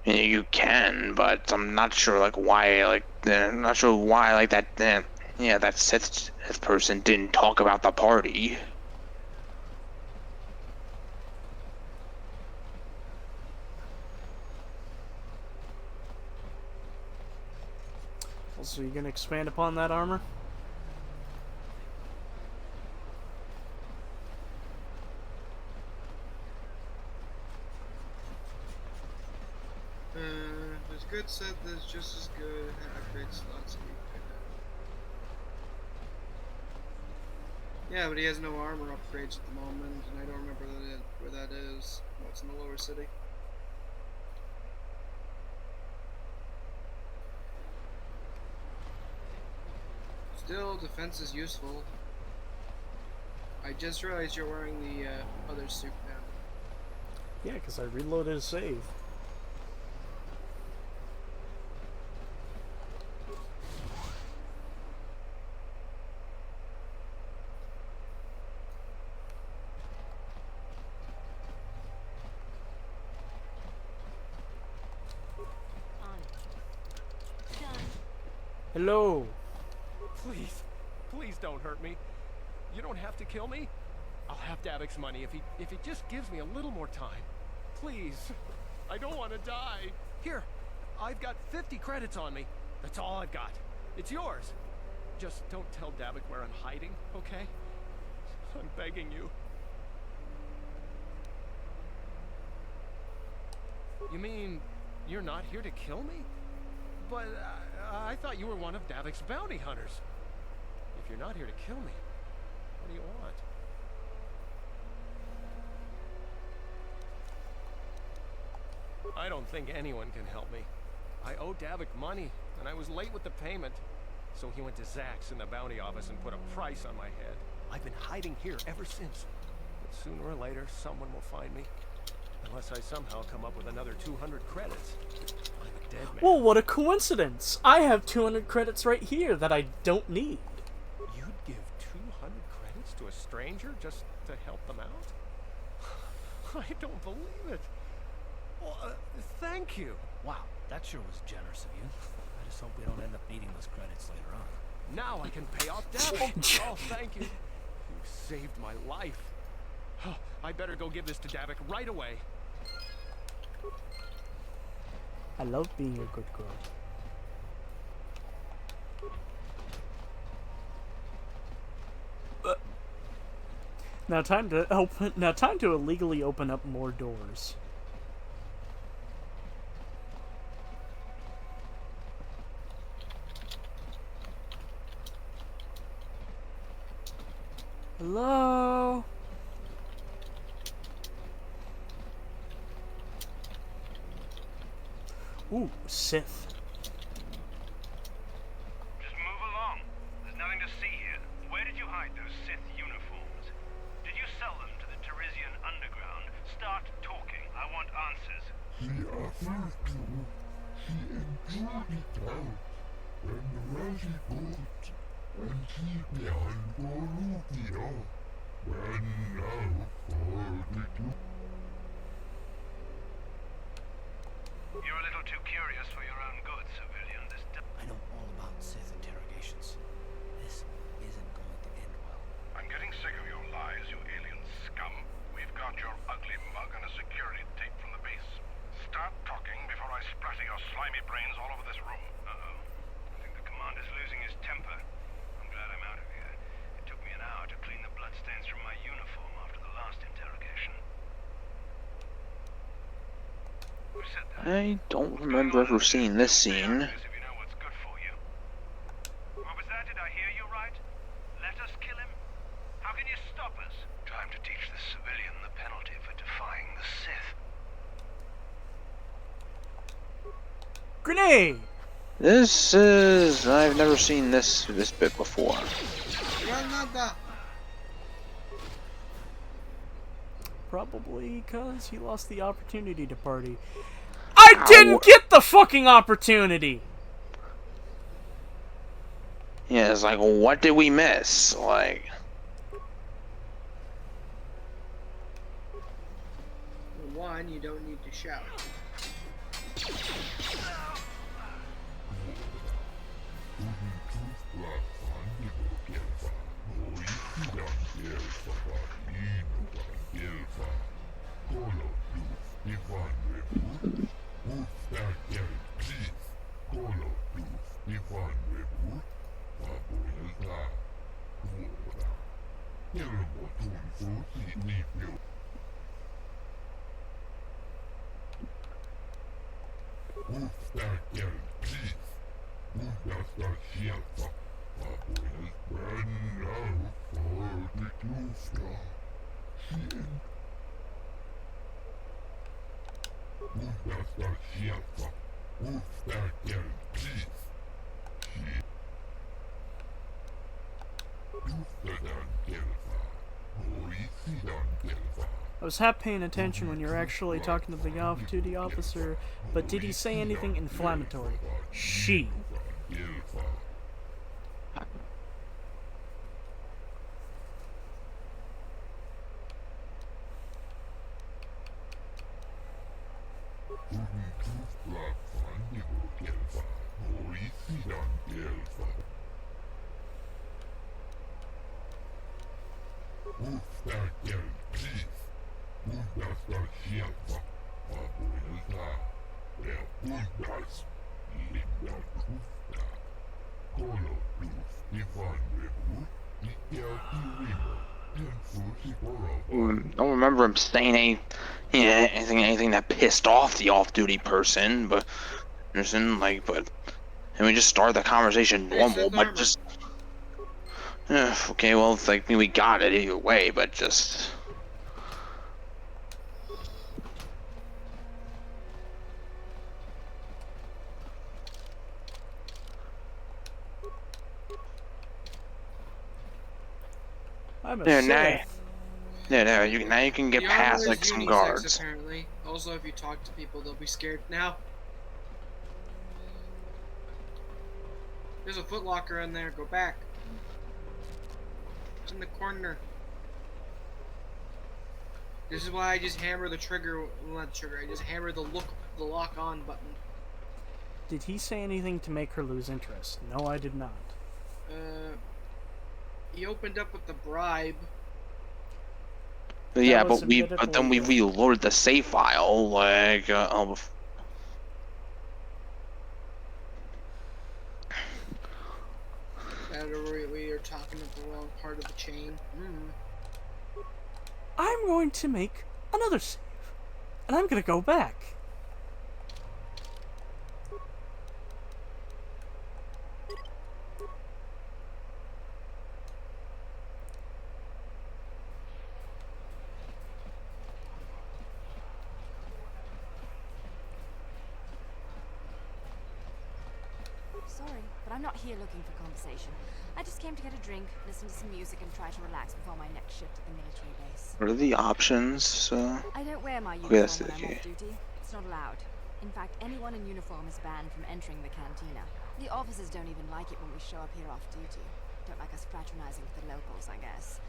you can, but I'm not sure like why. I'm not sure why like that. Yeah, that Sith person didn't talk about the party.
Also, you gonna expand upon that armor?
There's good set that's just as good and upgrade slots that you could have. Yeah, but he has no armor upgrades at the moment, and I don't remember where that is. What's in the lower city? Still, defense is useful. I just realized you're wearing the other suit now.
Yeah, because I reloaded a save. Hello.
Please, please don't hurt me. You don't have to kill me. I'll have Davik's money if he just gives me a little more time. Please. I don't want to die. Here, I've got 50 credits on me. That's all I've got. It's yours. Just don't tell Davik where I'm hiding, okay? I'm begging you. You mean you're not here to kill me? But I thought you were one of Davik's bounty hunters. If you're not here to kill me, what do you want? I don't think anyone can help me. I owe Davik money, and I was late with the payment. So he went to Zach's in the bounty office and put a price on my head. I've been hiding here ever since. But sooner or later, someone will find me. Unless I somehow come up with another 200 credits. I'm a dead man.
Well, what a coincidence! I have 200 credits right here that I don't need.
You'd give 200 credits to a stranger just to help them out? I don't believe it. Well, thank you.
Wow, that sure was generous of you. I just hope we don't end up needing those credits later on.
Now I can pay off Davik. Oh, thank you. You saved my life. Oh, I better go give this to Davik right away.
I love being a good girl. Now time to illegally open up more doors. Hello? Ooh, Sith.
Just move along. There's nothing to see here. Where did you hide those Sith uniforms? Did you sell them to the Teresian underground? Start talking. I want answers.
He offered to. He enjoyed it out. And very good. And he behind Bolivia. When now for the
You're a little too curious for your own good, civilian.
I know all about Sith interrogations. This isn't going to end well.
I'm getting sick of your lies, you alien scum. We've got your ugly mug and a security tape from the base. Start talking before I splatter your slimy brains all over this room. Uh-oh. I think the commander's losing his temper. I'm glad I'm out of here. It took me an hour to clean the bloodstains from my uniform after the last interrogation. Who said that?
I don't remember ever seeing this scene.
What was that? Did I hear you right? Let us kill him? How can you stop us? Time to teach the civilian the penalty for defying the Sith.
Grenade!
This is... I've never seen this bit before.
Probably because he lost the opportunity to party. I didn't get the fucking opportunity!
Yeah, it's like, what did we miss? Like...
one, you don't need to shout.
I was half paying attention when you were actually talking to the off-duty officer, but did he say anything inflammatory? She.
Don't remember him saying anything that pissed off the off-duty person, but and we just started the conversation normal, but just okay, well, it's like we got it either way, but just.
I'm a
Yeah,
Sith.
now you can get
The
past
armor
like
is
some
unisex,
guards.
apparently. Also, if you talk to people, they'll be scared. Now, there's a footlocker in there. Go back. It's in the corner. This is why I just hammer the trigger. Well, not the trigger. I just hammer the lock on button.
Did he say anything to make her lose interest? No, I did not.
He opened up with the bribe.
Yeah,
was
but then we
admittedly,
reloaded the save file like
We are talking about the wrong part of the chain.
I'm going to make another save, and I'm going to go back.
Sorry, but I'm not here looking for conversation. I just came to get a drink, listen to some music, and try to relax before my next shift at the military base.
what are the options?
I don't wear my
Okay, that's
uniform when I'm
okay.
off duty. It's not allowed. In fact, anyone in uniform is banned from entering the cantina. The officers don't even like it when we show up here off duty. Don't like us fraternizing with the locals, I guess.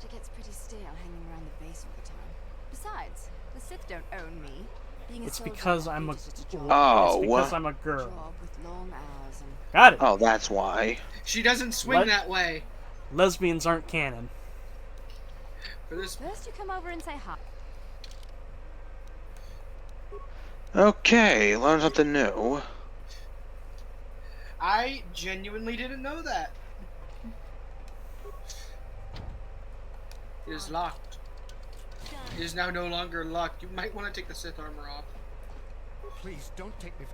But it gets pretty stale hanging around the base all the time. Besides, the Sith don't own me. Being a
It's
soldier
because
off
I'm a
duty is just a job.
Oh,
it's because I'm a girl.
Job with long hours and
Got it.
Oh, that's why.
She doesn't swing
What?
that way.
Lesbians aren't canon.
For this,
first you come over and say hi.
Okay, learn something new.
I genuinely didn't know that. It is locked. It is now no longer locked. You might want to take the Sith armor off.
Please don't take me.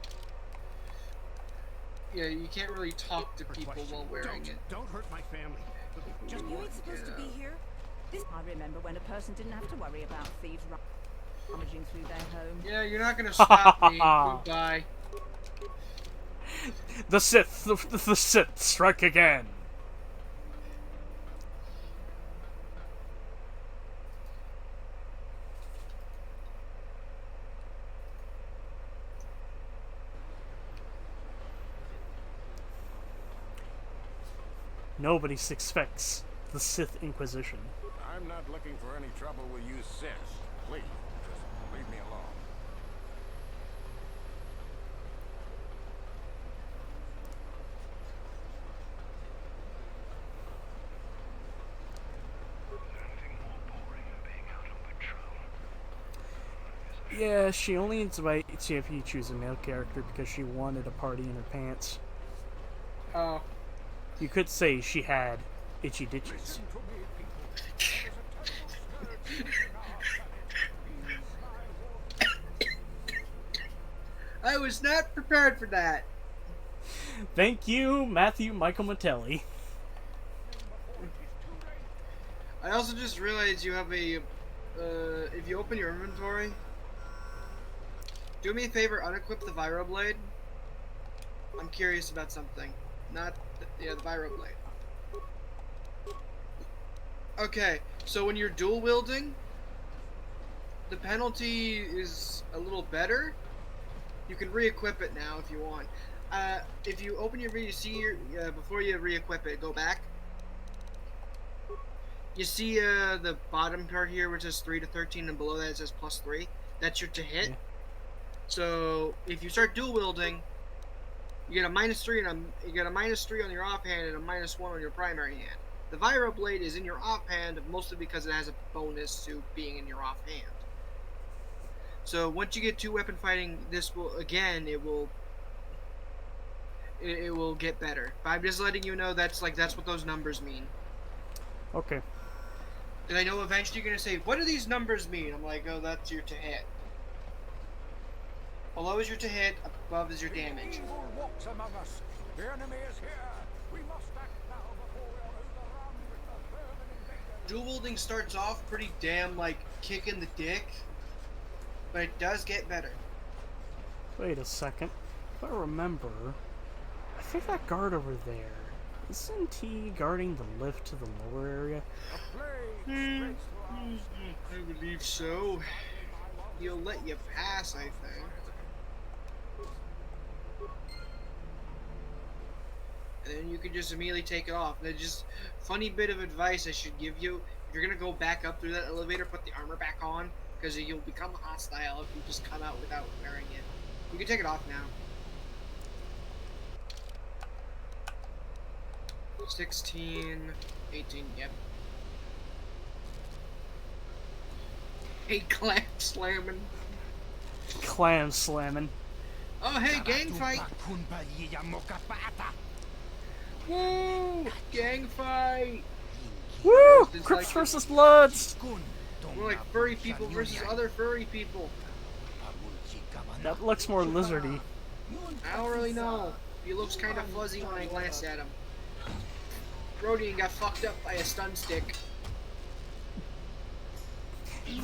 Yeah, you can't really talk to people while wearing it.
Don't hurt my family. Just
You ain't supposed to be here. I remember when a person didn't have to worry about thieves rummaging through their home.
Yeah, you're not gonna stop me. Goodbye.
The Sith, the Sith strike again. Nobody expects the Sith Inquisition.
I'm not looking for any trouble with you, Sith. Please, just leave me
Yeah, she only invites you if you choose a male character because she wanted a party in her pants.
Oh.
You could say she had itchy ditches.
I was not prepared for that.
Thank you, Matthew Michael Mattelli.
I also just realized you have a, if you open your inventory, do me a favor, unequip the Viro Blade. I'm curious about something. Not, the Viro Blade. Okay, so when you're dual wielding, the penalty is a little better. You can re-equip it now if you want. If you open your video, you see your, before you re-equip it, go back. You see the bottom part here, which says 3 to 13, and below that it says +3. That's your to hit.
Yeah.
So if you start dual wielding, you get a -3 and you get a -3 on your offhand and a -1 on your primary hand. The Viro Blade is in your offhand mostly because it has a bonus to being in your offhand. So once you get 2 weapon fighting, this will again it will get better. But I'm just letting you know that's what those numbers mean.
Okay.
And I know eventually you're gonna say, what do these numbers mean? I'm like, oh, that's your to hit. Below is your to hit, above is your damage.
Evil walks among us. The enemy is here. We must act now before we are overrun with the vermin invaders.
Dual wielding starts off pretty damn like kicking the dick, but it does get better.
Wait a second. If I remember, I think that guard over there, isn't he guarding the lift to the lower area?
I believe so. He'll let you pass, I think. And then you can just immediately take it off. And just funny bit of advice I should give you: if you're gonna go back up through that elevator, put the armor back on, because you'll become hostile if you just come out without wearing it. You can take it off now. 16, 18, yep. Hey, clam slamming.
Clam slamming.
Oh, hey, gang fight. Woo! Gang fight.
Woo! Crips versus Bloods.
We're like furry people versus other furry people.
That looks more lizardy.
I don't really know. He looks kind of fuzzy when I glance at him. Rodian got fucked up by a stun stick.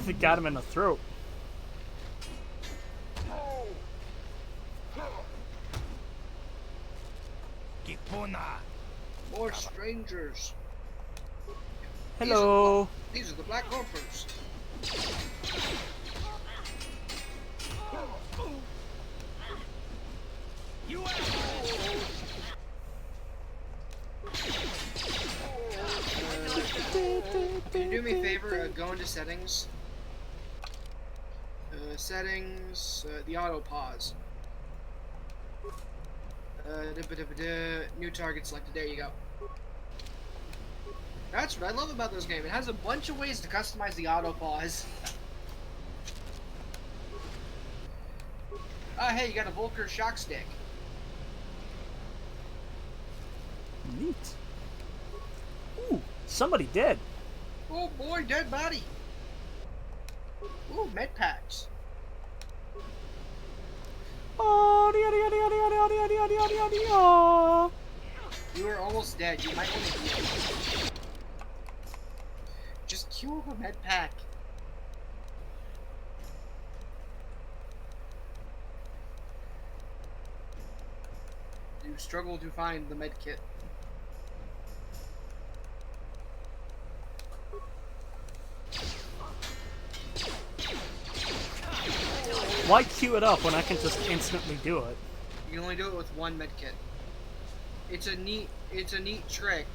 It got him in the throat.
More strangers.
Hello.
These are the Black Gophers. Can you do me a favor? Go into settings. Settings. The auto pause. New target selected. There you go. That's what I love about this game. It has a bunch of ways to customize the auto pause. Hey, you got a Volker shock stick.
Neat. Ooh, somebody dead.
Oh boy, dead body. Ooh, med packs. You were almost dead. You might want to heal. Just queue up a med pack. You struggle to find the med kit.
Why queue it up when I can just instantly do it?
You can only do it with one med kit. It's a neat trick,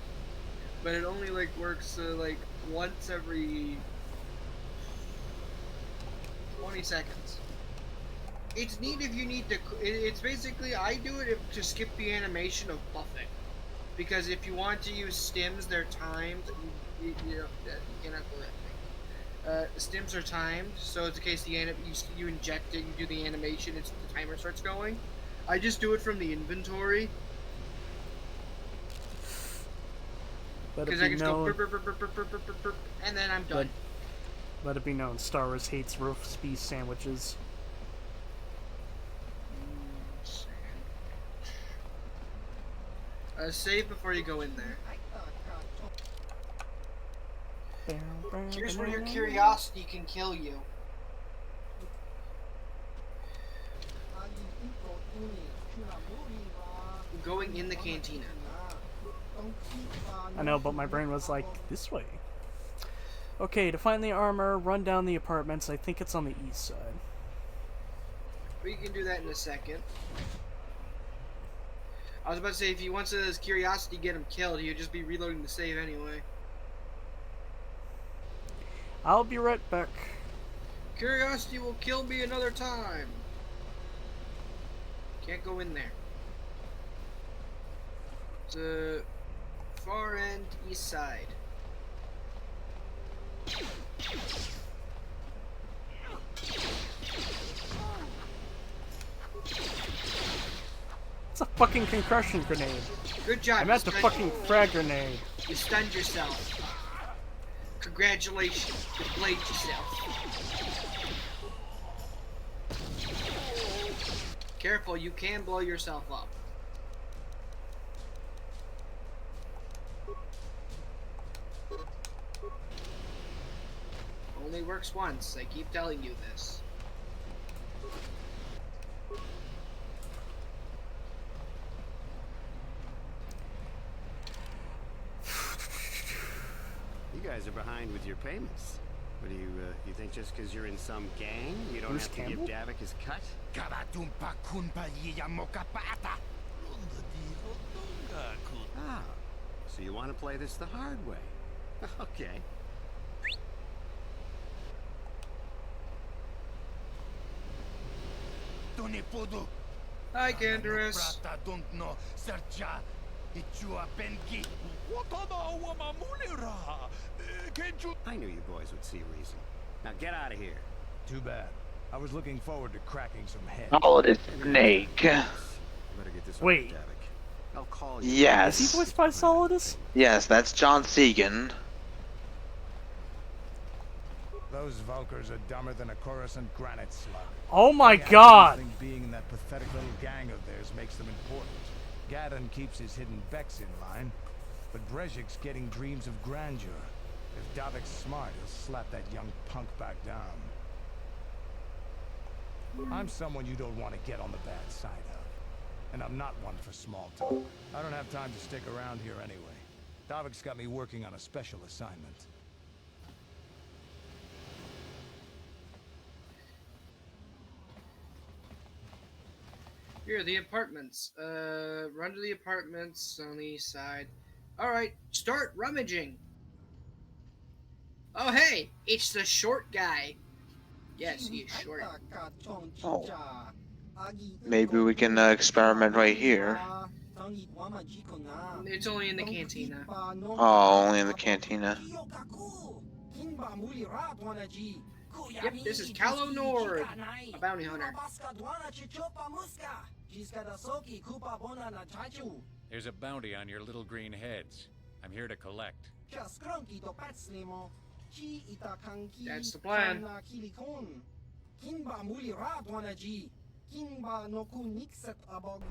but it only like works like once every 20 seconds. It's neat if you need to. It's basically I do it to skip the animation of buffing, because if you want to use stims, they're timed. You cannot do that thing. The stims are timed, so it's in case you inject it, you do the animation, the timer starts going. I just do it from the inventory. Because I can just go burp, burp, burp, burp, burp, burp, burp, burp, and then I'm done.
Let it be known, Star Wars hates roast beef sandwiches.
Save before you go in there. Here's where your curiosity can kill you. Going in the cantina.
I know, but my brain was like, this way. Okay, to find the armor, run down the apartments. I think it's on the east side.
We can do that in a second. I was about to say, if he wants his curiosity to get him killed, he would just be reloading the save anyway.
I'll be right back.
Curiosity will kill me another time. Can't go in there. It's a far end east side.
It's a fucking concussion grenade.
Good job.
I meant the fucking frag grenade.
You stunned yourself. Congratulations. You played yourself. Careful, you can blow yourself up. Only works once. I keep telling you this.
You guys are behind with your payments. What do you think just because you're in some gang, you don't have to give Davik his cut? Ah, so you want to play this the hard way. Okay.
Hi, Canderous.
I knew you boys would see reason. Now get out of here.
Too bad. I was looking forward to cracking some heads.
Oh, it's Snake.
Better get this
Wait.
over to Davik. I'll call you.
Yes.
Is he voiced by Solidus?
Yes, that's John Segan.
Those Vulkars are dumber than a Coruscant granite slug.
Oh my
Gadon
god!
thinks being in that pathetic little gang of theirs makes them important. Gadon keeps his hidden Becks in line, but Brezhik's getting dreams of grandeur. If Davik's smart, he'll slap that young punk back down. I'm someone you don't want to get on the bad side of. And I'm not one for small talk. I don't have time to stick around here anyway. Davik's got me working on a special assignment.
Here are the apartments. Run to the apartments on the east side. Alright, start rummaging. Oh hey, it's the short guy. Yes, he is short.
Oh. Maybe we can experiment right here.
It's only in the cantina.
Oh, only in the cantina.
Yep, this is Calo Nord, a bounty hunter.
There's a bounty on your little green heads. I'm here to collect.
That's the plan.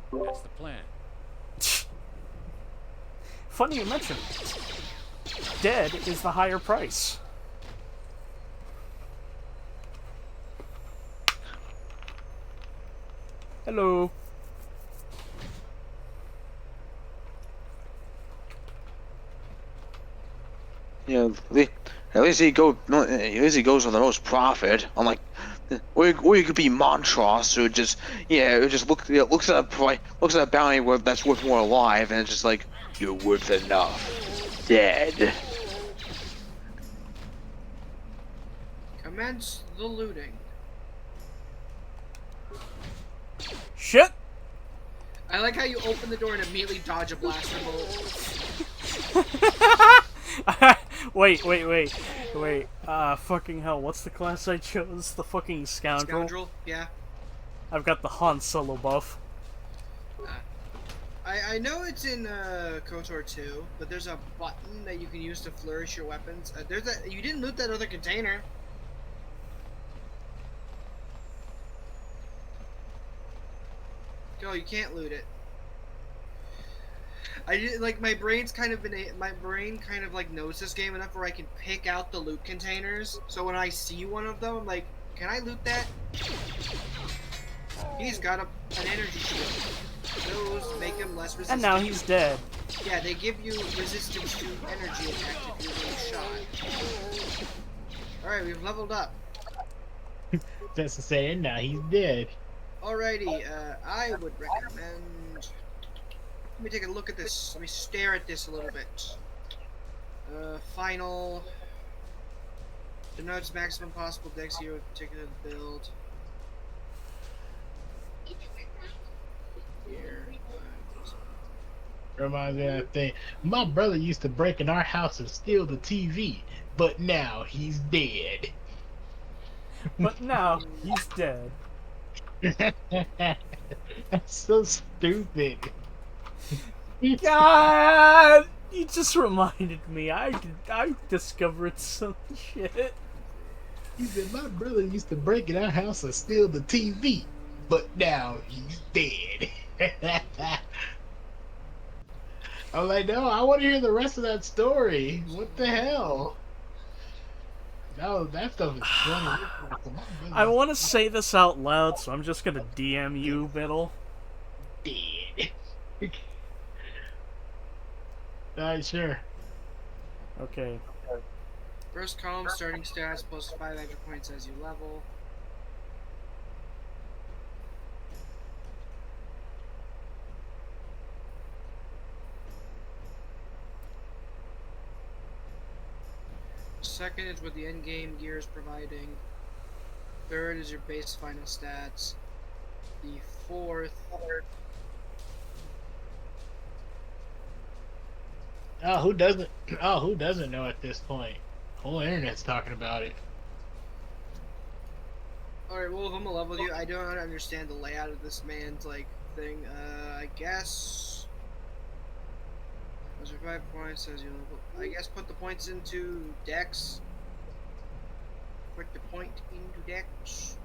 That's the plan.
Funny you mention it. Dead is the higher price. Hello.
Yeah, at least he goes for the most profit. Unlike, or you could be Montross, who just looks at a bounty that's worth more alive, and it's just like, you're worth enough, dead.
Commence the looting.
Shit!
I like how you open the door and immediately dodge a blaster bolt.
Wait. Wait, fucking hell, what's the class I chose? The fucking scoundrel?
Scoundrel, yeah.
I've got the Han Solo buff.
I know it's in KOTOR 2, but there's a button that you can use to flourish your weapons. You didn't loot that other container. No, you can't loot it. My brain kind of like knows this game enough where I can pick out the loot containers. So when I see one of them, I'm like, can I loot that? He's got an energy shield. Those make him less resistant.
And now he's dead.
Yeah, they give you resistance to energy attack if you're being shot. Alright, we've leveled up.
That's to say, now he's dead.
Alrighty, I would recommend... Let me take a look at this. Let me stare at this a little bit. Final... Denotes maximum possible dex here with particular build. Here.
Reminds me of that thing. My brother used to break in our house and steal the TV, but now he's dead.
But now he's dead.
That's so stupid.
God, you just reminded me. I discovered some shit.
He said my brother used to break in our house and steal the TV, but now he's dead. I'm like, no, I want to hear the rest of that story. What the hell? No, that stuff is funny.
I want to say this out loud, so I'm just gonna DM you, Biddle.
Dead. Alright, sure.
Okay.
First column, starting stats, plus 5 extra points as you level. Second is what the end-game gear is providing. Third is your base final stats. The fourth...
Oh, who doesn't? Oh, who doesn't know at this point? Whole internet's talking about it.
Alright, well, if I'm gonna level with you, I don't understand the layout of this man's, like, thing. I guess... Those are 5 points as you level. I guess put the points into Dex. Put the point into Dex.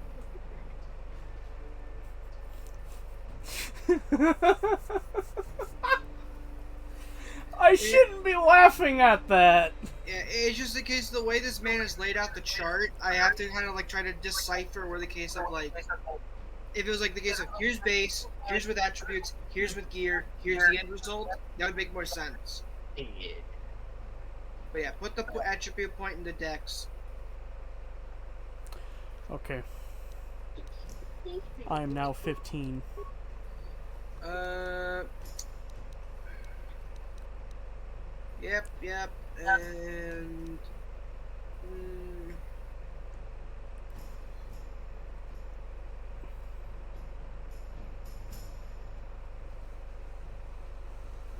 I shouldn't be laughing at that.
Yeah, it's just the case of the way this man has laid out the chart. I have to kind of like try to decipher where the case of like, if it was like the case of here's base, here's with attributes, here's with gear, here's the end result. That would make more sense. But yeah, put the attribute point in the Dex.
Okay. I am now 15.
Yep, and...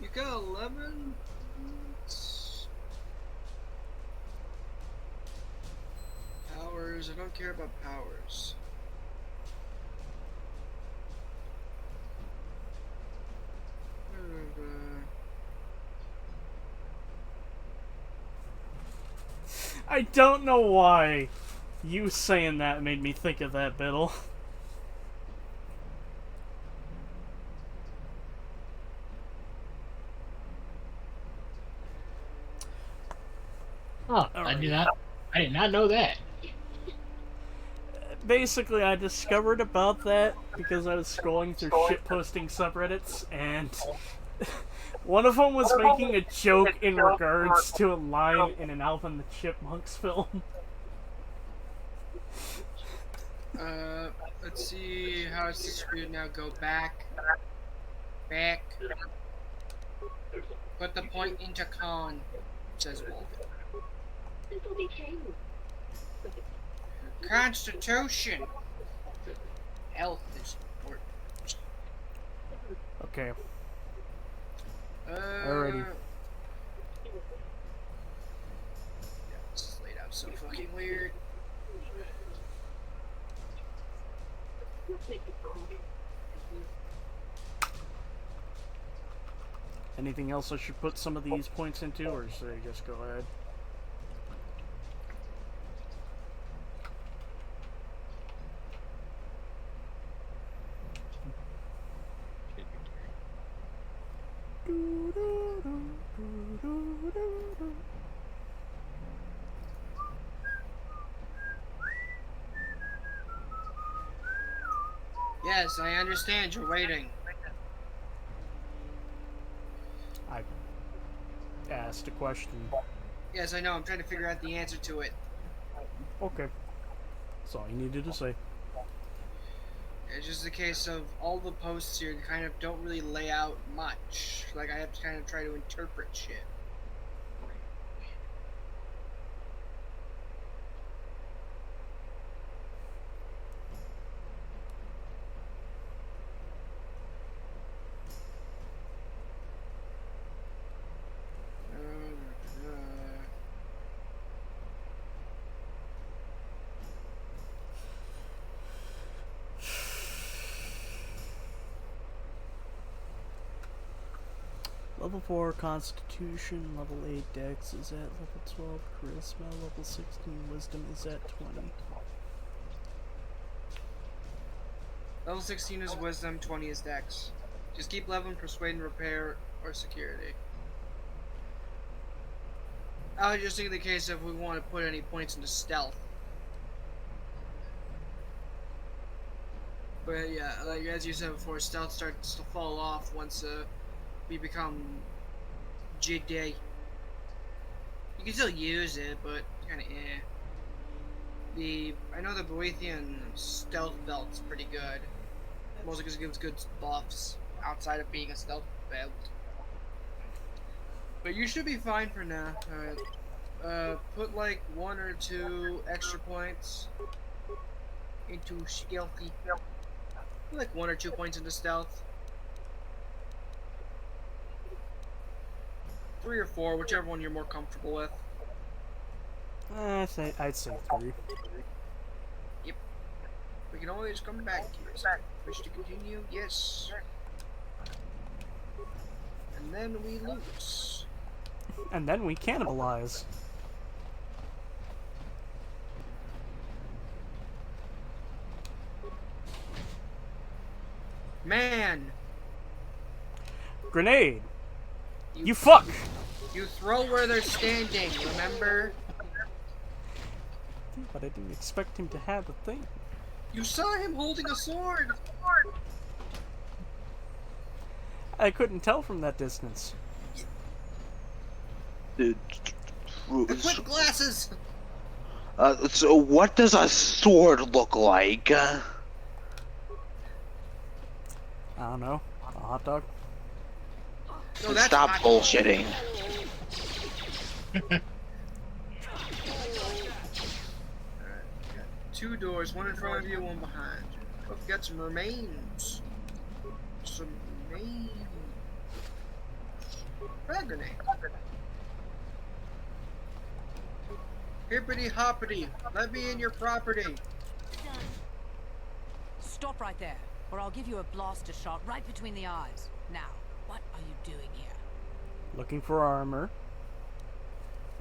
You got 11? Powers, I don't care about powers.
I don't know why you saying that made me think of that, Biddle.
Oh, I did not know that.
Basically, I discovered about that because I was scrolling through shitposting subreddits, and one of them was making a joke in regards to a line in an Alvin the Chipmunks film.
Let's see how it's distributed now. Go back. Back. Put the point into con, says Wolf. Constitution. Health is important.
Okay. Alrighty.
Yeah, this is laid out
Anything else I should put some of these points into, or should I just go ahead?
Yes, I understand. You're waiting.
I asked a question.
Yes, I know. I'm trying to figure out the answer to it.
Okay. That's all you needed to say.
It's just a case of all the posts here kind of don't really lay out much. Like, I have to kind of try to interpret shit.
Level 4 Constitution, level 8 Dex is at level 12, Charisma, level 16 Wisdom is at 20.
Level 16 is Wisdom, 20 is Dex. Just keep leveling Persuade and Repair or Security. I was just thinking the case if we want to put any points into Stealth. But yeah, like as you said before, Stealth starts to fall off once we become Jedi. You can still use it, but kind of I know the Boethian Stealth Belt's pretty good. Mostly because it gives good buffs outside of being a stealth belt. But you should be fine for now. Alright. Put like 1 or 2 extra points into stealthy. Put like 1 or 2 points into stealth. 3 or 4, whichever one you're more comfortable with.
I'd say 3.
Yep. We can always come back here. So wish to continue? Yes. And then we lose.
And then we cannibalize.
Man!
Grenade! You fuck!
You throw where they're standing, remember?
But I didn't expect him to have a thing.
You saw him holding a sword!
I couldn't tell from that distance.
Equip glasses!
So what does a sword look like?
I don't know. A hot dog?
No, that's
Stop bullshitting.
Alright, got 2 doors, 1 in front of you, 1 behind you. Oh, we got some remains. Some remains. Frag grenade. Hippity hoppity, let me in your property.
Stop right there, or I'll give you a blaster shot right between the eyes. Now, what are you doing here?
Looking for armor.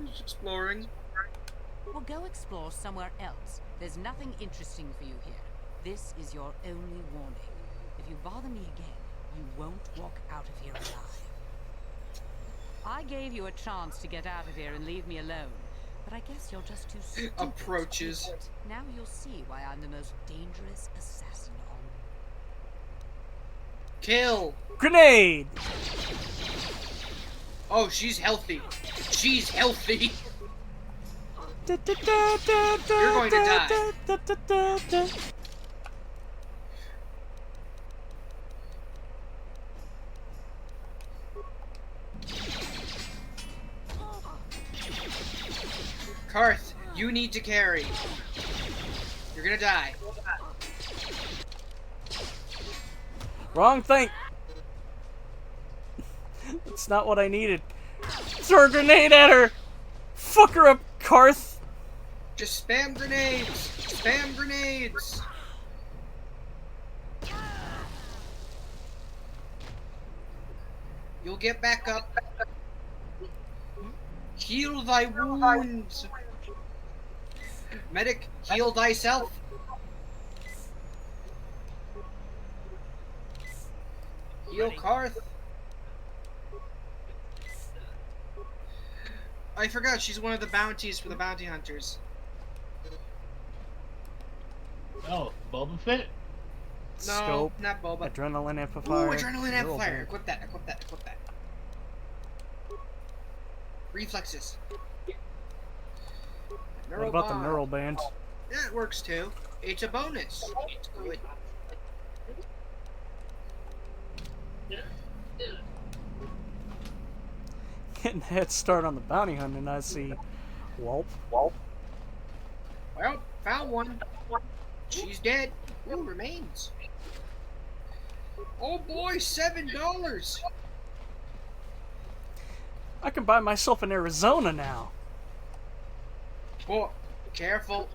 Just exploring.
Well, go explore somewhere else. There's nothing interesting for you here. This is your only warning. If you bother me again, you won't walk out of here alive. I gave you a chance to get out of here and leave me alone, but I guess you're just too stupid.
Approaches.
Now you'll see why I'm the most dangerous assassin on.
Kill!
Grenade!
Oh, she's healthy. She's healthy. You're going to die. Karth, you need to carry. You're gonna die.
Wrong thing! That's not what I needed. Throw a grenade at her! Fuck her up, Karth!
Just spam grenades! Spam grenades! You'll get back up. Heal thy wounds. Medic, heal thyself. Heal Karth. I forgot, she's one of the bounties for the bounty hunters.
Oh, Boba Fett?
No,
Scope,
not Boba.
adrenaline
Ooh,
amplifier.
adrenaline
neural
amplifier.
band.
Equip that, equip that, equip that. Reflexes.
What about the neural band?
That works too. It's a bonus. It's good.
Getting a head start on the bounty hunt, and I see Whelp.
Well, found one. She's dead. Ooh, remains. Oh boy, $7.
I can buy myself in Arizona now.
Oh, careful.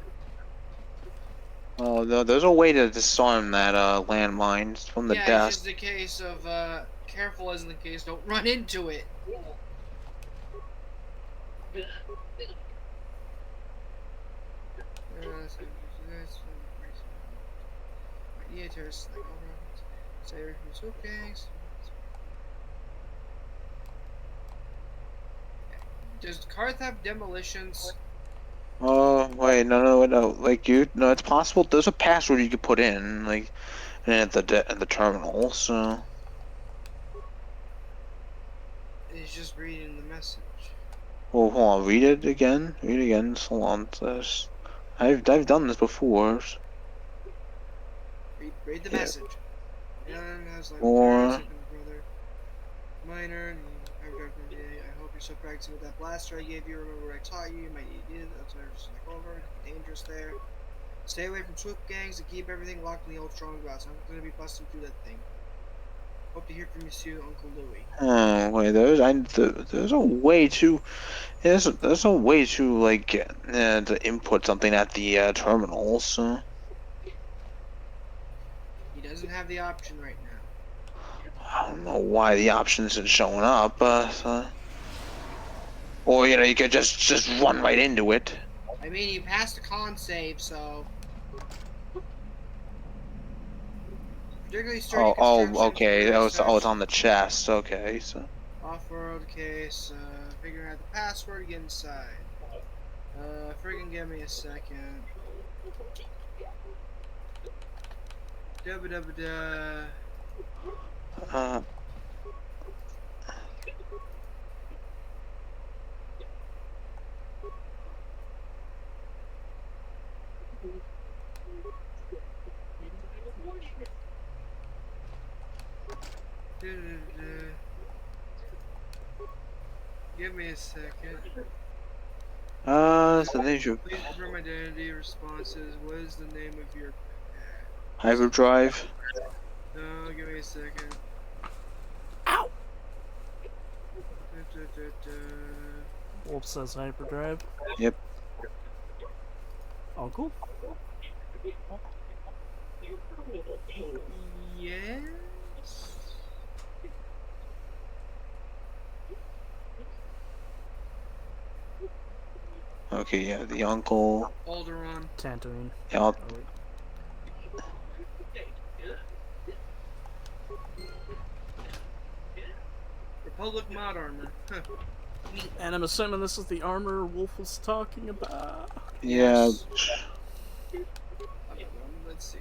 Oh, there's a way to disarm that landmine from the
Yeah,
desk.
it's just a case of careful as in the case don't run into it. Does Karth have demolitions?
Oh, wait, no. Like no, it's possible. There's a password you could put in, like, at the terminal. So.
He's just reading the message.
Well, hold on. Read it again. Read it again. Hold on. I've done this before.
Read the
Yeah.
message. Young has like
Or.
second brother. Minor. I hope you're still practicing with that blaster I gave you. Remember what I taught you. You might need it. That's just like over. It can be dangerous there. Stay away from swoop gangs and keep everything locked in the old strong glass. I'm gonna be busting through that thing. Hope to hear from you soon, Uncle Louie.
Oh wait, there's a way to there's a way to like to input something at the terminal. So.
He doesn't have the option right now.
I don't know why the option isn't showing up, or you could just run right into it.
I mean, he passed the con save, so particularly sturdy construction.
Okay. It's on the chest. Okay, so.
Off-road case. Figuring out the password. Get inside. Friggin' give me a second. Dubba dubba da. Give me a second.
So they should.
Please confirm identity responses. What is the name of your
Hyperdrive.
No, give me a second.
Ow!
Da, da, da.
Wolf says hyperdrive.
Yep.
Uncle?
Yes.
Okay, yeah, the uncle.
Alderaan.
Tantarine.
Yeah.
Republic mod armor. Huh.
And I'm assuming this is the armor Wolf was talking about.
Yeah.
Let's see.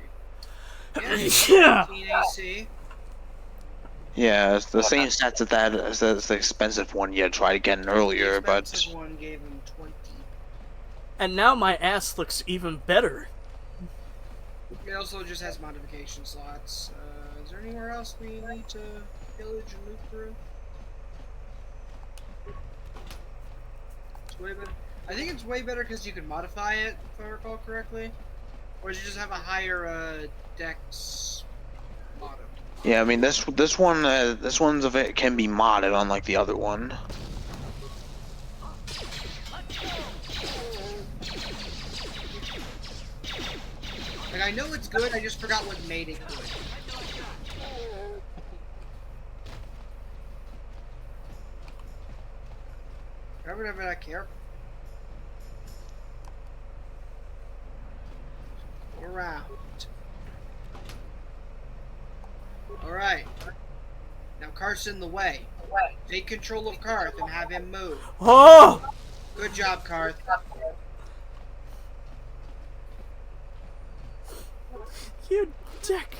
Yeah.
AC.
Yeah, it's the same stats as the expensive one you had tried getting earlier,
The
but.
expensive one gave him 20.
And now my ass looks even better.
It also just has modification slots. Is there anywhere else we need to pillage and loot through? It's way better. I think it's way better because you can modify it, if I recall correctly. Or does it just have a higher dex motto?
Yeah, I mean this one's of it can be modded unlike the other one.
Like, I know it's good, I just forgot what made it good. Whatever I care. Go around. Alright. Now Karth's in the way. Take control of Karth and have him move.
Oh!
Good job, Karth.
You dick.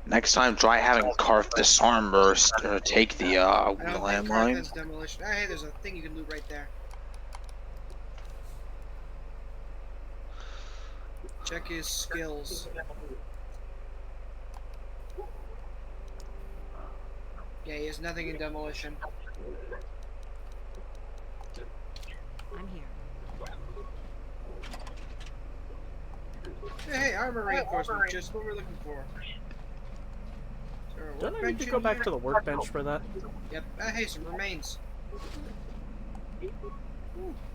Next time, try having Karth disarm or take the
I don't think Karth
landmine.
has demolition. Oh, hey, there's a thing you can loot right there. Check his skills. Yeah, he has nothing in demolition.
I'm here.
Hey, armor reinforcement, just what we're looking for.
Don't I need to go back to the workbench for that?
Yep. Hey, some remains. Ooh,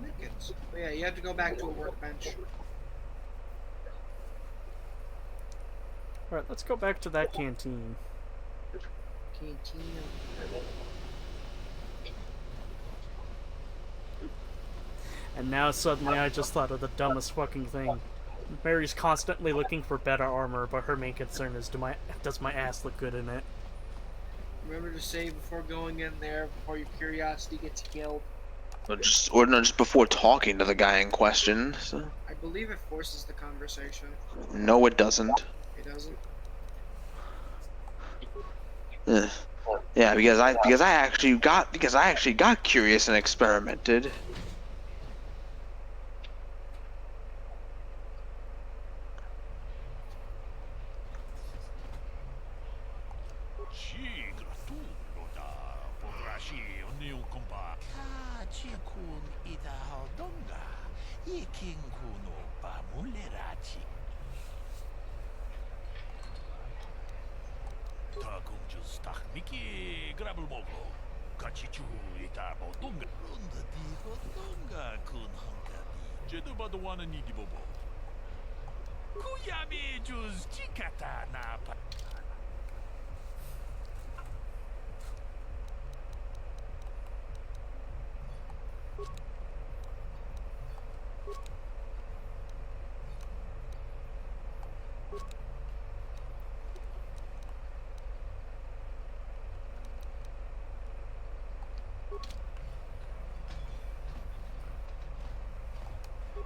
nickets. But yeah, you have to go back to a workbench.
Alright, let's go back to that canteen.
Cantina.
And now suddenly I just thought of the dumbest fucking thing. Mary's constantly looking for better armor, but her main concern is does my ass look good in it?
Remember to save before going in there, before your curiosity gets killed.
Or no, just before talking to the guy in question. So.
I believe it forces the conversation.
No, it doesn't.
It doesn't?
Yeah, because I actually got curious and experimented.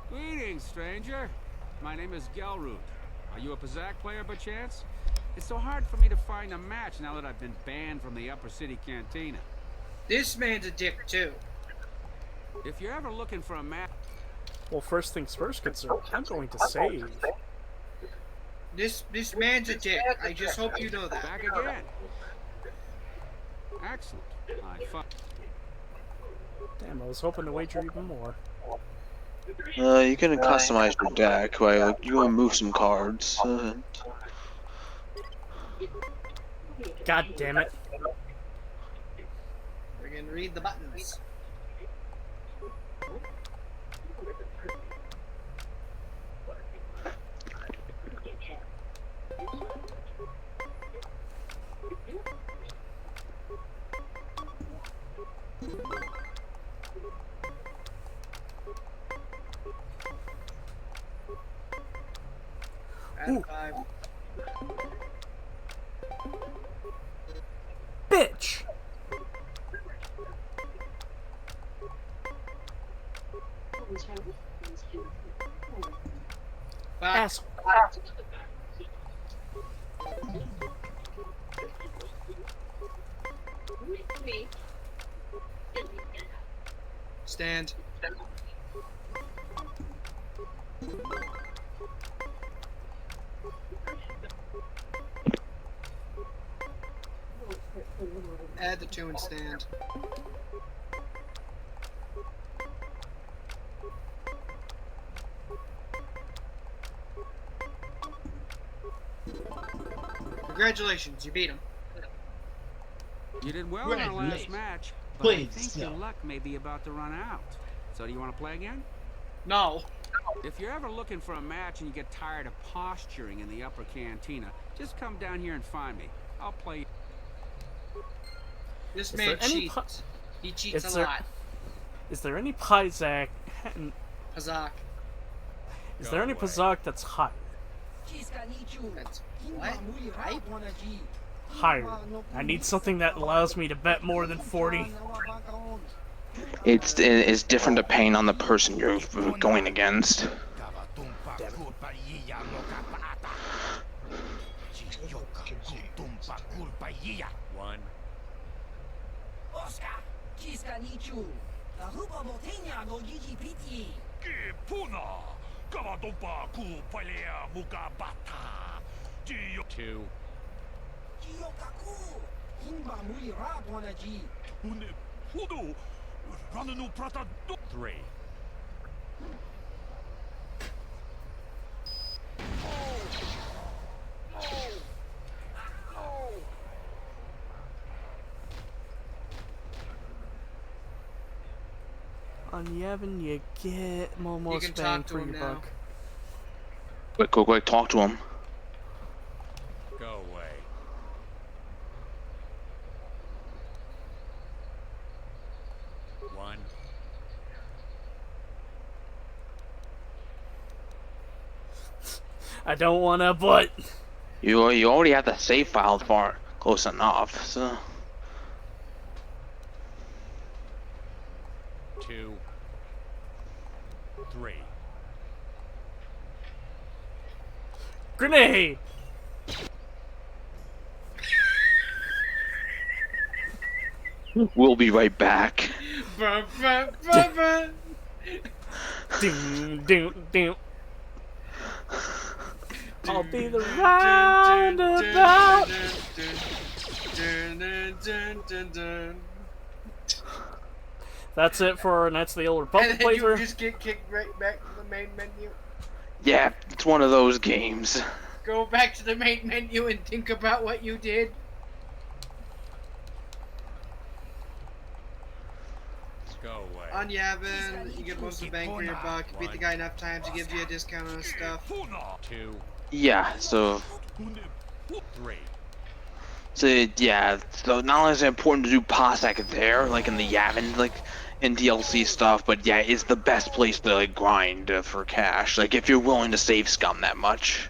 Greetings, stranger. My name is Gelrud. Are you a Pazak player by chance? It's so hard for me to find a match now that I've been banned from the Upper City Cantina.
This man's a dick too.
If you're ever looking for a match...
Well, first things first, good sir. I'm going to save.
This man's a dick. I just hope you know that.
Back again. Excellent.
Damn, I was hoping to wager even more.
You can customize your deck by you want to move some cards.
God damn it!
We're gonna read the buttons.
Ooh.
5.
Bitch! Asshole.
Stand. Add the 2 and stand. Congratulations, you beat him.
You did well in our last match, but I think your luck may be about to run out. So do you want to play again?
No.
If you're ever looking for a match and you get tired of posturing in the upper cantina, just come down here and find me. I'll play.
This man cheats. He cheats
Is
a
there,
lot.
is there any Pizak?
Pazak.
Is there any Pazak that's higher?
That's what? Right?
Higher. I need something that allows me to bet more than 40.
It's different depending on the person you're going against.
One. Two. Three.
On Yevon, you get almost bang for your buck.
Quick, talk to him.
Go away. One.
I don't wanna, but
You already have the save file far close enough, so.
Two. Three.
grenade.
We'll be right back.
Doom, doom, doom. I'll be the roundabout. That's it for Knights of the Old Republic
And then you
playthrough.
just get kicked right back to the main menu.
Yeah, it's one of those games.
Go back to the main menu and think about what you did.
Go away.
On Yavin, you get most of the bang for your buck. You beat the guy enough times, he gives you a discount on his stuff.
Two.
Yeah, so.
Three.
So yeah, so not only is it important to do Cossack there, like in the Yavin, like in DLC stuff, but yeah, it's the best place to like grind for cash. Like if you're willing to save scum that much.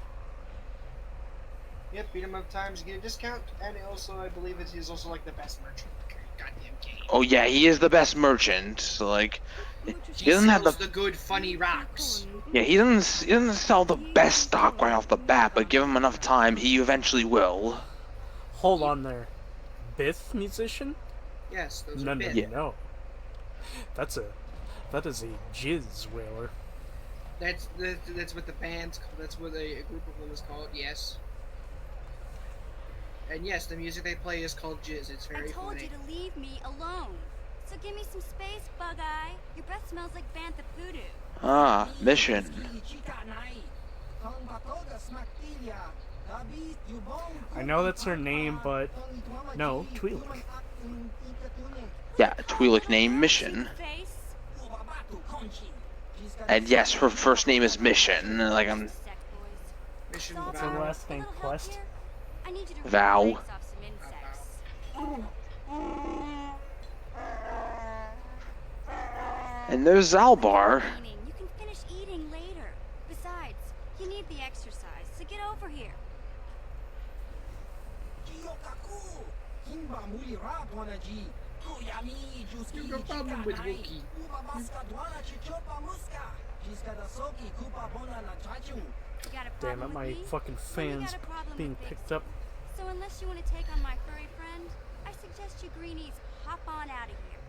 Yep, beat him up times, you get a discount, and also I believe he's also like the best merchant in the goddamn game.
Oh yeah, he is the best merchant. So like,
He
doesn't have
sells the good funny rocks.
Yeah, he doesn't sell the best stock right off the bat, but give him enough time, he eventually will.
Hold on there. Bith musician?
Yes, those
No,
are
no,
Bith.
no. That is a jizz whaler.
That's what the band's called. That's what a group of them is called. Yes. And yes, the music they play is called jizz. It's very
I told
funny.
you to leave me alone. So give me some space, Bug-Eye. Your breath smells like bantha poodoo.
Ah, mission.
I know that's her name, but no, Twi'lek.
Yeah, Twi'lek name Mission. And yes, her first name is Mission. Like I'm.
Mission
What's her last name? Quest?
I need you to
Vow.
rip the legs off some insects.
And there's Zalbar.
You can finish eating later. Besides, you need the exercise, so get over here.
You no problem with Wookie.
Damn it, my fucking fans being picked up.
So unless you want to take on my furry friend, I suggest you greenies hop on out of here.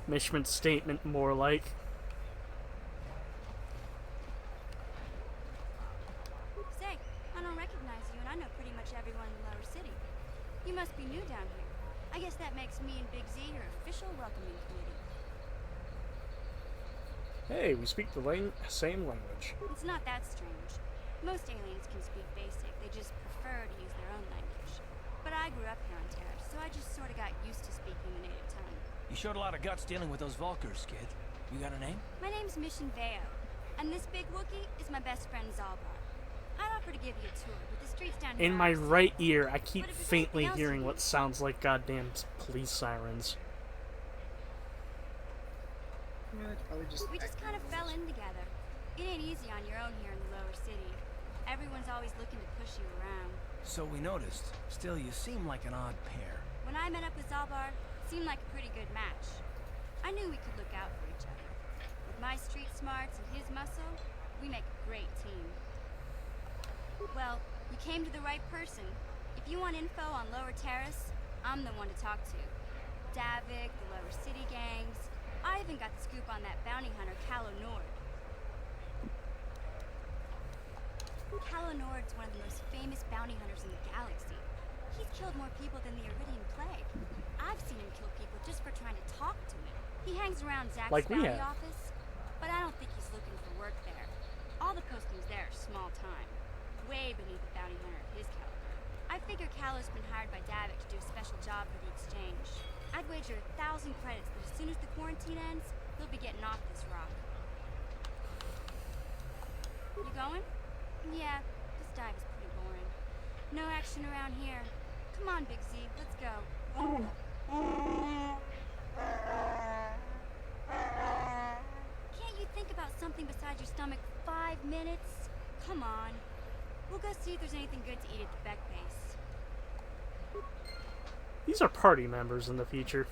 Mission statement more like.
Say, I don't recognize you, and I know pretty much everyone in Lower City. You must be new down here. I guess that makes me and Big Z your official welcoming committee.
Hey, we speak the same language.
It's not that strange. Most aliens can speak basic, they just prefer to use their own language. But I grew up here on Terra, so I just sort of got used to speaking the native tongue.
You showed a lot of guts dealing with those Vulkars, kid. You got a name?
My name's Mission Veo, and this big Wookiee is my best friend Zalbar. I'd offer to give you a tour, but the streets down
In
here.
my right ear, I keep
But if there's
faintly
anything else
hearing
you
what
need-
sounds like goddamn police sirens.
We just kind of fell in together. It ain't easy on your own here in the lower city. Everyone's always looking to push you around.
So we noticed. Still, you seem like an odd pair.
When I met up with Zalbar, it seemed like a pretty good match. I knew we could look out for each other. With my street smarts and his muscle, we make a great team. Well, you came to the right person. If you want info on Lower Terrace, I'm the one to talk to. Davik, the Lower City gangs. I even got the scoop on that bounty hunter, Calo Nord. Calo Nord's one of the most famous bounty hunters in the galaxy. He's killed more people than the Iridian Plague. I've seen him kill people just for trying to talk to me. He hangs around Zach's
Like we
bounty
have.
office, but I don't think he's looking for work there. All the postings there are small time, way beneath a bounty hunter of his caliber. I figure Calo's been hired by Davik to do a special job for the exchange. I'd wager 1,000 credits that as soon as the quarantine ends, he'll be getting off this rock. You going? Yeah, this dive is pretty boring. No action around here. Come on, Big Z, let's go. Can't you think about something besides your stomach for 5 minutes? Come on. We'll go see if there's anything good to eat at the Beck base.
These are party members in the future.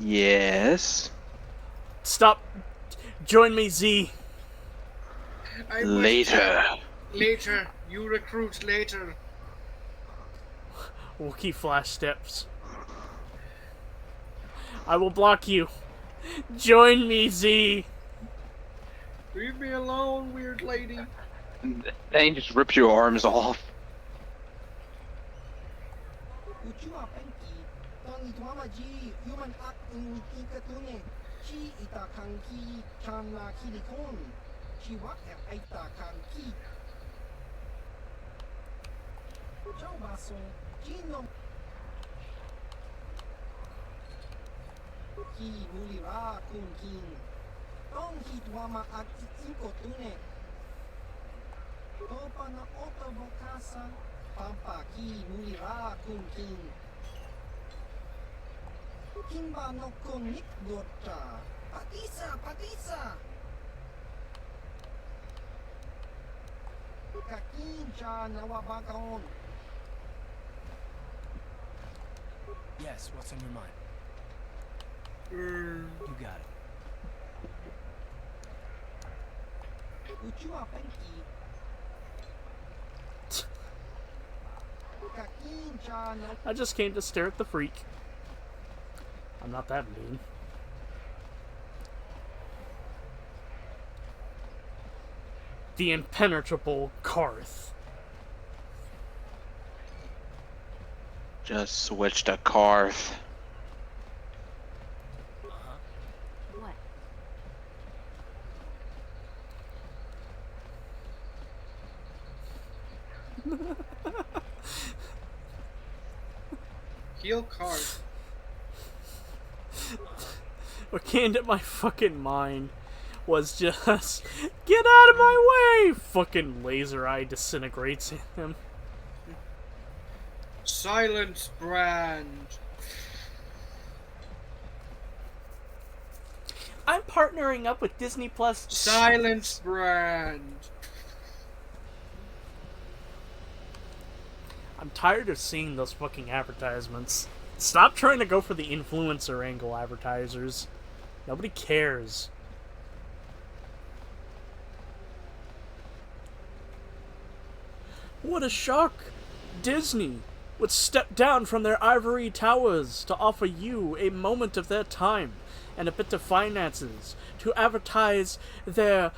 Yes.
Stop. Join me, Z.
Later.
Later. You recruit later.
Wookiee flash steps. I will block you. Join me, Z.
Leave me alone, weird lady.
Then he just rips your arms off.
Yes, what's on your mind? You got it.
I just came to stare at the freak. I'm not that mean. The impenetrable Karth.
Just switch to Karth.
What?
Heal card.
What came to my fucking mind was just, get out of my way! Fucking laser eye disintegrates him.
Silence brand.
I'm partnering up with Disney Plus.
Silence brand.
I'm tired of seeing those fucking advertisements. Stop trying to go for the influencer angle, advertisers. Nobody cares. What a shock! Disney would step down from their ivory towers to offer you a moment of their time and a bit of finances to advertise their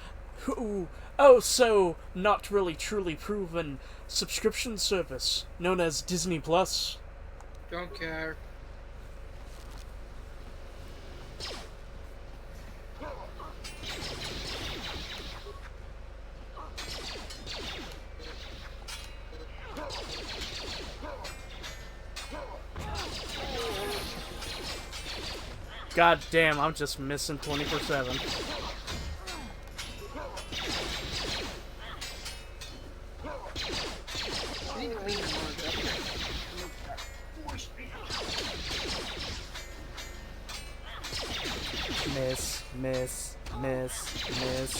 oh so not really truly proven subscription service known as Disney Plus.
Don't care.
God damn, I'm just missing 24/7.
need to clean the monitor.
Miss, miss, miss, miss.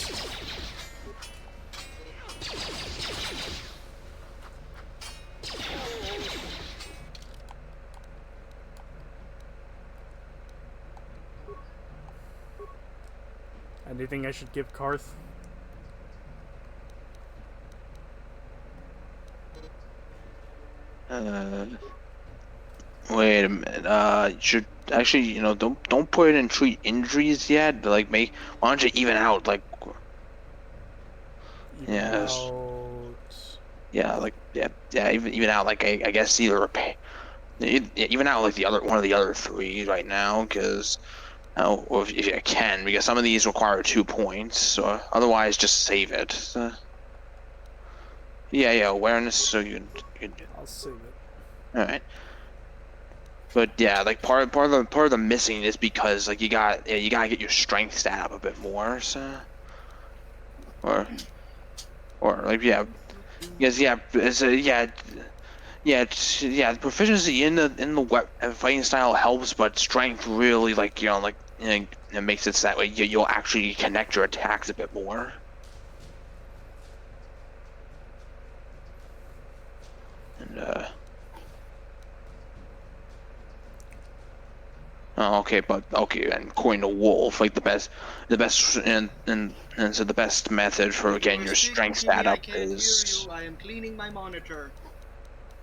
Anything I should give Karth?
Wait a minute. You should actually, don't put it in treat injuries yet. But like, why don't you even out? Like,
Even
yes,
out.
yeah, like, yeah, even out. Like, I guess either repair, even out like one of the other three right now, because or if you can, because some of these require 2 points. So otherwise, just save it. So, yeah, awareness. So you can.
I'll save it.
All right. But yeah, like part of the missing is because like you gotta get your strength stat up a bit more, so or like because the proficiency in the fighting style helps, but strength really it makes it so that way you'll actually connect your attacks a bit more. And oh, okay, but okay, and according to Wolf, like so the best method for getting your
Speaking
strength
to me,
stat
I
up
can't hear
is
you. I am cleaning my monitor.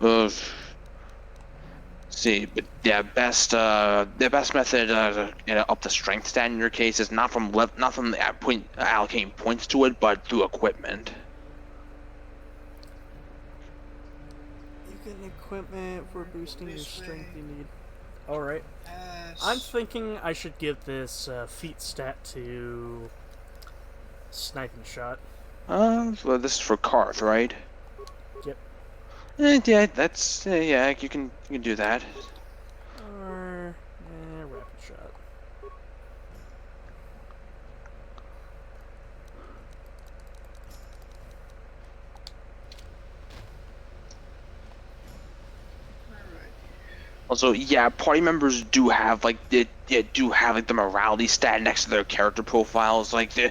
uh, see, but yeah, the best method to up the strength stat in your case is not from allocating points to it, but through equipment.
You get an equipment for boosting your strength you need. Alright.
Yes.
I'm thinking I should give this feat stat to sniping shot.
Well, this is for Karth, right?
Yep.
Yeah, that's yeah, you can do that.
Or rapid shot.
Also, yeah, party members do have they do have like the morality stat next to their character profiles. Like they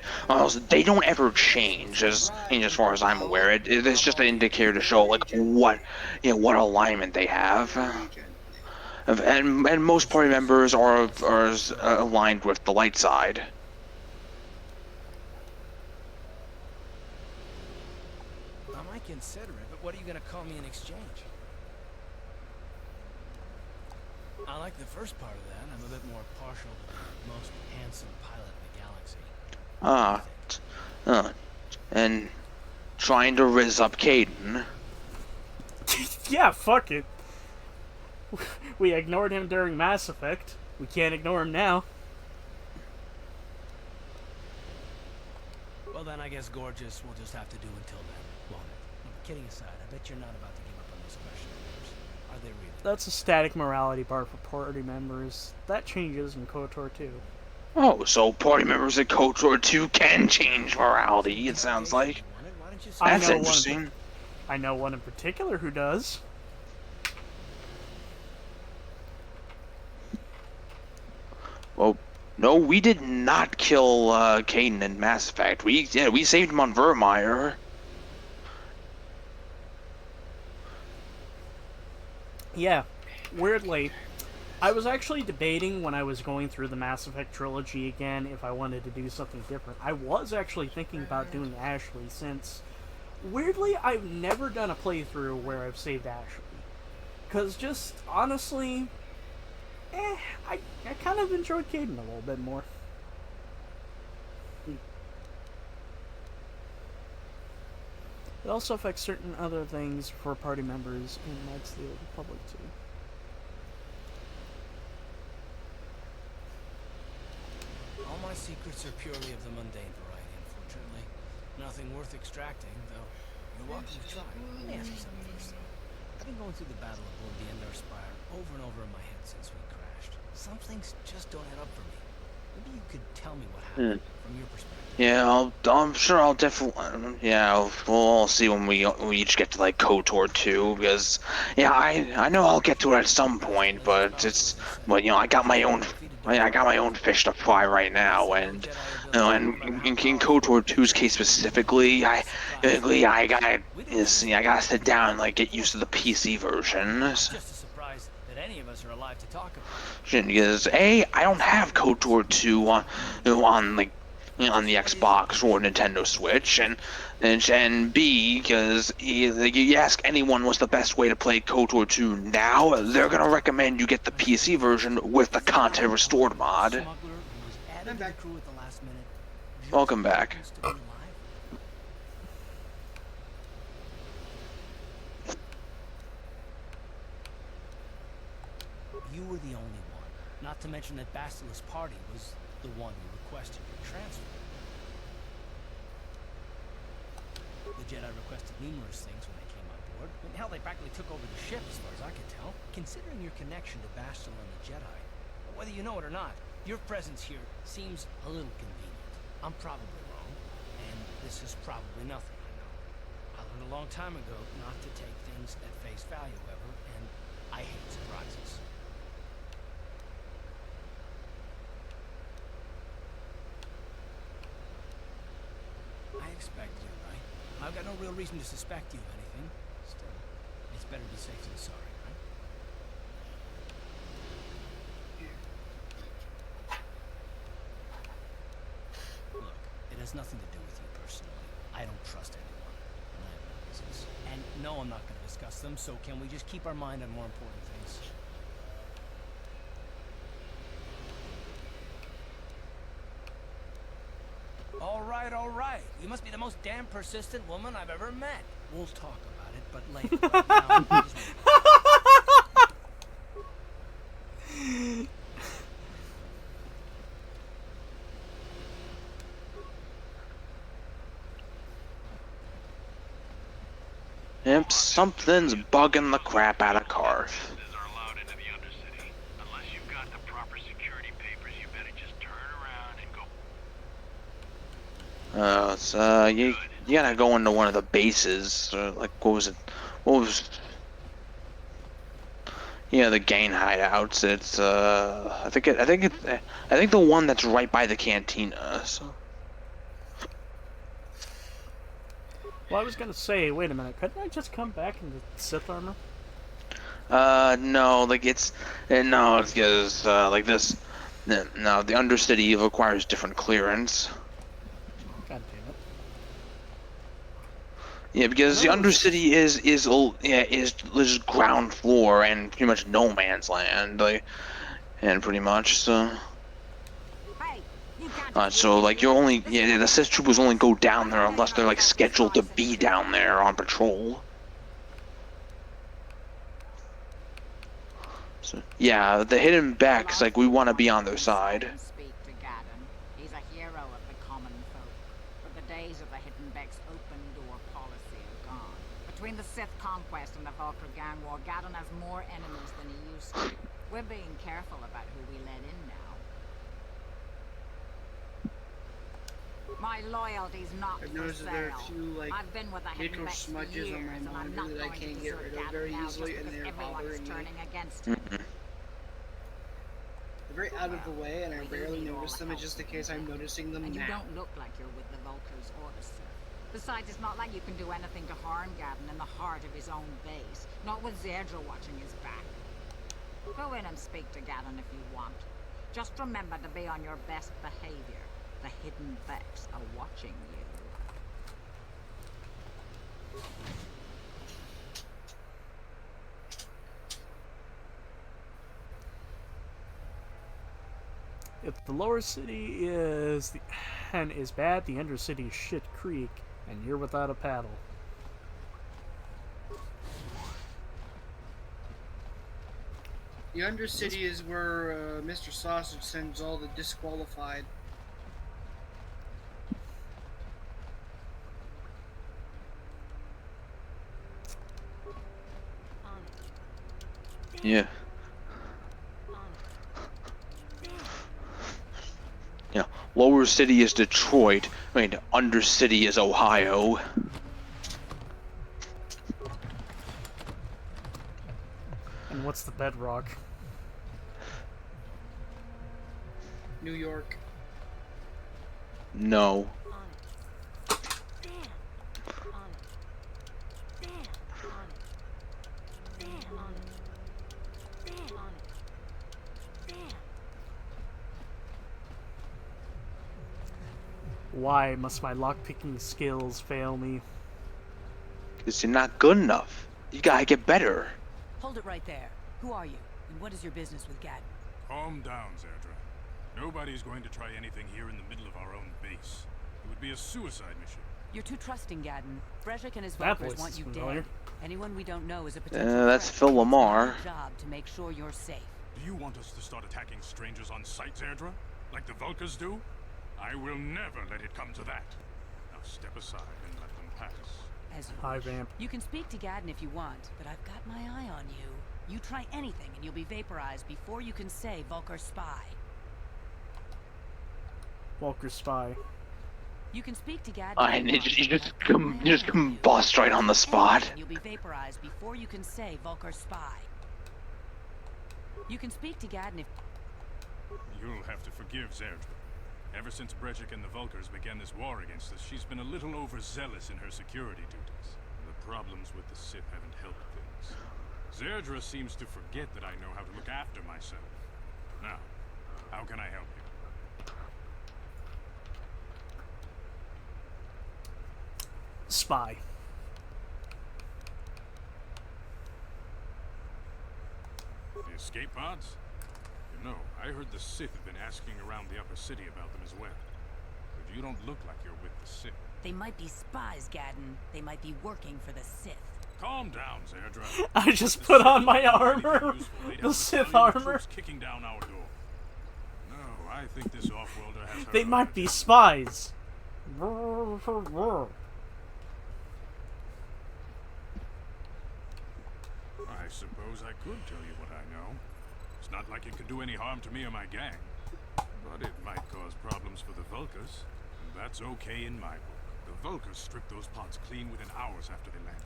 don't ever change as far as I'm aware. It's just an indicator to show like what alignment they have. And most party members are aligned with the light side.
I might consider it, but what are you gonna call me in exchange? I like the first part of that. I'm a bit more partial to the most handsome pilot in the galaxy.
And trying to rizz up Caden.
Yeah, fuck it. We ignored him during Mass Effect. We can't ignore him now.
Well then, I guess Gorgeous will just have to do until then, won't it? Kidding aside, I bet you're not about to give up on those special members. Are they really?
That's a static morality bar for party members. That changes in KOTOR 2.
Oh, so party members at KOTOR 2 can change morality, it sounds like. That's interesting.
I know one in particular who does.
Well, no, we did not kill Caden in Mass Effect. We saved him on Vermeer.
Yeah, weirdly, I was actually debating when I was going through the Mass Effect trilogy again if I wanted to do something different. I was actually thinking about doing Ashley since, weirdly, I've never done a playthrough where I've saved Ashley. Because just, honestly, I kind of enjoyed Caden a little bit more. It also affects certain other things for party members in Knights of the Old Republic too.
All my secrets are purely of the mundane variety, unfortunately. Nothing worth extracting, though. You're welcome to try. Let me ask you something first, though. I've been going through the battle aboard the Endar Spire over and over in my head since we crashed. Some things just don't add up for me. Maybe you could tell me what
Hmm.
happened from your perspective.
Yeah, I'm sure I'll definitely. Yeah, we'll see when we each get to like Kotor 2, because yeah, I know I'll get to it at some point, but I got my own. I got my own fish to fry right now, and in Kotor 2's case specifically, I gotta sit down and like get used to the PC version.
I'm just as surprised that any of us are alive to talk about it.
Because I don't have Kotor 2 on like on the Xbox or Nintendo Switch, and B, because you ask anyone what's the best way to play KOTOR 2 now, they're gonna recommend you get the PC version with the content restored mod.
Added to the crew at the last minute.
Welcome back.
You were the only one. Not to mention that Basileus' party was the one who requested your transfer. The Jedi requested numerous things when they came on board. I mean, hell, they practically took over the ship, as far as I could tell. Considering your connection to Bastila and the Jedi, whether you know it or not, your presence here seems a little convenient. I'm probably wrong, and this is probably nothing, I know. I learned a long time ago not to take things at face value ever, and I hate surprises. I expect you're right. I've got no real reason to suspect you of anything. Still, it's better to be safe than sorry, right? Look, it has nothing to do with you personally. I don't trust anyone, and I have no reasons. And no, I'm not going to discuss them, so can we just keep our mind on more important things? All right. You must be the most damn persistent woman I've ever met. We'll talk about it, but later. Right now, just
Yep, something's bugging the crap out of Karth. You gotta go into one of the bases, like what was it? Yeah, the Gain hideouts. It's I think the one that's right by the cantina. So.
Well, I was gonna say, wait a minute, couldn't I just come back in the Sith armor?
No, like it's because like this. No, the Undercity requires different clearance.
God damn it.
Yeah, because the Undercity is ground floor and pretty much no man's land, like, and pretty much so. So like the Sith troopers only go down there unless they're like scheduled to be down there on patrol. So yeah, the hidden Becks, like we want to be on their side.
He's a hero of the common folk, but the days of the hidden Becks open door policy are gone. Between the Sith conquest and the Vulcan gang war, Gadon has more enemies than he used to. We're being careful about who we let in now. My loyalty's not
I've
for
noticed that there are a
sale.
few like
I've been with the hidden
micro
Becks for
smudges
years,
on my
and I'm not
monitor that I
going
can't
to
get
desert
rid of
Gadon
very
now
easily,
just
and
because
they're
everyone is
bothering me.
turning against him.
They're very out of the way, and I rarely notice them. It's just the case I'm noticing them
And you
now.
don't look like you're with the Vulkars or the Sith. Besides, it's not like you can do anything to harm Gadon in the heart of his own base. Not with Zedra watching his back. Go in and speak to Gadon if you want. Just remember to be on your best behavior. The hidden Becks are watching you.
If the lower city is bad, the undercity is shit creek, and you're without a paddle.
The Undercity is where Mr. Sausage sends all the disqualified.
Yeah. Lower City is Detroit. I mean, Undercity is Ohio.
And what's the bedrock?
New York.
No.
Why must my lockpicking skills fail me?
Because you're not good enough. You gotta get better.
Hold it right there. Who are you? And what is your business with Gat?
Calm down, Zerdra. Nobody's going to try anything here in the middle of our own base. It would be a suicide mission.
You're too trusting, Gadden. Brezhik and his
That
Valkyrs
voice
want
is
you
familiar.
dead. Anyone we don't know is a potential
That's
threat.
Phil
It's
Lamar.
my job to make sure you're safe.
Do you want us to start attacking strangers on sight, Zerdra? Like the Vulkars do? I will never let it come to that. Now step aside and let them pass.
As you
Hi,
wish.
Vamp.
You can speak to Gadden if you want, but I've got my eye on you. You try anything and you'll be vaporized before you can say Vulkar spy.
Walker Spy.
You can speak to Gadden.
And you just combust right on the spot.
You'll be vaporized before you can say Vulkar spy. You can speak to Gadden if...
You'll have to forgive Zerdra. Ever since Brejik and the Vulkars began this war against us, she's been a little overzealous in her security duties. The problems with the Sith haven't helped things. Zerdra seems to forget that I know how to look after myself. Now, how can I help you?
Spy.
The escape pods? You know, I heard the Sith have been asking around the upper city about them as well. But you don't look like you're with the Sith.
They might be spies, Gadden. They might be working for the Sith.
Calm down, Zerdra.
I just put on my armor. The Sith armor.
Kicking down our door. No, I think this off-worlder has her
They
own
might be
agenda.
spies.
I suppose I could tell you what I know. It's not like it could do any harm to me or my gang. But it might cause problems for the Vulkars. And that's okay in my book. The Vulkars stripped those pods clean within hours after they landed.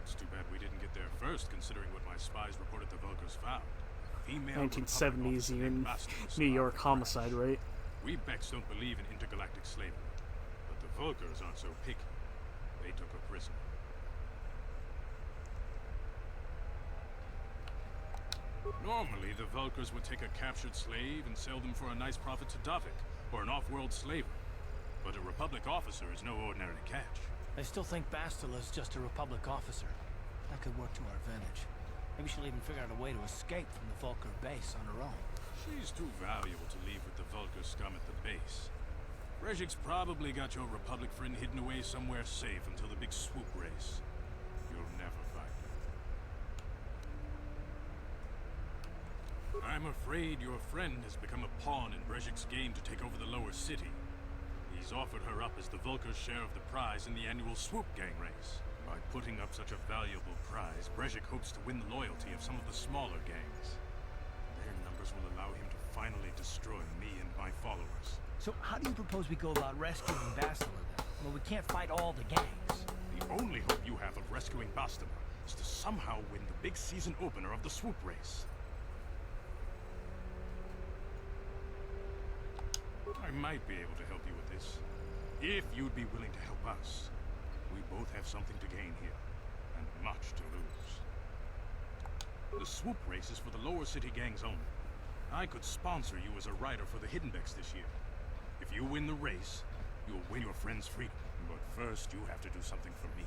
It's too bad we didn't get there first, considering what my spies reported the Vulkars found. Female
1970s in New York homicide rate.
We Becks don't believe in intergalactic slavery. But the Vulkars aren't so picky. They took a prisoner. Normally, the Vulkars would take a captured slave and sell them for a nice profit to Davik, or an off-world slaver. But a Republic officer is no ordinary catch.
I still think Bastila's just a Republic officer. That could work to our advantage. Maybe she'll even figure out a way to escape from the Vulkar base on her own.
She's too valuable to leave with the Vulkar scum at the base. Brejik's probably got your Republic friend hidden away somewhere safe until the big swoop race. You'll never find her. I'm afraid your friend has become a pawn in Brejik's game to take over the lower city. He's offered her up as the Vulkar's share of the prize in the annual swoop gang race. By putting up such a valuable prize, Brejik hopes to win the loyalty of some of the smaller gangs. Their numbers will allow him to finally destroy me and my followers.
So how do you propose we go about rescuing Bastila then? Well, we can't fight all the gangs.
The only hope you have of rescuing Bastila is to somehow win the big season opener of the swoop race. I might be able to help you with this, if you'd be willing to help us. We both have something to gain here, and much to lose. The swoop race is for the lower city gangs only. I could sponsor you as a rider for the Hiddenbecks this year. If you win the race, you'll win your friend's freedom. But first, you have to do something for me.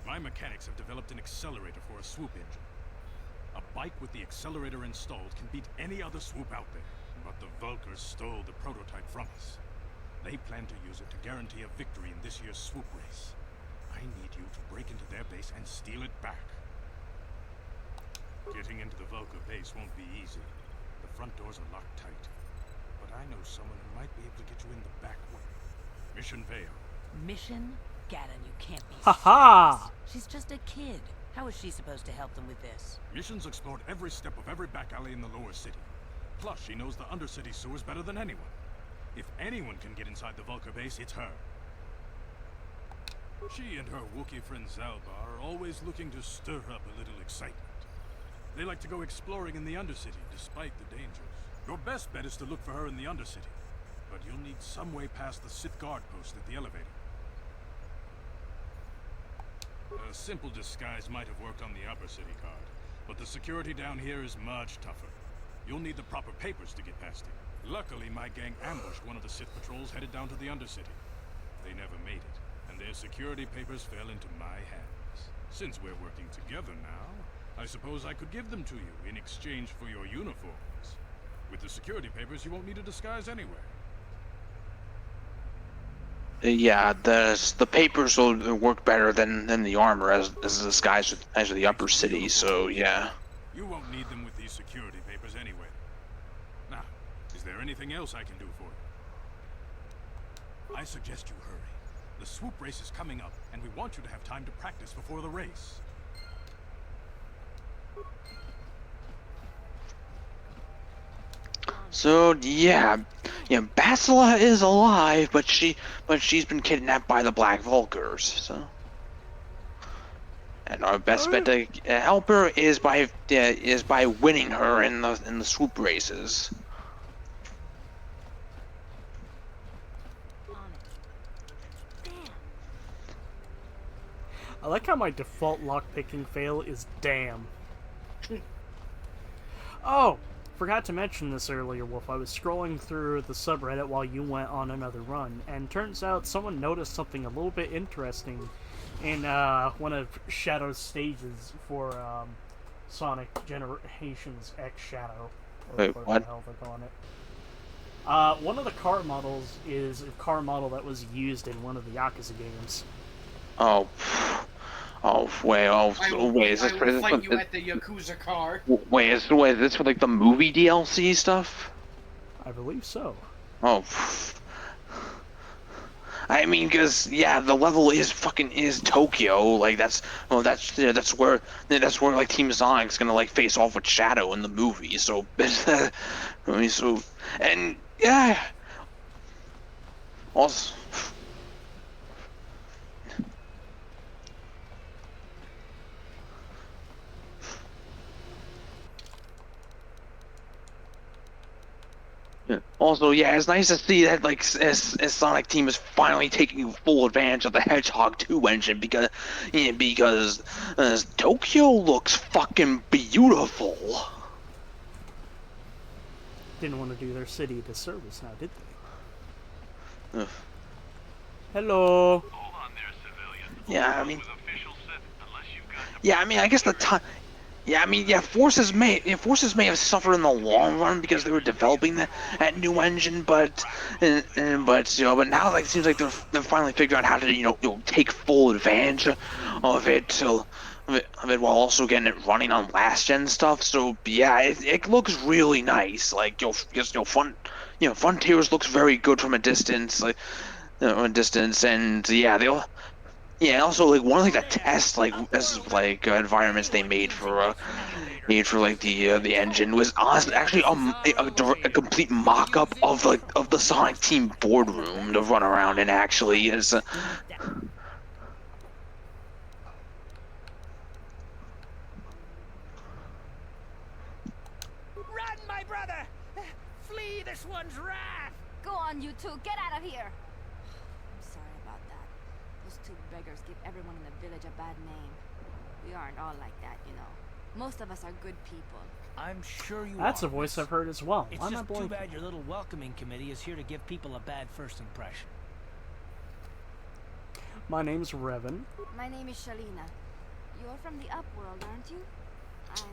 My mechanics have developed an accelerator for a swoop engine. A bike with the accelerator installed can beat any other swoop out there. But the Vulkars stole the prototype from us. They plan to use it to guarantee a victory in this year's swoop race. I need you to break into their base and steal it back. Getting into the Vulkar base won't be easy. The front doors are locked tight. But I know someone who might be able to get you in the back way. Mission Vale.
Mission? Gadden, you can't be
Ha-ha!
serious. She's just a kid. How is she supposed to help them with this?
Mission's explored every step of every back alley in the lower city. Plus, she knows the Undercity sewers better than anyone. If anyone can get inside the Vulcar base, it's her. She and her Wookiee friend Zalbar are always looking to stir up a little excitement. They like to go exploring in the Undercity, despite the dangers. Your best bet is to look for her in the Undercity, but you'll need some way past the Sith guard post at the elevator. A simple disguise might have worked on the Upper City guard, but the security down here is much tougher. You'll need the proper papers to get past it. Luckily, my gang ambushed one of the Sith patrols headed down to the Undercity. They never made it, and their security papers fell into my hands. Since we're working together now, I suppose I could give them to you in exchange for your uniforms. With the security papers, you won't need a disguise anyway.
Yeah, the papers will work better than the armor as a disguise as the Upper City. So yeah.
You won't need them with these security papers anyway. Now, is there anything else I can do for you? I suggest you hurry. The swoop race is coming up, and we want you to have time to practice before the race.
So yeah, Basila is alive, but she's been kidnapped by the Black Vulcars. So, and our best bet to help her is by winning her in the swoop races.
I like how my default lockpicking fail is damn. Oh, forgot to mention this earlier, Wolf. I was scrolling through the subreddit while you went on another run, and turns out someone noticed something a little bit interesting in one of Shadow's stages for Sonic Generations X Shadow. Or
Wait,
whatever
what?
the hell they're calling it. One of the car models is a car model that was used in one of the Yakuza games.
Oh, wait, is this
I will fight you at the Yakuza car.
Wait, is this for like the movie DLC stuff?
I believe so.
Oh, I mean, cause yeah, the level is Tokyo. Like that's where like Team Sonic's gonna like face off with Shadow in the movie. So, I mean, and yeah, also. Also, yeah, it's nice to see that like as Sonic Team is finally taking full advantage of the Hedgehog 2 engine because Tokyo looks fucking beautiful.
Didn't want to do their city a disservice now, did they?
Ugh.
Hello.
Yeah, I mean. Yeah, I mean, I guess the time. Yeah, I mean, yeah, Forces may have suffered in the long run because they were developing that new engine, but but now like it seems like they're finally figuring out how to take full advantage of it while also getting it running on last gen stuff. So yeah, it looks really nice. Like Frontiers looks very good from a distance, and yeah, yeah, also like one of like the test environments they made for like the engine was honestly actually a complete mock-up of the Sonic Team boardroom to run around in. Actually, is
Run, my brother! Flee this one's wrath!
Go on, you two. Get out of here. I'm sorry about that. Those two beggars give everyone in the village a bad name. We aren't all like that, you know. Most of us are good people.
I'm sure you
That's
are,
a voice
miss.
I've heard as well.
It's
Why am I
just too
blanking?
bad your little welcoming committee is here to give people a bad first impression.
My name's Revan.
My name is Shalina. You're from the Upworld, aren't you? I've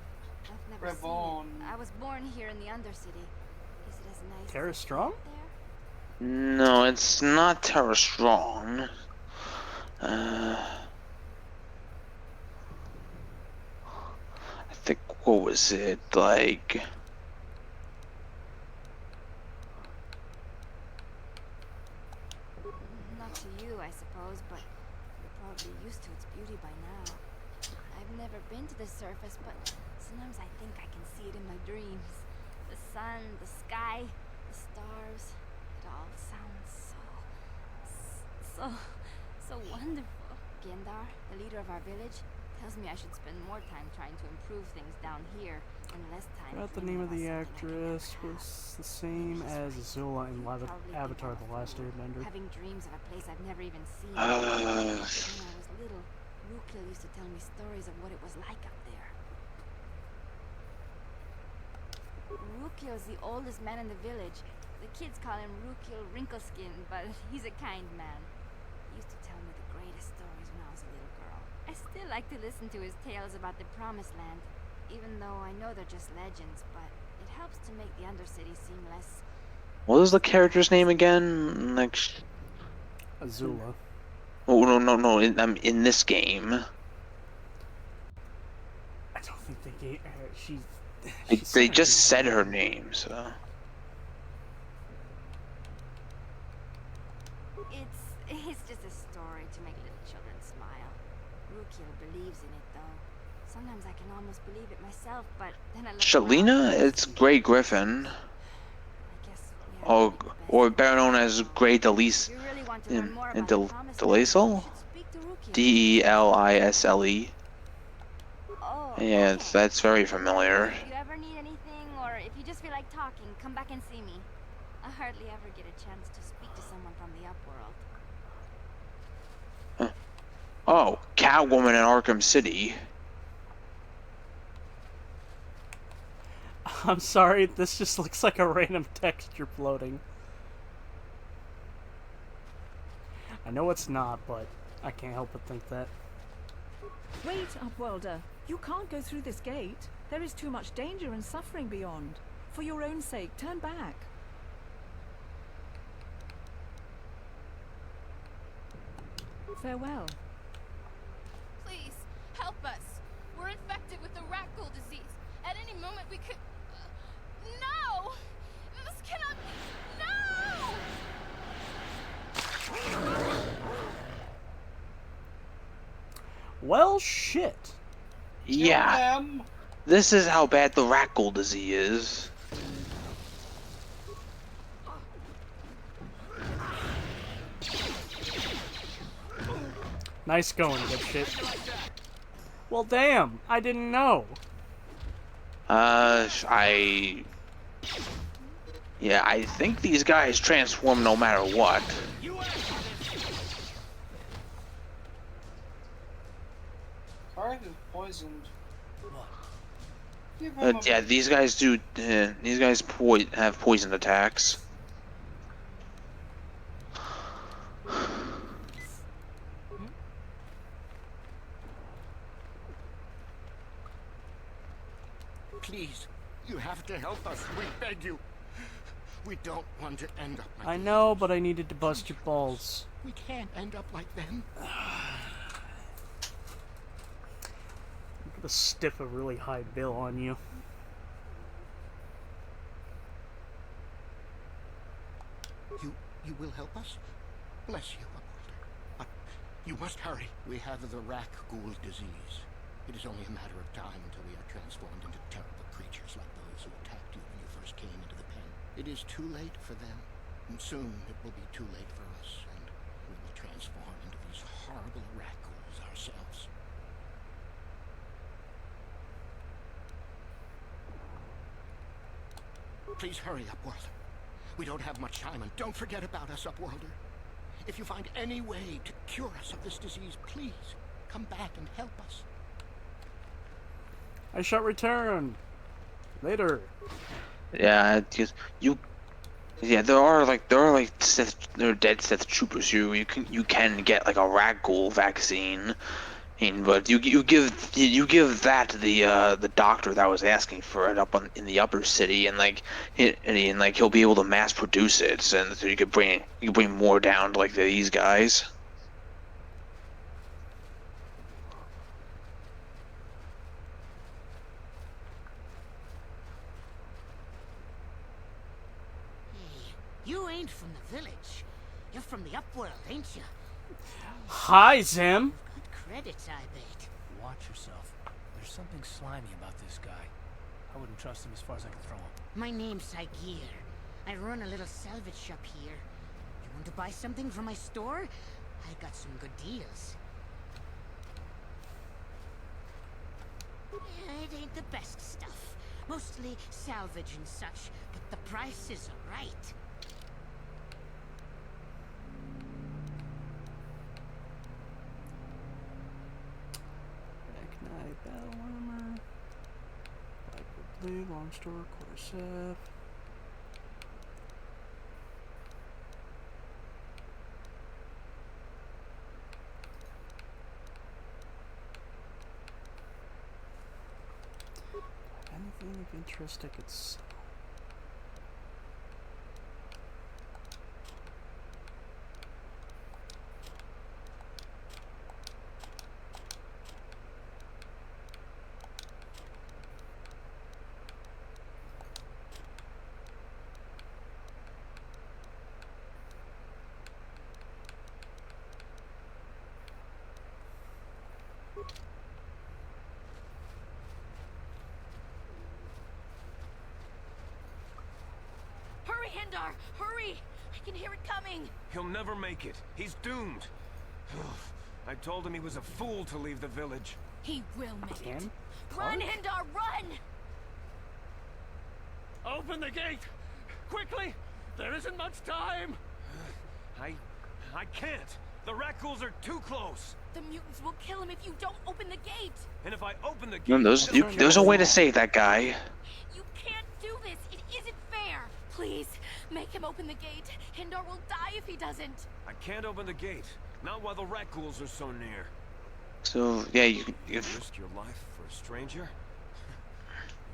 never
Revon.
seen it. I was born here in the Undercity. Is it as nice
Terra
as
Strong?
no, it's not Terra Strong. I think what was it like?
Not to you, I suppose, but you're probably used to its beauty by now. I've never been to the surface, but sometimes I think I can see it in my dreams. The sun, the sky, the stars. doll sounds so wonderful. Gendar, the leader of our village, tells me I should spend more time trying to improve things down here and less time.
Forgot the name of the actress was the same as Azula in Avatar: The Last Airbender.
Having dreams of a place I've never even seen. When I was little, Rukil used to tell me stories of what it was like up there. Rukil's the oldest man in the village. The kids call him Rukil Wrinkleskin, but he's a kind man. He used to tell me the greatest stories when I was a little girl. I still like to listen to his tales about the Promised Land, even though I know they're just legends, but it helps to make the Undercity seem less...
What was the character's name again? Like...
Azula.
Oh, no. In this game.
I don't think they gave her...
They just said her name, so...
It's just a story to make little children smile. Rukil believes in it, though. Sometimes I can almost believe it myself, but then I look
Shalina? It's Grey Griffin. Oh, or better known as Grey Delisle in Delisle? Delisle. Yeah, that's very familiar.
If you ever need anything, or if you just feel like talking, come back and see me. I hardly ever get a chance to speak to someone from the Upworld.
Oh, Catwoman in Arkham City.
I'm sorry, this just looks like a random texture floating. I know it's not, but I can't help but think that.
Wait, Upworlder. You can't go through this gate. There is too much danger and suffering beyond. For your own sake, turn back. Farewell.
Please, help us. We're infected with the rat ghoul disease. At any moment we could... No! This cannot... No!
Well, shit.
Yeah. This is how bad the rat ghoul disease is.
Nice going, dipshit. Well, damn, I didn't know.
Yeah, I think these guys transform no matter what.
Karth is poisoned.
Yeah, these guys do. These guys have poisoned attacks.
Please, you have to help us. We beg you. We don't want to end up like
I know, but I needed to bust your balls.
We can't end up like them.
I'm gonna stiff a really high bill on you.
You will help us? Bless you, Upworlder. But you must hurry. We have the rat ghoul disease. It is only a matter of time until we are transformed into terrible creatures like those who attacked you when you first came into the pen. It is too late for them, and soon it will be too late for us, and we will transform into these horrible rat ghouls ourselves. Please hurry, Upworlder. We don't have much time, and don't forget about us, Upworlder. If you find any way to cure us of this disease, please come back and help us.
I shall return later.
Yeah, you. Yeah, there are dead Sith troopers who you can get like a rat ghoul vaccine, but you give that to the doctor that was asking for it in the upper city, and he'll be able to mass produce it, and so you could bring more down to like these guys.
You ain't from the village. You're from the Upworld, ain't you?
Hi, Zim.
Good credits, I bet.
Watch yourself. There's something slimy about this guy. I wouldn't trust him as far as I can throw him.
My name's Saigir. I run a little salvage shop here. You want to buy something from my store? I got some good deals. It ain't the best stuff. Mostly salvage and such, but the price is alright.
Knight, battle armor, Viper blade, longsword, corset. Anything of interest I could sell?
Hurry, Hindar! Hurry! I can hear it coming!
He'll never make it. He's doomed. I told him he was a fool to leave the village.
He will make it. Run, Hindar, run!
Open the gate! Quickly! There isn't much time! I can't. The Rakghouls are too close.
The mutants will kill him if you don't open the gate!
And if I open the gate...
No, there's a way to save that guy.
You can't do this! It isn't fair! Please, make him open the gate. Hindar will die if he doesn't.
I can't open the gate. Not while the Rakghouls are so near.
So, yeah, you
risk your life for a stranger?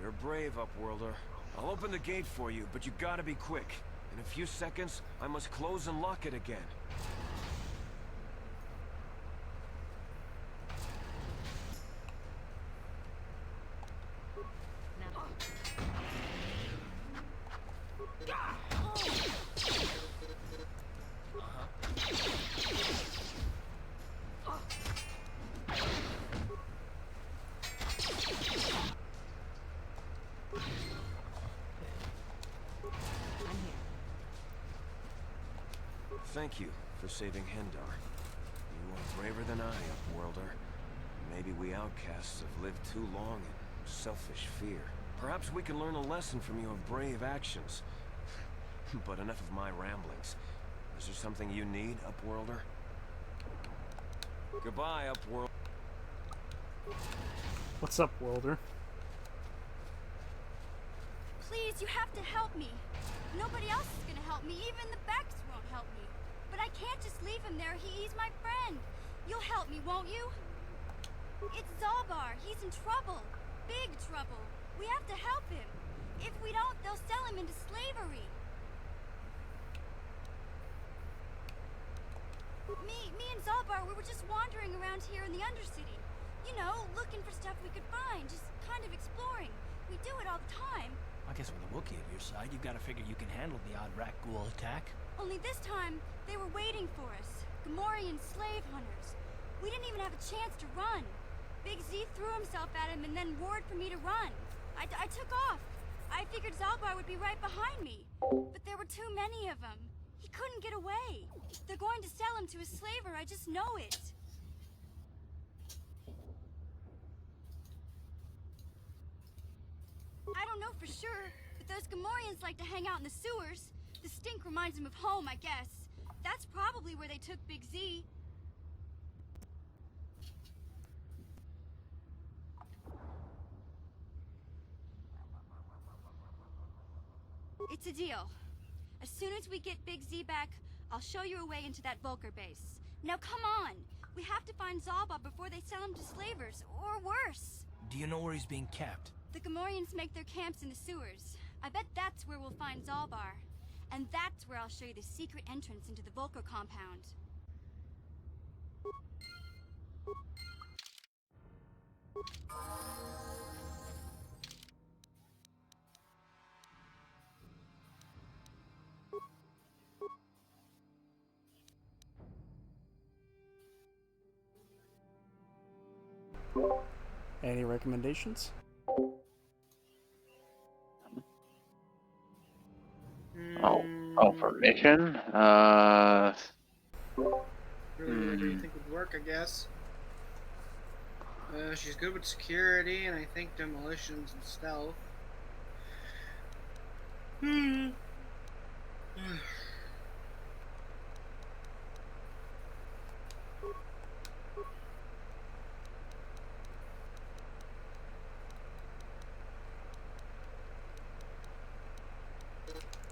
You're brave, Upworlder. I'll open the gate for you, but you gotta be quick. In a few seconds, I must close and lock it again. Thank you for saving Hindar. You are braver than I, Upworlder. Maybe we outcasts have lived too long in selfish fear. Perhaps we can learn a lesson from your brave actions. But enough of my ramblings. Is there something you need, Upworlder? Goodbye, Upworld.
What's up, Worlder?
Please, you have to help me. Nobody else is gonna help me. Even the Becks won't help me. But I can't just leave him there. He's my friend. You'll help me, won't you? It's Zalbar. He's in trouble. Big trouble. We have to help him. If we don't, they'll sell him into slavery. Me and Zalbar, we were just wandering around here in the Undercity. You know, looking for stuff we could find. Just kind of exploring. We do it all the time.
I guess with a Wookiee at your side, you've got to figure you can handle the odd Rakghoul attack.
Only this time, they were waiting for us. Gamorrean slave hunters. We didn't even have a chance to run. Big Z threw himself at him and then roared for me to run. I took off. I figured Zalbar would be right behind me. But there were too many of them. He couldn't get away. They're going to sell him to a slaver, I just know it. I don't know for sure, but those Gamorreans like to hang out in the sewers. The stink reminds them of home, I guess. That's probably where they took Big Z. It's a deal. As soon as we get Big Z back, I'll show you a way into that Vulcar base. Now come on! We have to find Zalba before they sell him to slavers, or worse.
Do you know where he's being kept?
The Gamorreans make their camps in the sewers. I bet that's where we'll find Zalbar. And that's where I'll show you the secret entrance into the Vulcar compound.
Any recommendations?
Oh, for mission?
Really, whatever you think would work, I guess. She's good with security, and I think demolitions and stealth.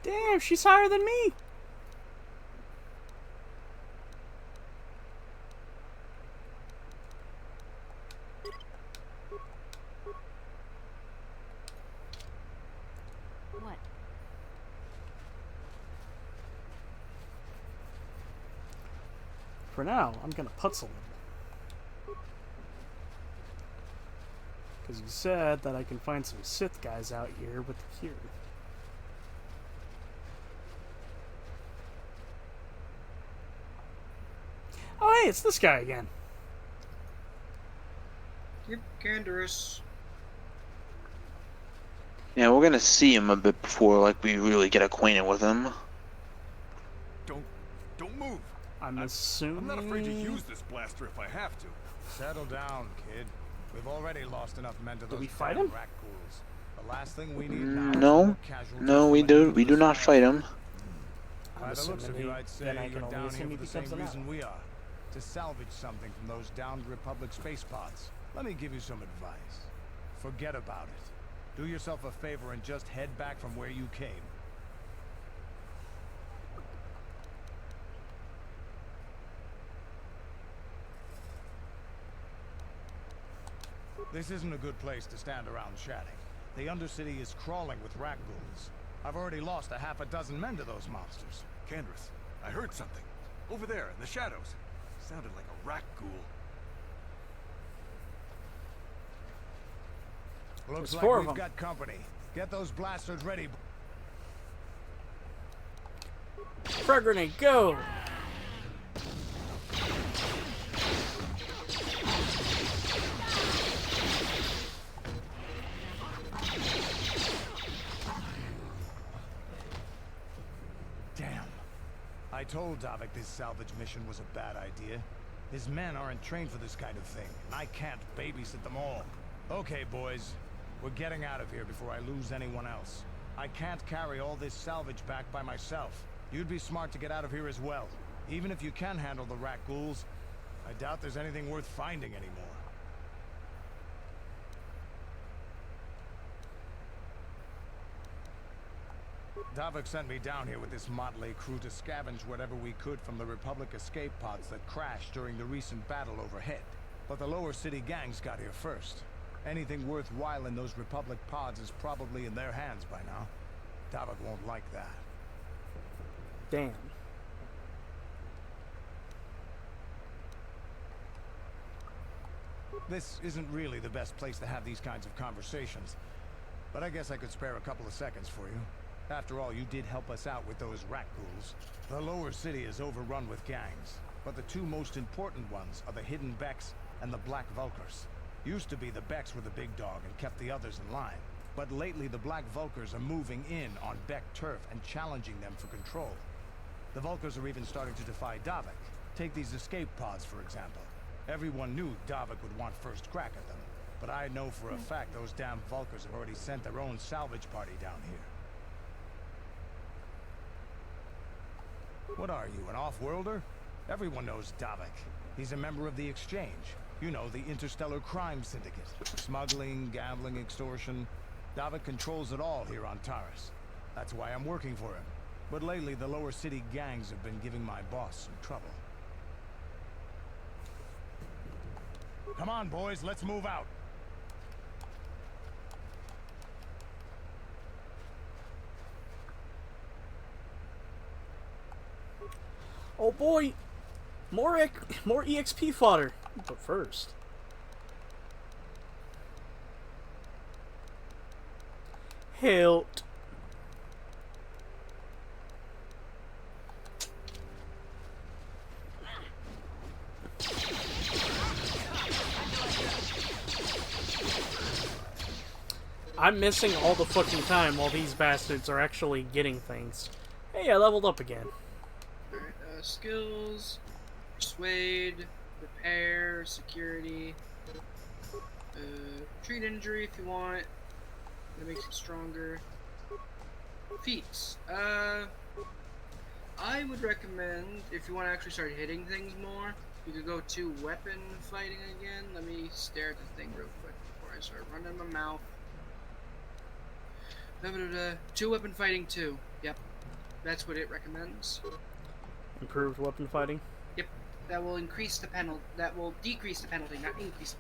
Damn, she's higher than me!
What?
For now, I'm gonna putz a little. Because you said that I can find some Sith guys out here with the cure. Oh hey, it's this guy again.
Yep, Canderous.
Yeah, we're gonna see him a bit before, like, we really get acquainted with him.
Don't move.
I'm assuming...
I'm not afraid to use this blaster if I have to.
Settle down, kid. We've already lost enough men to those
we fight
damn
him?
rat ghouls. The last thing we need now is
No.
more casualties
No, we do not fight him.
By the looks of you, I'd say
then I can
you're
only
down
assume
here
he
for the same
becomes an
reason we are. To salvage something from those downed Republic space pods. Let me give you some advice. Forget about it. Do yourself a favor and just head back from where you came. This isn't a good place to stand around chatting. The Undercity is crawling with rat ghouls. I've already lost a half a dozen men to those monsters.
Canderous, I heard something. Over there, in the shadows. Sounded like a rat ghoul.
Looks
There's
like
4 of
we've
them.
got company. Get those blasters ready.
Frag grenade, go!
Damn. I told Davik this salvage mission was a bad idea. His men aren't trained for this kind of thing, and I can't babysit them all. Okay, boys. We're getting out of here before I lose anyone else. I can't carry all this salvage back by myself. You'd be smart to get out of here as well. Even if you can handle the rat ghouls, I doubt there's anything worth finding anymore. Davik sent me down here with this motley crew to scavenge whatever we could from the Republic escape pods that crashed during the recent battle overhead. But the lower city gangs got here first. Anything worthwhile in those Republic pods is probably in their hands by now. Davik won't like that.
Damn.
This isn't really the best place to have these kinds of conversations, but I guess I could spare a couple of seconds for you. After all, you did help us out with those rat ghouls. The lower city is overrun with gangs, but the two most important ones are the Hidden Becks and the Black Vulkars. Used to be the Becks were the big dog and kept the others in line, but lately the Black Vulkars are moving in on Beck turf and challenging them for control. The Vulkars are even starting to defy Davik. Take these escape pods, for example. Everyone knew Davik would want first crack at them, but I know for a fact those damn Vulkars have already sent their own salvage party down here. What are you, an off-worlder? Everyone knows Davik. He's a member of the Exchange. You know, the interstellar crime syndicate. Smuggling, gambling, extortion. Davik controls it all here on Taris. That's why I'm working for him. But lately, the lower city gangs have been giving my boss some trouble. Come on, boys, let's move out.
Oh boy! More EXP fodder! But first... Hilt. I'm missing all the fucking time while these bastards are actually getting things. Hey, I leveled up again.
Alright, skills, persuade, repair, security, treat injury if you want. That makes it stronger. Feats. I would recommend, if you want to actually start hitting things more, you could go to weapon fighting again. Let me stare at the thing real quick before I start running my mouth. 2 weapon fighting 2. Yep. That's what it recommends.
Improved weapon fighting?
Yep. That will increase the penalty. That will decrease the penalty, not increase the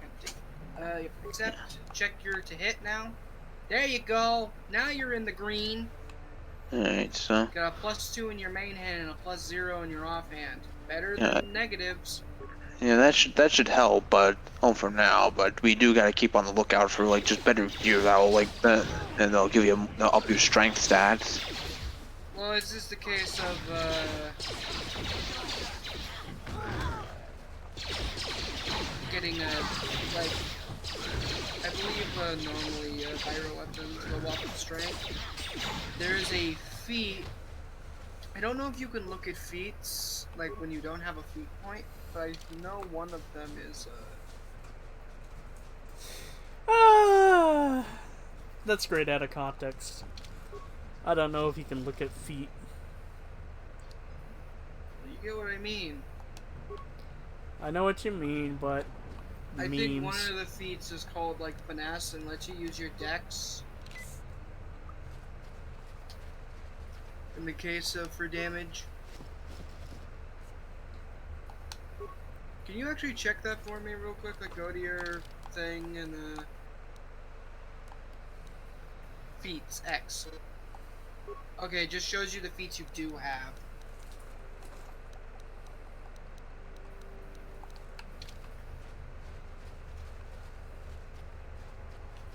penalty. Yep. Except, check your to hit now. There you go. Now you're in the green.
Alright, so...
Got a +2 in your main hand and a +0 in your offhand. Better
Yeah.
than negatives.
Yeah, that should help, but for now. But we do gotta keep on the lookout for like just better gear that will like and they'll up your strength stats.
Well, is this the case of getting like I believe normally pyro weapons go up in strength. There's a feat. I don't know if you can look at feats like when you don't have a feat point, but I know one of them is
That's great out of context. I don't know if you can look at feet.
You get what I mean?
I know what you mean, but
I
memes.
think one of the feats is called like finesse and lets you use your dex. In the case of for damage. Can you actually check that for me real quick? Like go to your thing and feats X. Okay, it just shows you the feats you do have.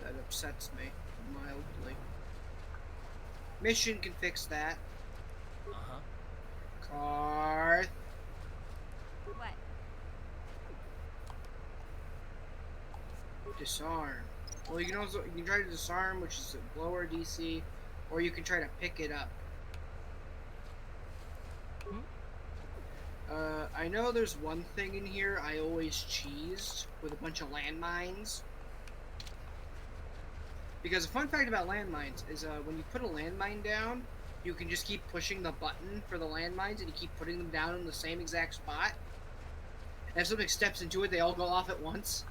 That upsets me mildly. Mission can fix that. Karth.
What?
Disarm. Well, you can try to disarm, which is a lower DC, or you can try to pick it up. I know there's one thing in here I always cheesed with a bunch of landmines. Because a fun fact about landmines is when you put a landmine down, you can just keep pushing the button for the landmines and you keep putting them down in the same exact spot. And if something steps into it, they all go off at once.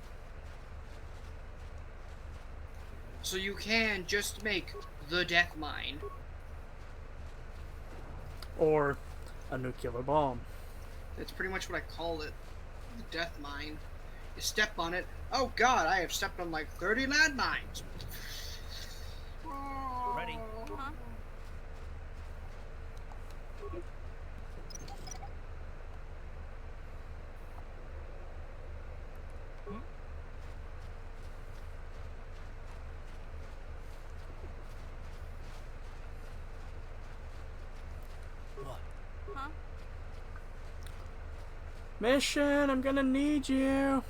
So you can just make the death mine.
Or a nuclear bomb.
That's pretty much what I call it. The death mine. You step on it. Oh god, I have stepped on like 30 landmines.
Ready?
Huh?
What?
Huh?
Mission, I'm gonna need you.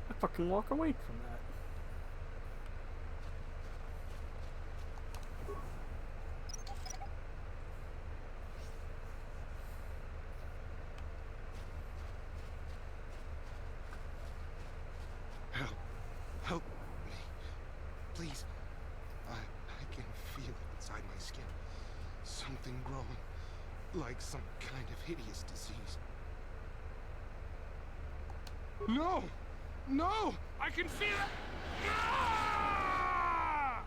I fucking walk away from that.
Help me. Please. I can feel it inside my skin. Something growing. Like some kind of hideous disease. No! No! I can feel it! Ah!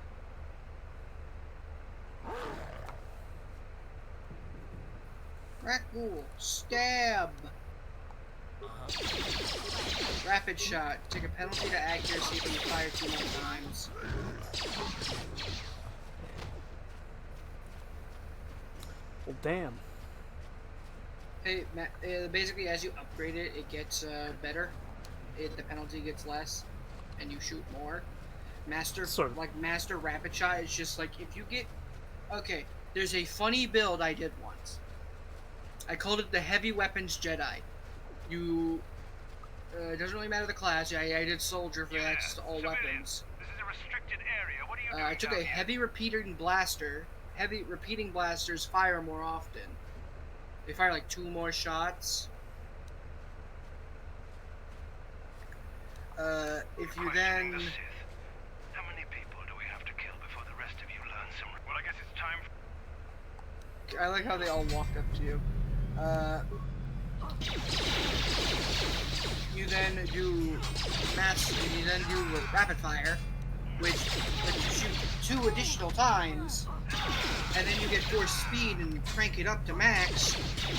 Crackle. Stab. Rapid shot. Take a penalty to accuracy if you fire 2 more times.
Well, damn.
Hey, Matt, basically as you upgrade it, it gets better. The penalty gets less, and you shoot more.
Sort of.
Master Rapid Shot is just like if you get okay. There's a funny build I did once. I called it the Heavy Weapons Jedi. You it doesn't really matter the class. I did soldier for access to all weapons.
This is a restricted area. What are you doing
I took a heavy repeating blaster. Heavy repeating blasters fire more often. They fire like 2 more shots. If you then...
How many people do we have to kill before the rest of you learn some... Well, I guess it's time for...
I like how they all walked up to you. You then do rapid fire, which lets you shoot 2 additional times, and then you get force speed and crank it up to max.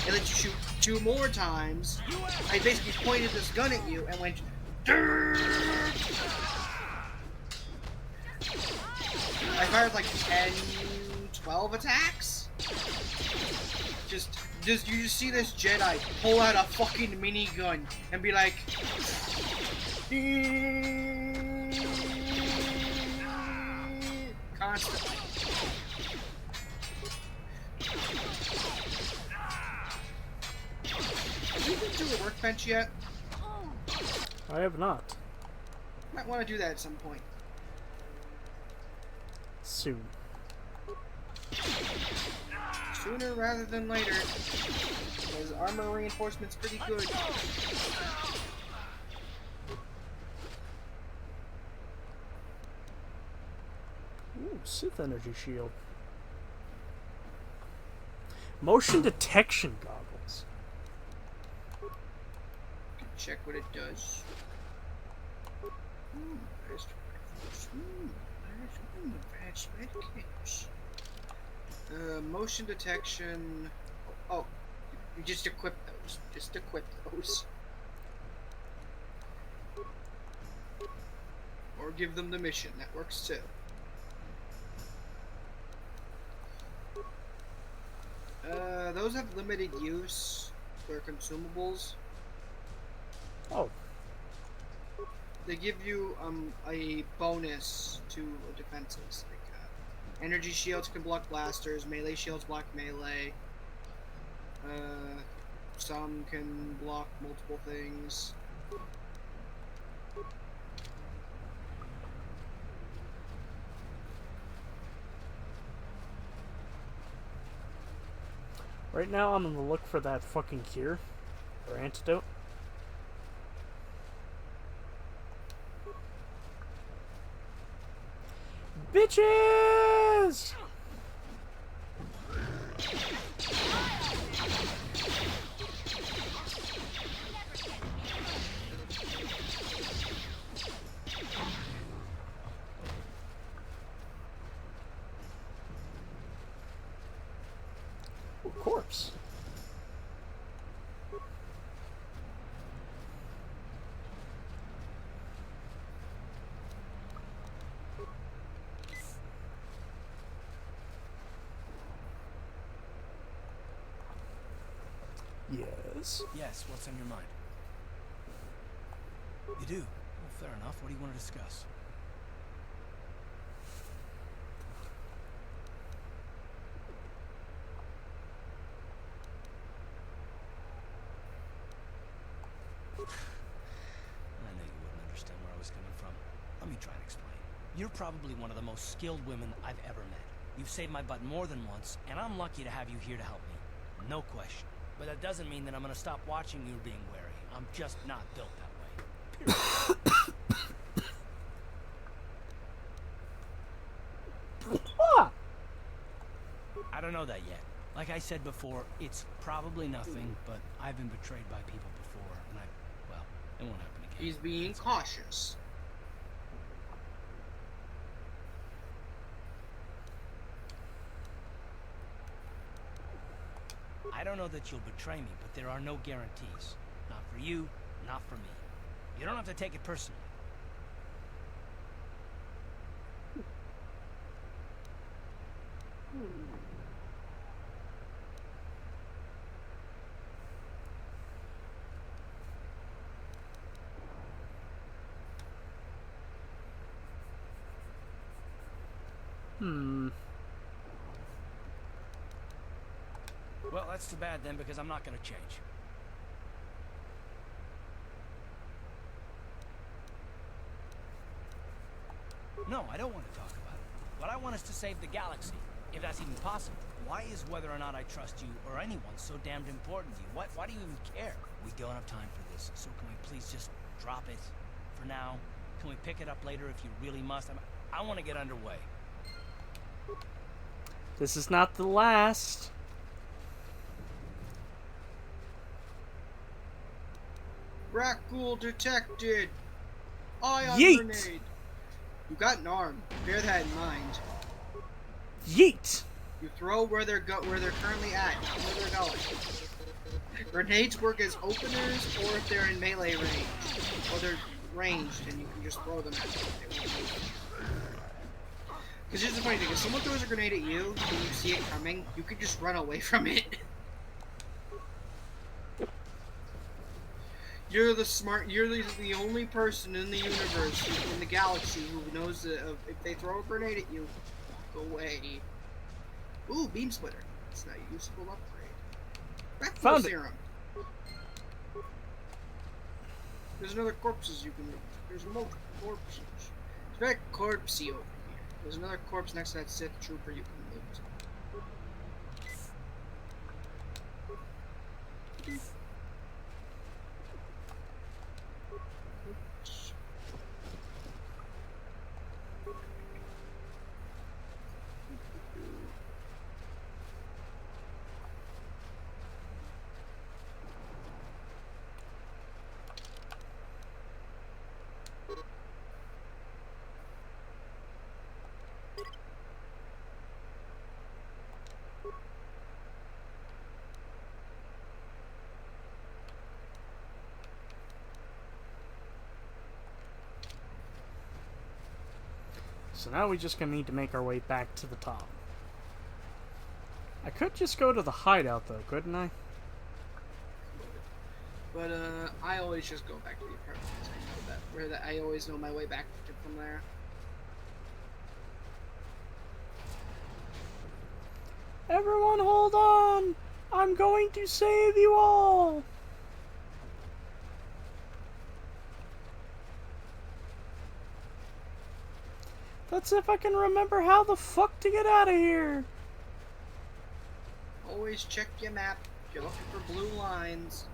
It lets you shoot 2 more times. I basically pointed this gun at you and went. I fired like 10, 12 attacks. You just see this Jedi pull out a fucking minigun and be like, constantly. Have you been to a workbench yet?
I have not.
Might want to do that at some point.
Soon.
Sooner rather than later, because armor reinforcement's pretty good.
Ooh, Sith energy shield. Motion detection goggles.
Check what it does. Motion detection. Oh, you just equip those. Just equip those. Or give them the mission. That works too. Those have limited use. They're consumables.
Oh.
They give you a bonus to defenses. Like energy shields can block blasters, melee shields block melee. Some can block multiple things.
Right now I'm on the look for that fucking cure. Or antidote. Bitches! Ooh, corpse. Yes.
Yes, what's on your mind? You do? Well, fair enough. What do you want to discuss? I knew you wouldn't understand where I was coming from. Let me try and explain. You're probably one of the most skilled women I've ever met. You've saved my butt more than once, and I'm lucky to have you here to help me. No question. But that doesn't mean that I'm gonna stop watching you being wary. I'm just not built that way. I don't know that yet. Like I said before, it's probably nothing, but I've been betrayed by people before, and well, it won't happen again.
He's being cautious.
I don't know that you'll betray me, but there are no guarantees. Not for you, not for me. You don't have to take it personally. Well, that's too bad then, because I'm not gonna change. No, I don't want to talk about it. What I want is to save the galaxy, if that's even possible. Why is whether or not I trust you or anyone so damned important to you? Why do you even care? We don't have time for this, so can we please just drop it for now? Can we pick it up later if you really must? I want to get underway.
This is not the last.
Rackghoul detected. Ion
Yeet.
grenade. You got an arm. Bear that in mind.
Yeet.
You throw where they're currently at, not where they're going. Grenades work as openers, or if they're in melee range, or they're ranged, and you can just throw them at them. Because here's the funny thing: if someone throws a grenade at you and you see it coming, you can just run away from it. You're the only person in the universe, in the galaxy, who knows that if they throw a grenade at you, walk away. Ooh, beam splitter. It's not a useful upgrade. Backflow serum. There's another corpses you can. There's multiple corpses. It's very corpsey over here. There's another corpse next to that Sith trooper you can loot.
So now we just gonna need to make our way back to the top. I could just go to the hideout though, couldn't I?
But I always just go back to the apartments. I know that I always know my way back from there.
Everyone hold on! I'm going to save you all! Let's see if I can remember how the fuck to get out of here.
Always check your map. If you're looking for blue lines.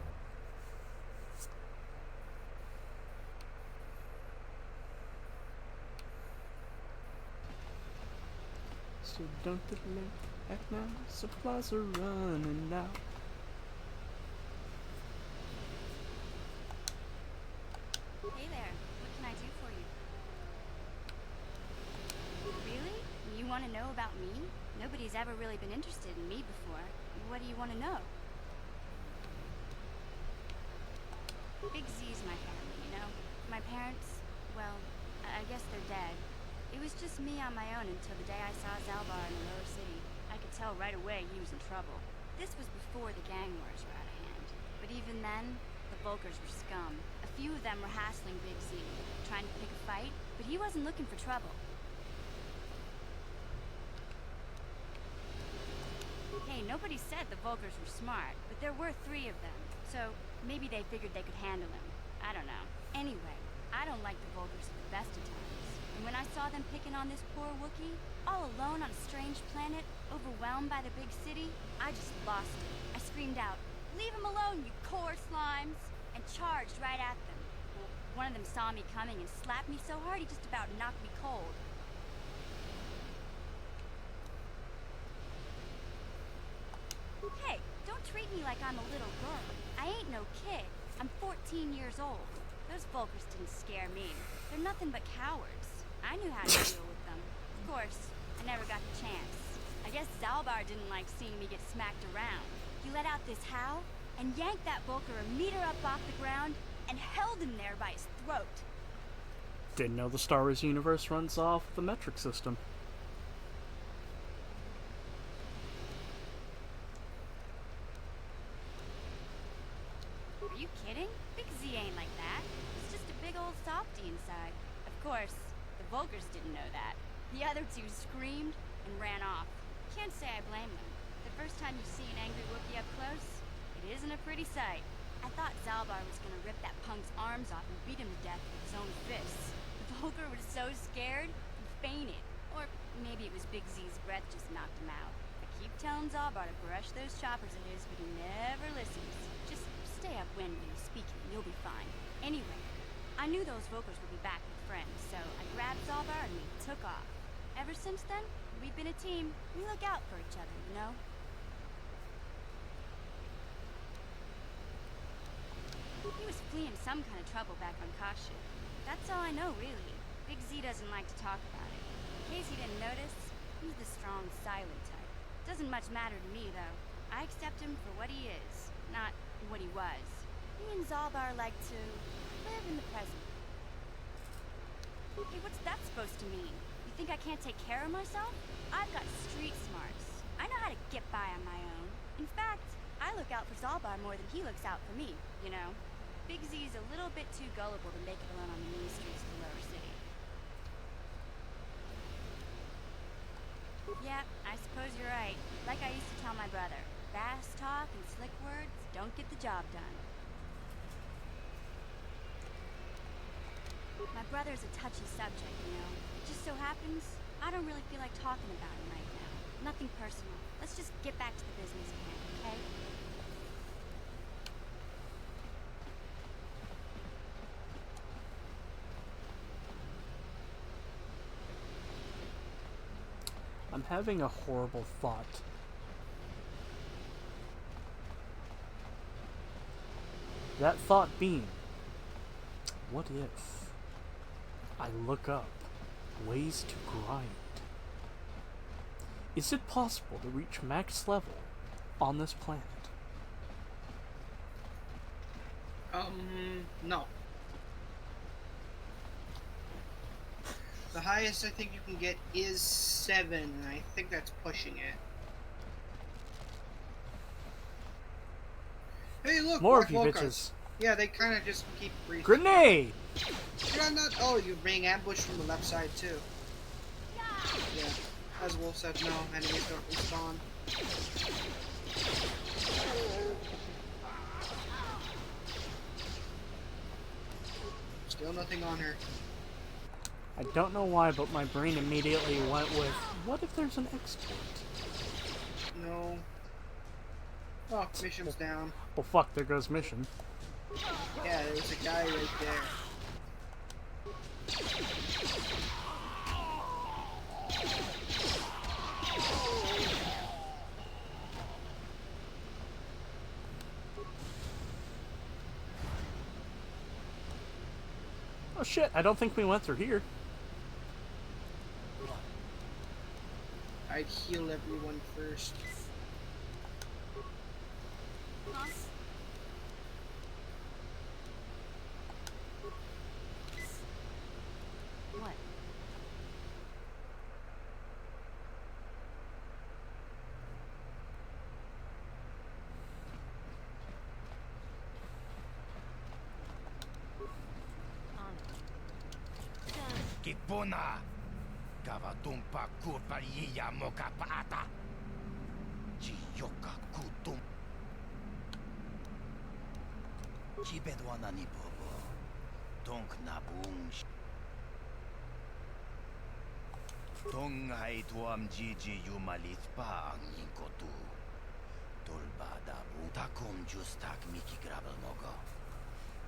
So don't delay, act now, supplies are running out.
Hey there, what can I do for you? Really? You want to know about me? Nobody's ever really been interested in me before. What do you want to know? Big Z's my family, you know? My parents, well, I guess they're dead. It was just me on my own until the day I saw Zalbar in the lower city. I could tell right away he was in trouble. This was before the gang wars were out of hand. But even then, the Vulkars were scum. A few of them were hassling Big Z, trying to pick a fight, but he wasn't looking for trouble. Hey, nobody said the Vulkars were smart, but there were 3 of them, so maybe they figured they could handle him. I don't know. Anyway, I don't like the Vulkars at the best of times. And when I saw them picking on this poor Wookiee, all alone on a strange planet, overwhelmed by the big city, I just lost it. I screamed out, "Leave him alone, you core slimes!" and charged right at them. Well, one of them saw me coming and slapped me so hard he just about knocked me cold. Hey, don't treat me like I'm a little girl. I ain't no kid. I'm 14 years old. Those Vulkars didn't scare me. They're nothing but cowards. I knew how to deal with them. Of course, I never got the chance. I guess Zalbar didn't like seeing me get smacked around. He let out this howl and yanked that Vulkar a meter up off the ground and held him there by his throat.
Didn't know the Star Wars universe runs off the metric system.
Are you kidding? Big Z ain't like that. He's just a big old softy inside. Of course, the Vulkars didn't know that. The other two screamed and ran off. Can't say I blame them. The first time you see an angry Wookiee up close, it isn't a pretty sight. I thought Zalbar was gonna rip that punk's arms off and beat him to death with his own fists. Volker was so scared, he fainted. Or maybe it was Big Z's breath just knocked him out. I keep telling Zalbar to brush those choppers of his, but he never listens. Just stay upwind when he's speaking, and you'll be fine. Anyway, I knew those Volkers would be back with friends, so I grabbed Zalbar and we took off. Ever since then, we've been a team. We look out for each other, you know? He was fleeing some kind of trouble back on Kashyyyk. That's all I know, really. Big Z doesn't like to talk about it. In case you didn't notice, he's the strong, silent type. Doesn't much matter to me, though. I accept him for what he is, not what he was. Me and Zalbar like to live in the present. Hey, what's that supposed to mean? You think I can't take care of myself? I've got street smarts. I know how to get by on my own. In fact, I look out for Zalbar more than he looks out for me, you know? Big Z's a little bit too gullible to make it alone on the main streets of the lower city. Yeah, I suppose you're right. Like I used to tell my brother, fast talk and slick words don't get the job done. My brother's a touchy subject, you know. It just so happens, I don't really feel like talking about him right now. Nothing personal. Let's just get back to the business at hand, okay?
I'm having a horrible thought. That thought being, what if I look up ways to grind? Is it possible to reach max level on this planet?
No. The highest I think you can get is 7, and I think that's pushing it. Hey, look!
More
Black
of you
Volkars.
bitches.
Yeah, they kind of just keep breathing.
Grenade!
Yeah, not. Oh, you're being ambushed from the left side too. Yeah. As Wolf said, no, enemies don't respawn. Still nothing on her.
I don't know why, but my brain immediately went with, what if there's an export?
No. Oh, mission's down.
Well, fuck, there goes mission.
Yeah, there was a guy right there.
Oh shit, I don't think we went through here.
I'd heal everyone first.
What?
Kipuna! Kavatumpa kupariya moka paata! Chiyoka kutum. Chibedwana ni bobo. Tonk na bunch. Tong hai tuam jiji yumalit pa ang yinkotu. Tolbada bu takum justak miki grabel mogo.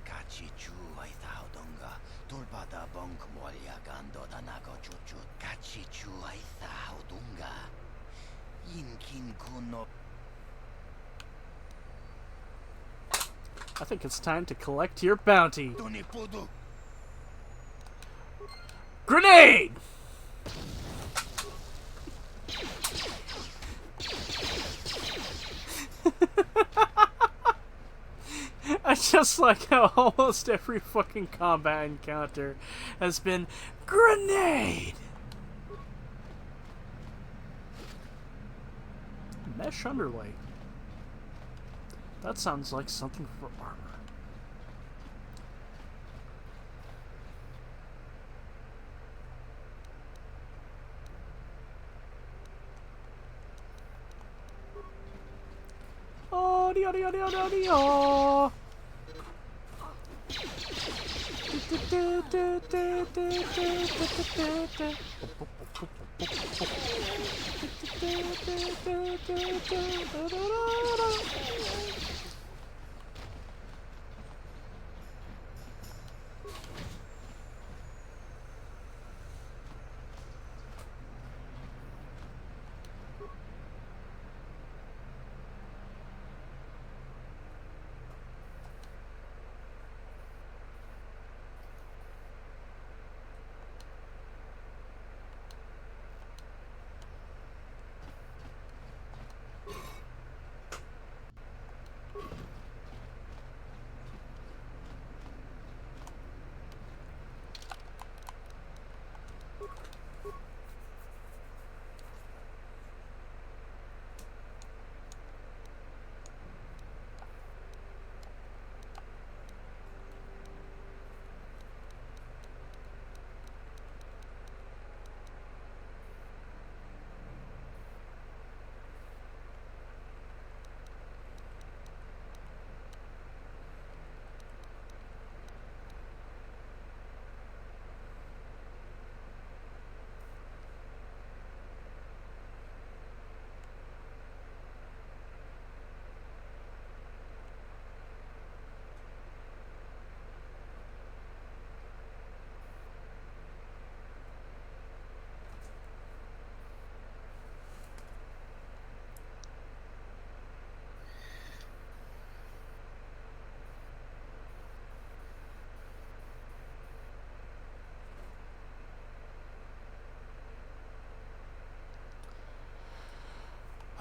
Kachi chu ay tao donga. Tolbada bonk molya gando danago chuchut. Kachi chu ay tao donga. Yinkin kuno.
I think it's time to collect your bounty. Grenade! I just like how almost every fucking combat encounter has been grenade! Mesh underlay. That sounds like something for armor. yada yada yada yada yada.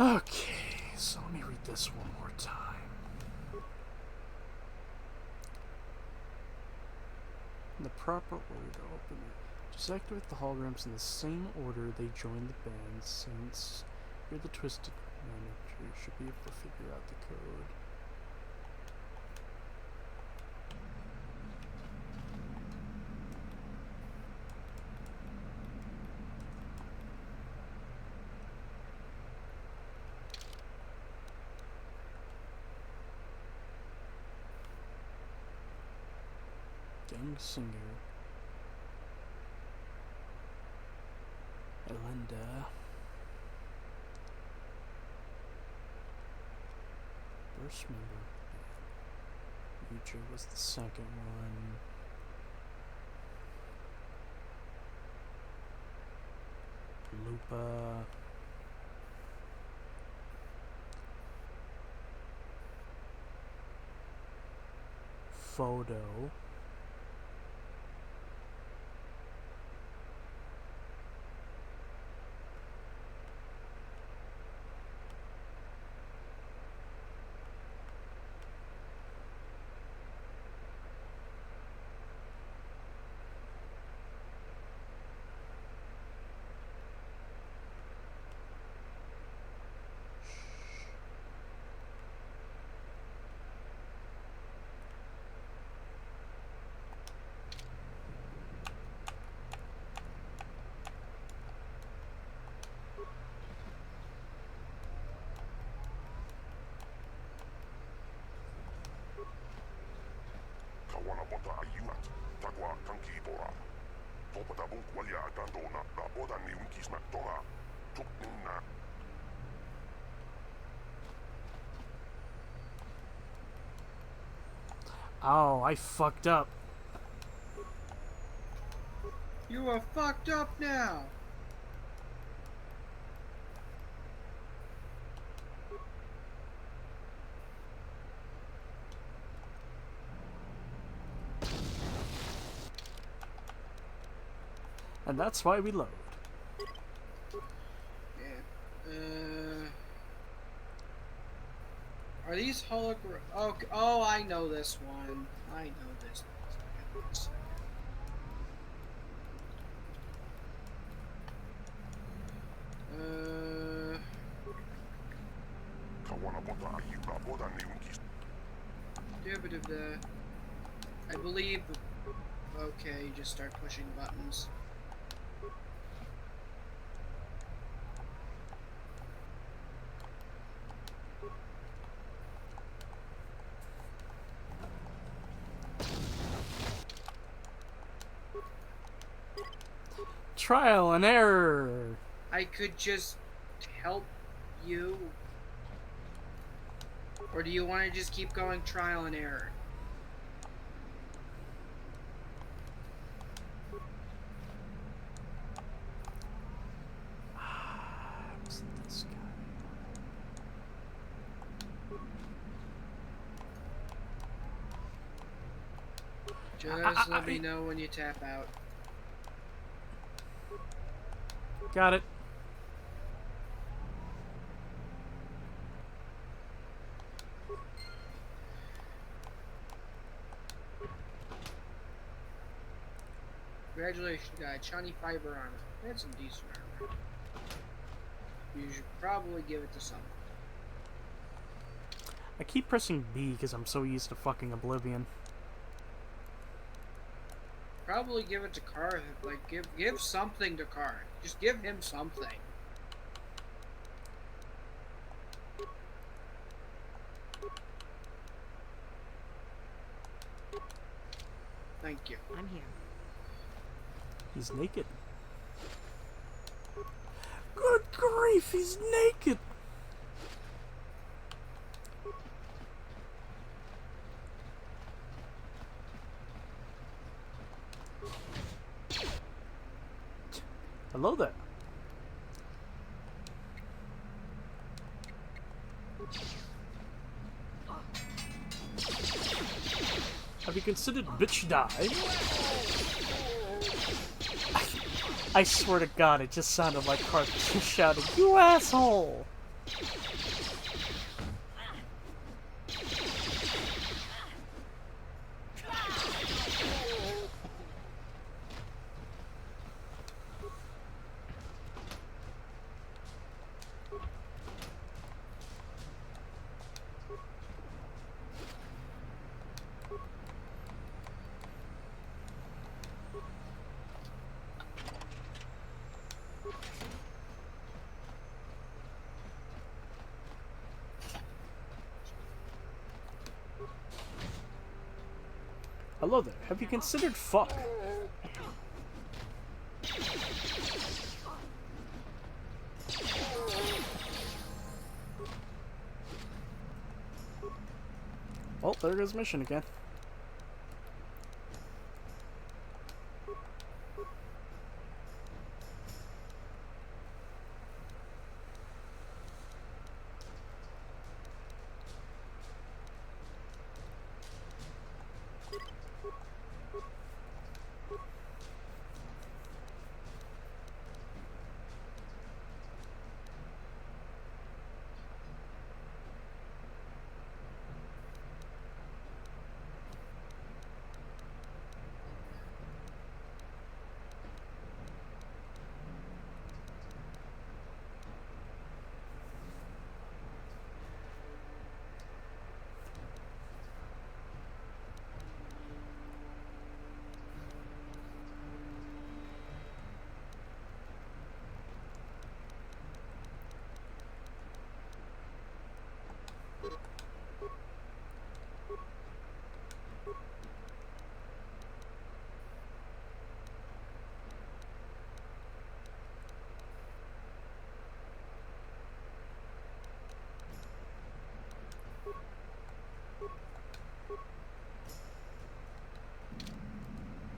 Okay, so let me read this one more time. In the proper order to open it. Just activate the holograms in the same order they join the band, since you're the Twisted Manager. You should be able to figure out the code. Gang Singer. Elinda. First member. Yuja was the second one. Lupa. Photo.
Kawana bota ayuat, tagwa kanki bora. Topata bunk walia atandona, la boda ni unkis na tonga. Tuk na.
Oh, I fucked up.
You are fucked up now.
And that's why we load.
Yeah. Are these hologram? Okay. Oh, I know this one. I know this one. I believe. Okay, just start pushing buttons.
Trial and error.
I could just help you. Or do you want to just keep going trial and error?
Who's this guy?
Just let me know when you tap out.
Got it.
Congratulations, guy. Shiny fiber armor. That's some decent armor. You should probably give it to someone.
I keep pressing B because I'm so used to fucking Oblivion.
Probably give it to Karth. Like, give something to Karth. Just give him something. Thank you.
I'm here.
He's naked. Good grief, he's naked! Hello there. Have you considered bitch die? I swear to God, it just sounded like Karth shouting, "You asshole!" Hello there. Have you considered fuck? Well, there goes mission again.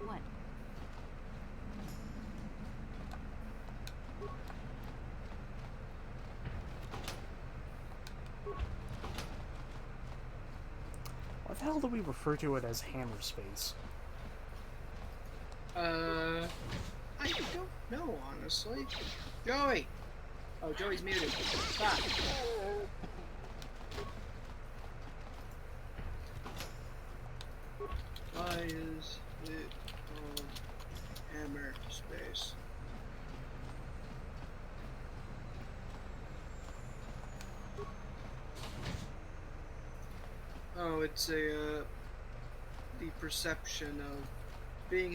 What?
Why the hell do we refer to it as hammer space?
I don't know, honestly. Joey! Oh, Joey's muted. Stop. Why is it called hammer space? Oh, it's the perception of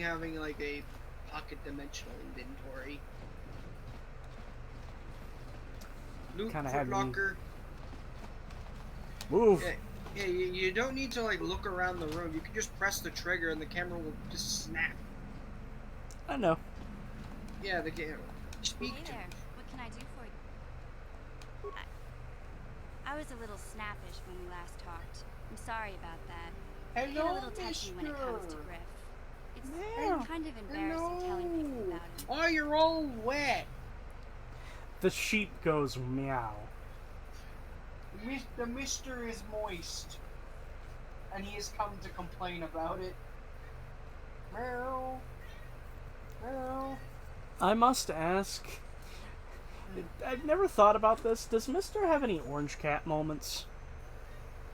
having like a pocket dimensional inventory. Loot
Kinda
for
had me-
locker.
Move!
Yeah, you don't need to like look around the room. You can just press the trigger and the camera will just snap.
I know.
Yeah, the game. Speak
Hey
to
there.
me.
What can I do for you? I was a little snappish when we last talked. I'm sorry about that. I get a
Hello,
little touchy when it comes to
mister.
Griff. It's
Yeah.
kind of embarrassing telling people about him.
Oh, you're all wet.
The sheep goes meow.
The mister is moist. And he has come to complain about it. Meow. Meow.
I must ask, I've never thought about this. Does Mister have any orange cat moments?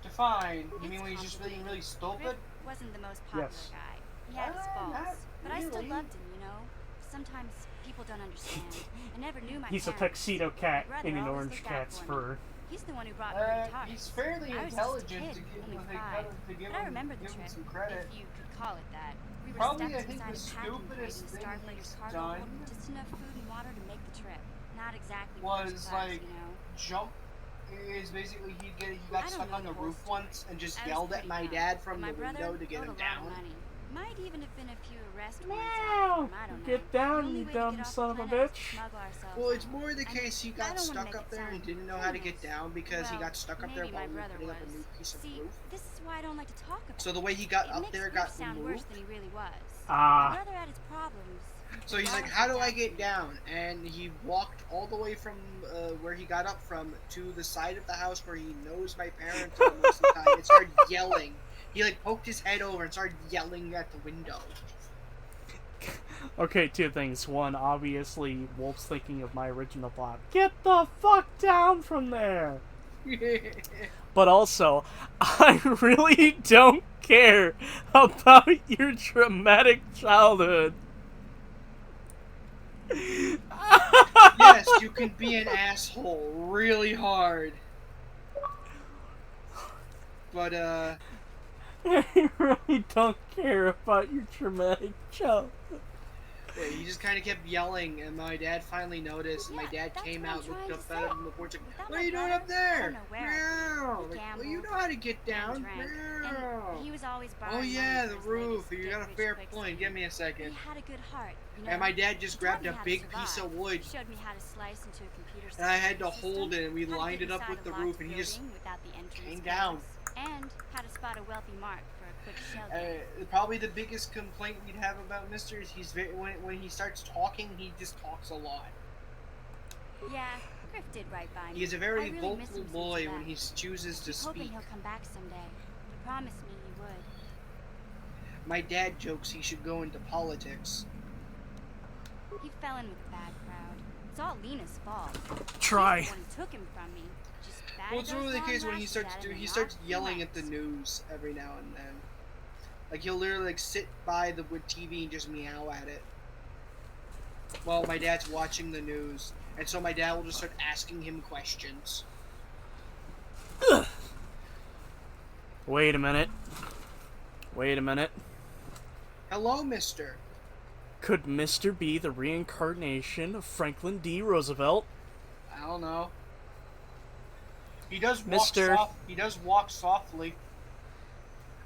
Define. You mean when he's just being really stupid?
Griff wasn't the most popular
Yes.
guy. He had his
Not
faults. But I still
really.
loved him, you know? Sometimes people don't understand. I never knew my
He's a
parents.
tuxedo cat
My brother
in an
always
orange
looked out
cat's
for me.
fur.
He's the one who brought me guitars.
He's fairly
I was
intelligent
just a kid,
to give
only
him,
5,
give
but I
him,
remember the
give him
trip,
some credit.
if you could call it that. We were
Probably,
stuck
I think,
inside
the
a packing crate
stupidest
in the
thing
Starfighter's
he's
cargo
done
hold with just enough food and water to make the trip. Not exactly
was
first class,
like
you know.
jump. Is basically he
I
got
don't
stuck
know
on the
the whole
roof
story.
once and just
I was
yelled at
pretty
my
young,
dad
but
from
my
the
brother
window to get
owed
him
a lot of
down.
money. Might even have been a few arrest warrants
Meow!
out for him, I don't know.
Get
The
down,
only
you
way to
dumb
get off
son
the
of a
planet was to
bitch.
smuggle ourselves
Well, it's
out.
more the
I
case he
mean, I
got
don't wanna
stuck
make
up
it
there and
sound
didn't know how to get
heinous.
down because he
Well,
got stuck up there
maybe
while
my
we were
brother
putting up a
was.
new piece of
See,
roof.
this is why I don't like to talk about
So the way he
it.
got
It
up
makes
there
Griff
got
sound worse
removed.
than he really was.
Ah.
My brother had his problems.
So he's like, how do I get down? And he walked all the way from where he got up from to the side of the house where he knows my parents are most of the time and started yelling. He like poked his head over and started yelling at the window.
Okay, two things. One, obviously, Wolf's thinking of my original plot. Get the fuck down from there! But also, I really don't care about your traumatic childhood.
Yes, you can be an asshole really hard. But,
I really don't care about your traumatic childhood.
yeah, he just kind of kept yelling, and my dad finally noticed, and my dad came out, looked up at him on the porch, like, what are you doing up there? Meow. Like, well, you know how to get down. Meow.
He was always
Oh
borrowing
yeah,
money
the
for his
roof.
latest
You got a
get-rich
fair
quick
point.
scheme.
Give me a second.
He had a good heart, you know?
And my dad just
He
grabbed
taught
a
me how to
big piece
survive.
of wood,
He showed me how to slice into a computer
and I had to
system,
hold it, and we
how to
lined
get
it up
inside
with
a
the
locked
roof, and he just
building without the entrance
came down.
codes, and how to spot a wealthy mark for a quick shell game.
Probably the biggest complaint we'd have about Mister is he's very, when he starts talking, he just talks a lot.
Yeah, Griff did right by me.
He is a
I
very
really
vocal
miss him since
boy
he
when
left.
he chooses to
Keep hoping
speak.
he'll come back someday. He promised me he would.
My dad jokes he should go into politics.
He fell in with a bad crowd. It's all Lena's fault.
Try.
She's the one who took him from me. Just bad
Well, it's
those
really the
long
case when he
lashes
starts
at him and
he starts
off he
yelling
went.
at the news every now and then. Like he'll literally like sit by the wood TV and just meow at it. Well, my dad's watching the news, and so my dad will just start asking him questions.
Wait a minute. Wait a minute.
Hello, Mister.
Could Mr. be the reincarnation of Franklin D. Roosevelt?
I don't know. He does walk
Mister.
He does walk softly.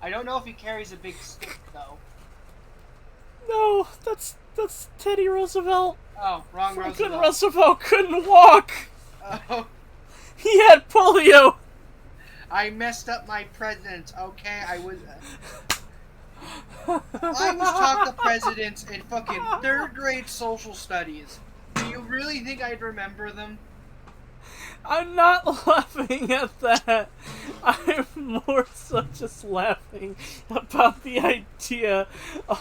I don't know if he carries a big stick though.
No, that's Teddy Roosevelt.
Oh, wrong
Franklin
Roosevelt.
Roosevelt couldn't walk.
Oh,
He had polio.
I messed up my presidents. Okay, I was taught the presidents in fucking 3rd grade social studies. Do you really think I'd remember them?
I'm not laughing at that. I'm more so just laughing about the idea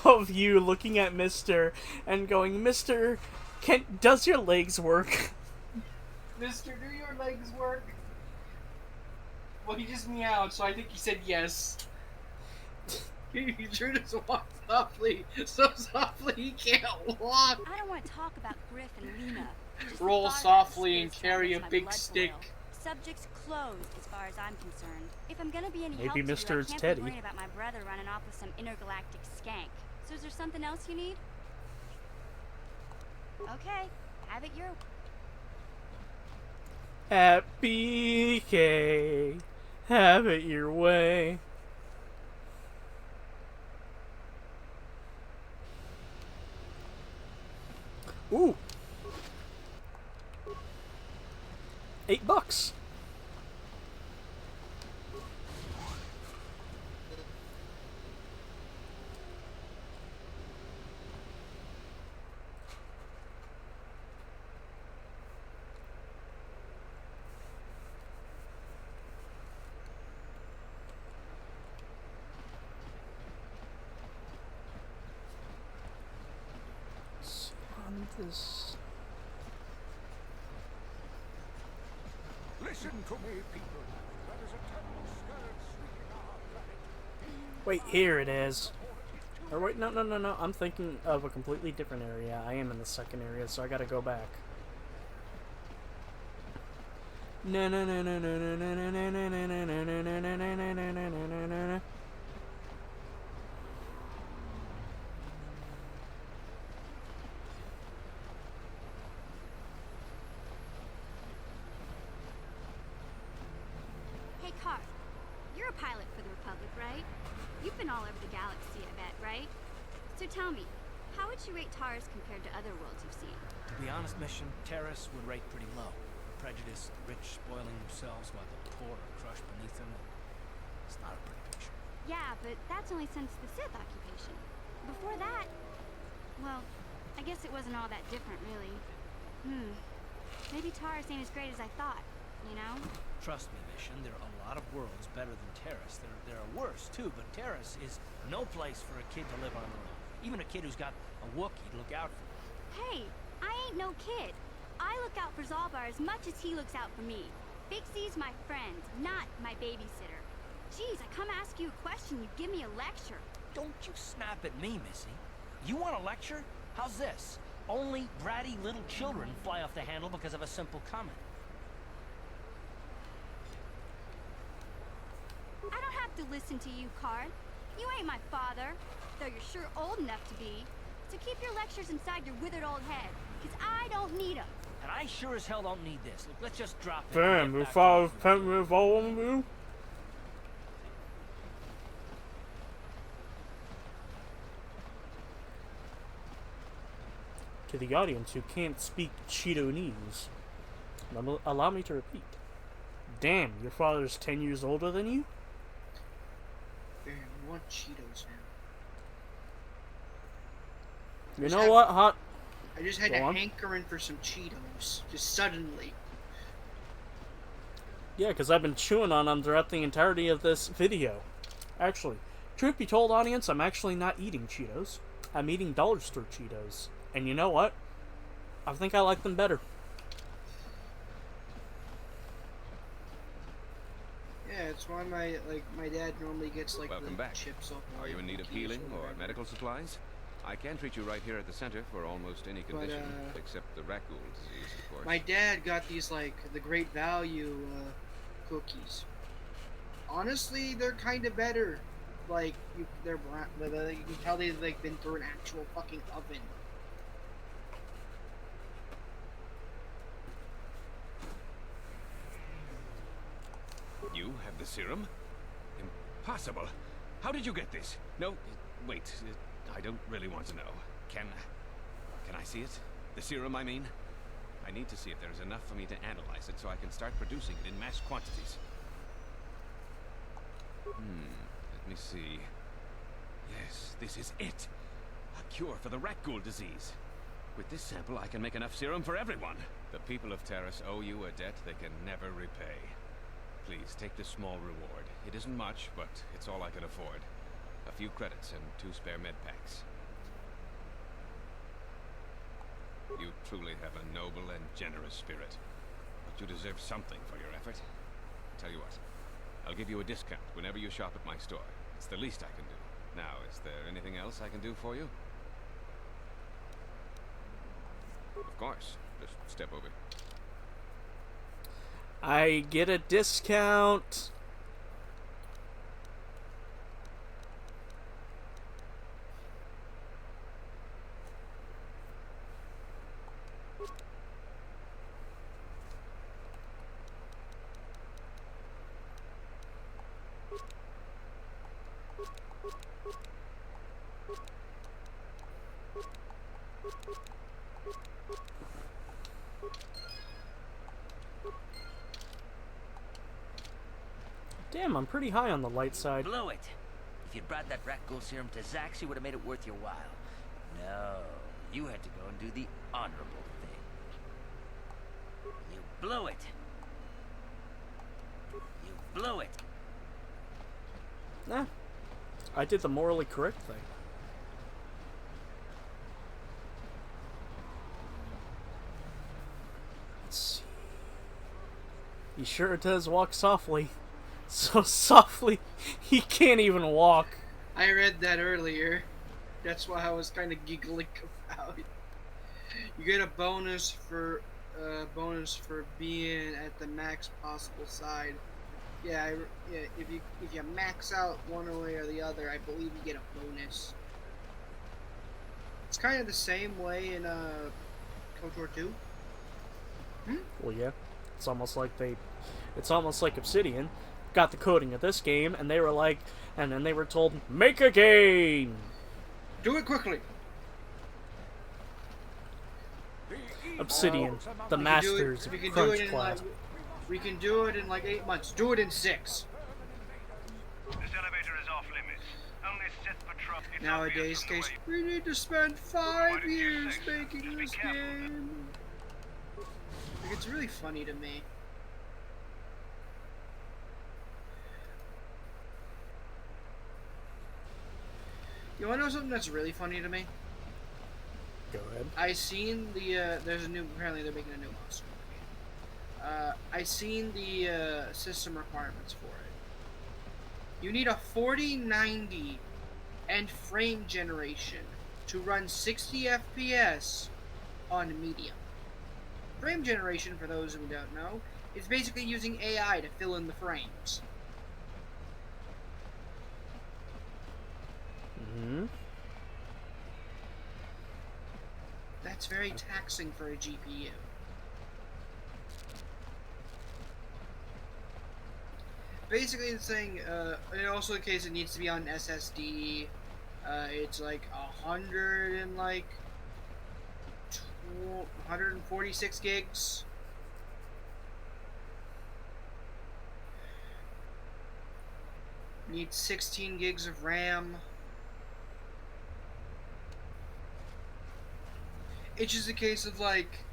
of you looking at Mister and going, Mister, does your legs work?
Mister, do your legs work? Well, he just meowed, so I think he said yes. He sure does walk softly, so softly he can't walk.
I don't want to talk about Griff and Lena. Just the
Roll
thought about
softly and
this
carry a
makes my
big
blood
stick.
boil. Subject's closed as far as I'm concerned. If I'm gonna be any
Maybe
help to you,
Mr.
I
it's
can't
Teddy.
be worrying about my brother running off with some intergalactic skank. So is there something else you need? Okay, have it your
Happy K. Have it your way. Ooh. $8. On this.
Listen to me, people. There is a terrible scourge sweeping our planet.
Wait, here it is. Or wait, no. I'm thinking of a completely different area. I am in the second area, so I gotta go back.
Hey, Car. You're a pilot for the Republic, right? You've been all over the galaxy, I bet, right? So tell me, how would you rate Taurus compared to other worlds you've seen?
To be honest, Mission, Terrace would rate pretty low. Prejudiced, the rich spoiling themselves while the poor are crushed beneath them. It's not a pretty picture.
Yeah, but that's only since the Sith occupation. Before that, well, I guess it wasn't all that different, really. Maybe Taurus ain't as great as I thought, you know?
Trust me, Mission, there are a lot of worlds better than Terrace. There are worse, too, but Terrace is no place for a kid to live on their own. Even a kid who's got a Wookiee to look out for.
Hey, I ain't no kid. I look out for Zalbar as much as he looks out for me. Bixie's my friend, not my babysitter. Jeez, I come ask you a question, you give me a lecture.
Don't you snap at me, Missy. You want a lecture? How's this? Only bratty little children fly off the handle because of a simple comment.
I don't have to listen to you, Card. You ain't my father, though you're sure old enough to be. So keep your lectures inside your withered old head, because I don't need them.
And I sure as hell don't need this. Look, let's just drop it.
Damn, your father's pent with all of you? To the audience who can't speak Cheetonese, allow me to repeat. Damn, your father's 10 years older than you?
Damn, I want Cheetos now.
You know what, Hot?
I just had
Go
a
on.
hankering for some Cheetos, just suddenly.
Yeah, because I've been chewing on them throughout the entirety of this video. Actually, truth be told, audience, I'm actually not eating Cheetos. I'm eating dollar store Cheetos. And you know what? I think I like them better.
Yeah, it's why my dad normally gets like
Welcome
the
back.
chips off.
Are you in need of healing or medical supplies? I can treat you right here at the center for almost any condition, except the rat ghoul disease, of course.
My dad got these like the great value cookies. Honestly, they're kind of better. Like they're brown. You can tell they've like been through an actual fucking oven.
You have the serum? Impossible. How did you get this? No, wait. I don't really want to know. Can I see it? The serum, I mean? I need to see if there's enough for me to analyze it so I can start producing it in mass quantities. Let me see. Yes, this is it. A cure for the rat ghoul disease. With this sample, I can make enough serum for everyone. The people of Terrace owe you a debt they can never repay. Please, take this small reward. It isn't much, but it's all I can afford. A few credits and 2 spare med packs. You truly have a noble and generous spirit. But you deserve something for your effort. Tell you what, I'll give you a discount whenever you shop at my store. It's the least I can do. Now, is there anything else I can do for you? Of course. Just step over.
I get a discount. Damn, I'm pretty high on the light side.
Blew it. If you'd brought that rat ghoul serum to Zax, you would have made it worth your while. No, you had to go and do the honorable thing. You blew it. You blew it.
Nah, I did the morally correct thing. Let's see. He sure does walk softly. So softly, he can't even walk.
I read that earlier. That's why I was kind of giggling about it. You get a bonus for being at the max possible side. Yeah, if you max out one way or the other, I believe you get a bonus. It's kind of the same way in Kotor 2.
Well, yeah, it's almost like Obsidian got the coding of this game, and they were like, and then they were told, make a game.
Do it quickly.
Obsidian, the masters of crunch class.
We can do it in like 8 months. Do it in 6.
This elevator is off limits. Only Sith patrol.
Nowadays, case we need to spend 5 years making this game. Like, it's really funny to me. You wanna know something that's really funny to me?
Go ahead.
I seen the apparently they're making a new monster game. I seen the system requirements for it. You need a 4090 and frame generation to run 60 FPS on medium. Frame generation, for those who don't know, is basically using AI to fill in the frames.
Mm-hmm.
That's very taxing for a GPU. Basically, the thing, and also the case it needs to be on SSD. It's like 146 gigs. Needs 16 gigs of RAM. It's just a case of like,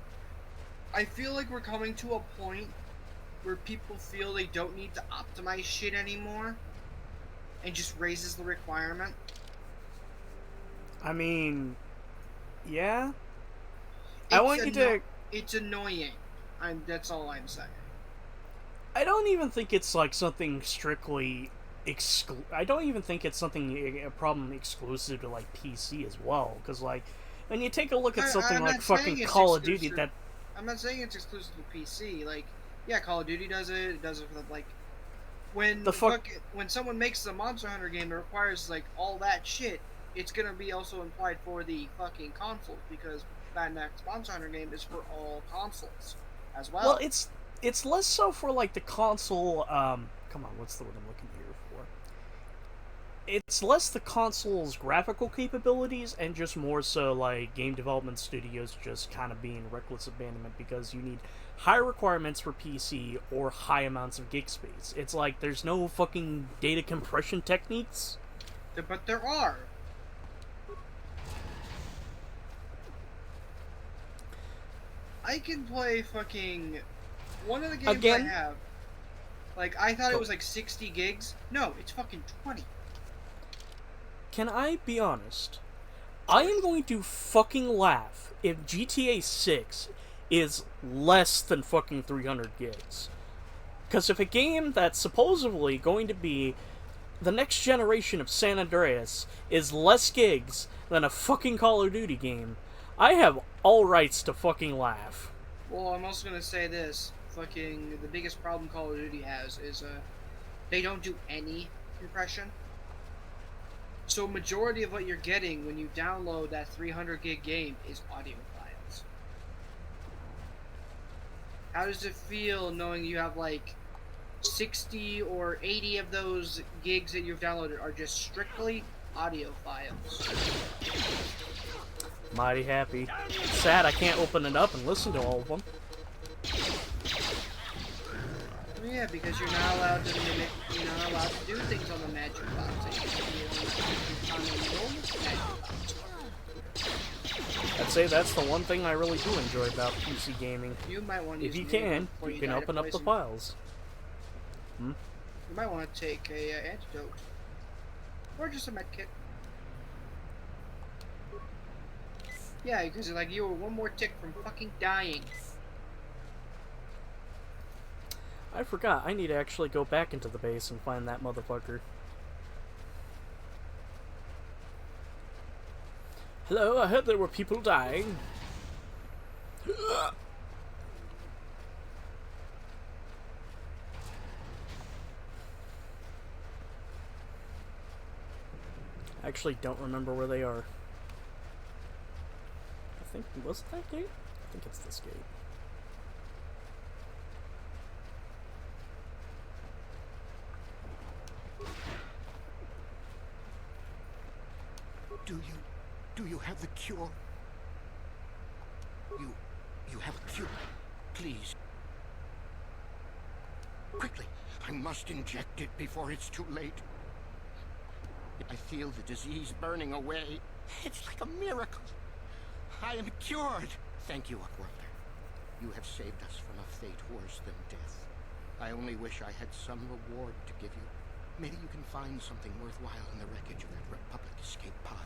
I feel like we're coming to a point where people feel they don't need to optimize shit anymore, and just raises the requirement.
I mean, yeah.
It's annoying. That's all I'm saying.
I don't even think it's like something strictly I don't even think it's a problem exclusive to like PC as well, because like when you take a look at something like fucking Call of Duty, that
I'm not saying it's exclusive to PC. Like, yeah, Call of Duty does it. It does it for like when when someone makes a Monster Hunter game that requires like all that shit, it's gonna be also implied for the fucking consoles, because that next Monster Hunter game is for all consoles as well.
Well, it's less so for like the console. Come on, what's the word I'm looking here for? It's less the console's graphical capabilities and just more so like game development studios just kind of being reckless abandonment because you need high requirements for PC or high amounts of gig space. It's like there's no fucking data compression techniques.
But there are. I can play fucking one of the games I have. Like, I thought it was like 60 gigs. No, it's fucking 20.
Can I be honest? I am going to fucking laugh if GTA 6 is less than fucking 300 gigs. Because if a game that's supposedly going to be the next generation of San Andreas is less gigs than a fucking Call of Duty game, I have all rights to fucking laugh.
Well, I'm also gonna say this. Fucking, the biggest problem Call of Duty has is, they don't do any compression. So majority of what you're getting when you download that 300 gig game is audio files. How does it feel knowing you have like 60 or 80 of those gigs that you've downloaded are just strictly audio files?
Mighty happy. Sad I can't open it up and listen to all of them.
Yeah, because you're not allowed to mimic, you're not allowed to do things on the magic box. On the normal magic box.
I'd say that's the one thing I really do enjoy about PC gaming.
You might want to
If
use
you
an antidote
can,
before
you
you
can
die to
open up the
poison.
files. Hmm?
You might want to take a antidote. Or just a med kit. Yeah, because like you were one more tick from fucking dying.
I forgot, I need to actually go back into the base and find that motherfucker. Hello, I heard there were people dying. I actually don't remember where they are. I think, was it that gate? I think it's this gate.
Do you have the cure? You have a cure. Please. Quickly, I must inject it before it's too late. I feel the disease burning away. It's like a miracle. I am cured. Thank you, Upworlder. You have saved us from a fate worse than death. I only wish I had some reward to give you. Maybe you can find something worthwhile in the wreckage of that Republic escape pod.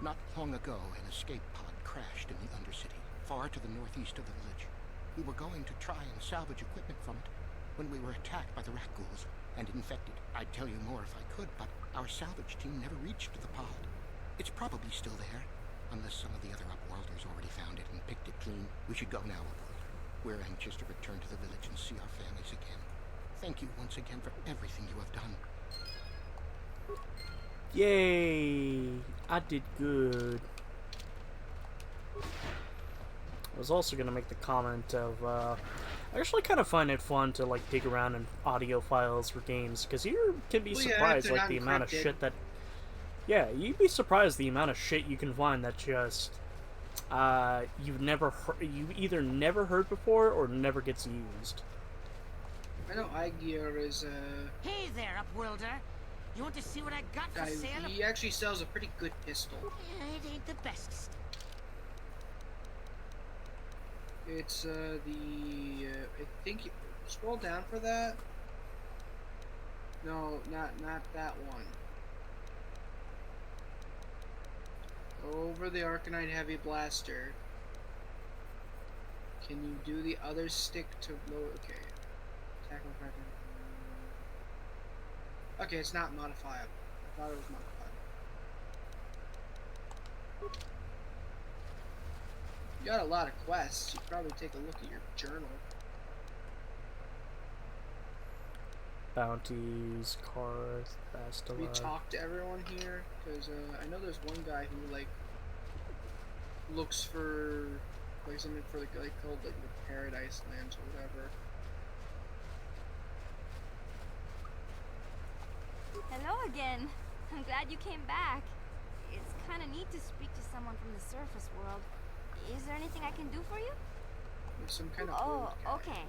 Not long ago, an escape pod crashed in the Undercity, far to the northeast of the village. We were going to try and salvage equipment from it when we were attacked by the rat ghouls and infected. I'd tell you more if I could, but our salvage team never reached the pod. It's probably still there, unless some of the other Upworlders already found it and picked it clean. We should go now, Upworlder. We're anxious to return to the village and see our families again. Thank you once again for everything you have done.
Yay! I did good. I was also gonna make the comment of, I actually kind of find it fun to, like, dig around in audio files for games, because you can be surprised, like, the amount of shit that... Yeah, you'd be surprised the amount of shit you can find that just, you either never heard before, or never gets used.
I know iGear is,
Hey there, Upworlder. You want to see what I got for sale?
he actually sells a pretty good pistol.
Yeah, it ain't the best.
It's, I think, scroll down for that. No, not that one. Over the Arcanine Heavy Blaster. Can you do the other stick to lower? Okay. Attack and weapon. Okay, it's not modifiable. I thought it was modifiable. You got a lot of quests. You should probably take a look at your journal.
Bounties, cards, Bastila.
We talk to everyone here, because I know there's one guy who like looks for like something for like called like the Paradise Lands or whatever.
Hello again. I'm glad you came back. It's kind of neat to speak to someone from the surface world. Is there anything I can do for you?
There's some kind of
Oh, okay.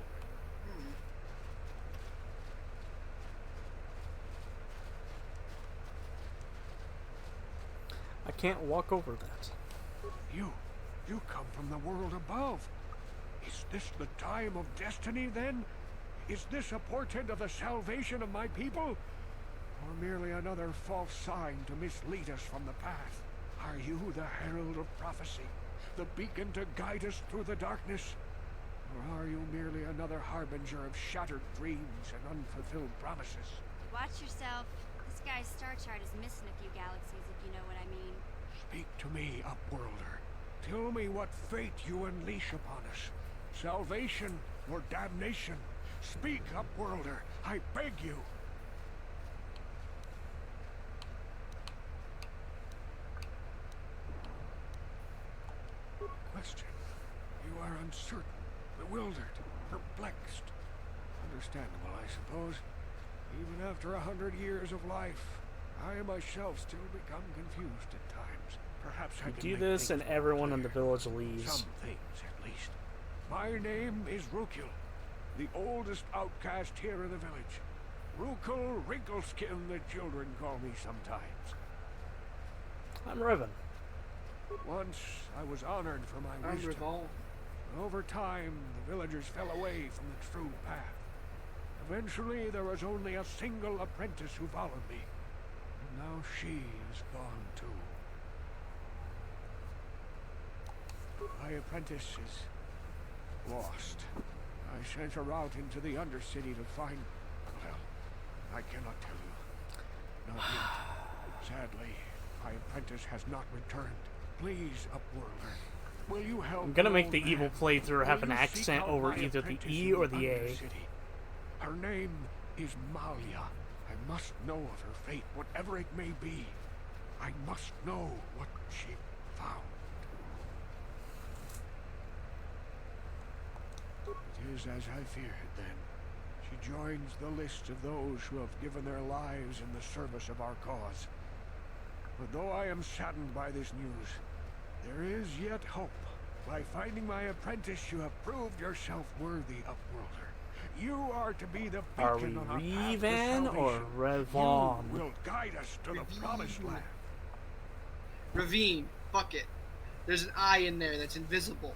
I can't walk over that.
You come from the world above. Is this the time of destiny, then? Is this a portent of the salvation of my people? Or merely another false sign to mislead us from the path? Are you the herald of prophecy? The beacon to guide us through the darkness? Or are you merely another harbinger of shattered dreams and unfulfilled promises?
Watch yourself. This guy's star chart is missing a few galaxies, if you know what I mean.
Speak to me, Upworlder. Tell me what fate you unleash upon us. Salvation or damnation? Speak, Upworlder. I beg you. Question. You are uncertain, bewildered, perplexed. Understandable, I suppose. Even after 100 years of life, I myself still become confused at times. Perhaps I
You
can
do
make
this and
things more
everyone in the
clear.
village leaves.
Some things, at least. My name is Rukul. the oldest outcast here in the village. Rukul Wrinkleskin, the children call me sometimes.
I'm Riven.
Once I was honored for my wisdom. But over time, the villagers fell away from the true path. Eventually, there was only a single apprentice who followed me. And now she's gone too. My apprentice is lost. I sent her out into the Undercity to find... Well, I cannot tell you. Not yet. Sadly, my apprentice has not returned. Please, Upworlder, will you help?
I'm gonna make the
old
evil
man?
playthrough have
Will
an
you seek
accent
out
over
my
either the
apprentice
E
in
or the A.
Undercity? Her name is Malia. I must know of her fate, whatever it may be. I must know what she found. It is as I feared, then. She joins the list of those who have given their lives in the service of our cause. But though I am saddened by this news, there is yet hope. By finding my apprentice, you have proved yourself worthy, Upworlder. You are to be the
Are we
beacon on our path to
Revan or
salvation.
Revon?
You will guide us to the promised land.
Ravine. Fuck it. There's an I in there that's invisible.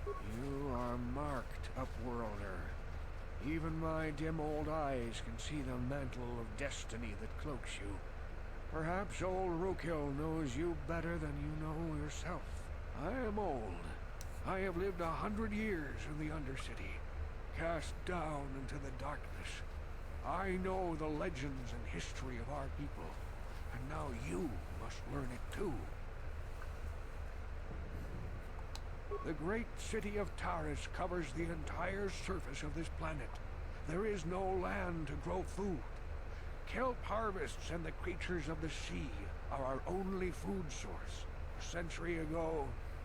You are marked, Upworlder. Even my dim old eyes can see the mantle of destiny that cloaks you. Perhaps old Rukil knows you better than you know yourself. I am old. I have lived 100 years in the Undercity, cast down into the darkness. I know the legends and history of our people, and now you must learn it too. The great city of Taris covers the entire surface of this planet. There is no land to grow food. Kelp harvests and the creatures of the sea are our only food source. A century ago,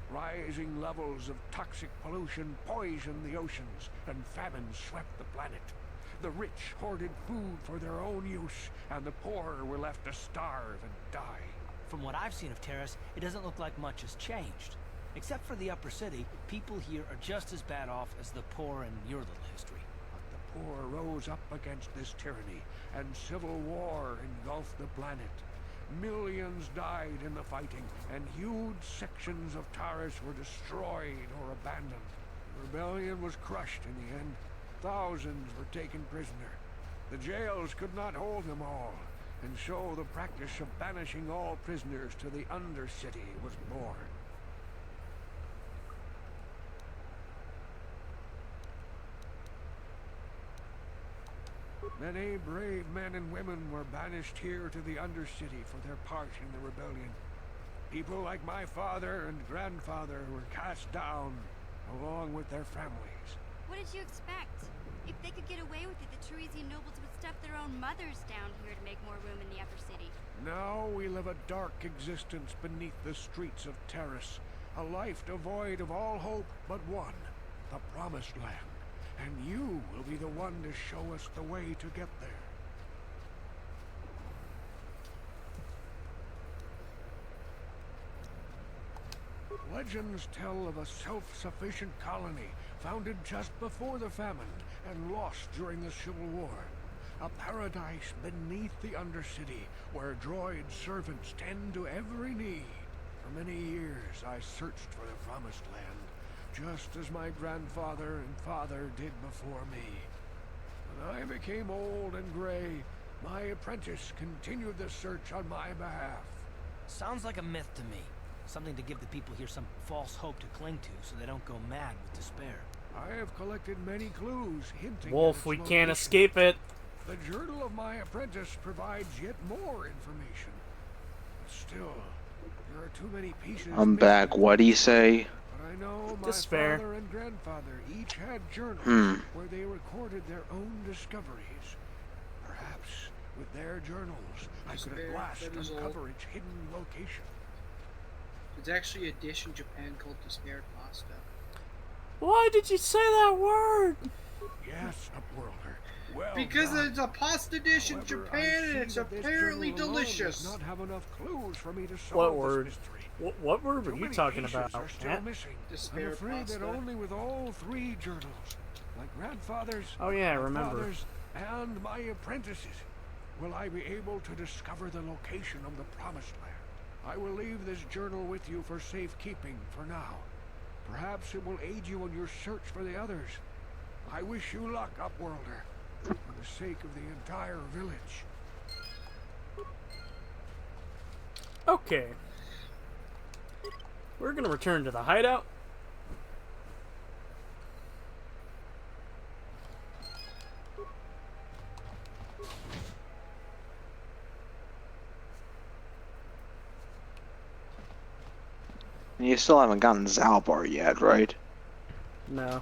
rising levels of toxic pollution poisoned the oceans, and famine swept the planet. The rich hoarded food for their own use, and the poor were left to starve and die.
From what I've seen of Terrace, it doesn't look like much has changed. Except for the upper city, people here are just as bad off as the poor in your little history.
But the poor rose up against this tyranny, and civil war engulfed the planet. Millions died in the fighting, and huge sections of Taris were destroyed or abandoned. The rebellion was crushed in the end. Thousands were taken prisoner. The jails could not hold them all, and so the practice of banishing all prisoners to the Undercity was born. Many brave men and women were banished here to the Undercity for their part in the rebellion. People like my father and grandfather were cast down, along with their families.
What did you expect? If they could get away with it, the Teresian nobles would stuff their own mothers down here to make more room in the upper city.
Now we live a dark existence beneath the streets of Terrace, a life devoid of all hope but one, the Promised Land. And you will be the one to show us the way to get there. Legends tell of a self-sufficient colony founded just before the famine and lost during the Civil War. A paradise beneath the Undercity where droid servants tend to every need. For many years I searched for the Promised Land, just as my grandfather and father did before me. When I became old and gray, my apprentice continued the search on my behalf.
Sounds like a myth to me. Something to give the people here some false hope to cling to so they don't go mad with despair.
I have collected many clues hinting
Wolf,
at its
we can't
location.
escape it.
The journal of my apprentice provides yet more information. But still, there are too many pieces.
I'm back. What'd he say?
But I know my
Despair.
father and grandfather each had journals where they recorded their own discoveries. Perhaps with their journals, I could
Despair,
at last
that is
uncover
old.
its hidden location.
There's actually a dish in Japan called despair pasta.
Why did you say that word?
Yes, Upworlder.
Well
because
done.
it's a pasta dish in
However,
Japan
I
and
see
it's
that this
apparently
journal alone does
delicious.
not have enough clues for me to solve
What
this
word?
mystery.
What word were
Too
you
many
talking
pieces
about?
are still missing.
Despair
I'm afraid
pasta.
that only with all 3 journals, my grandfather's,
Oh yeah, I
my
remember.
father's, and my apprentice's, will I be able to discover the location of the Promised Land. I will leave this journal with you for safekeeping for now. Perhaps it will aid you in your search for the others. I wish you luck, Upworlder, for the sake of the entire village.
Okay. We're gonna return to the hideout.
You still haven't gotten Zalbar yet, right?
No.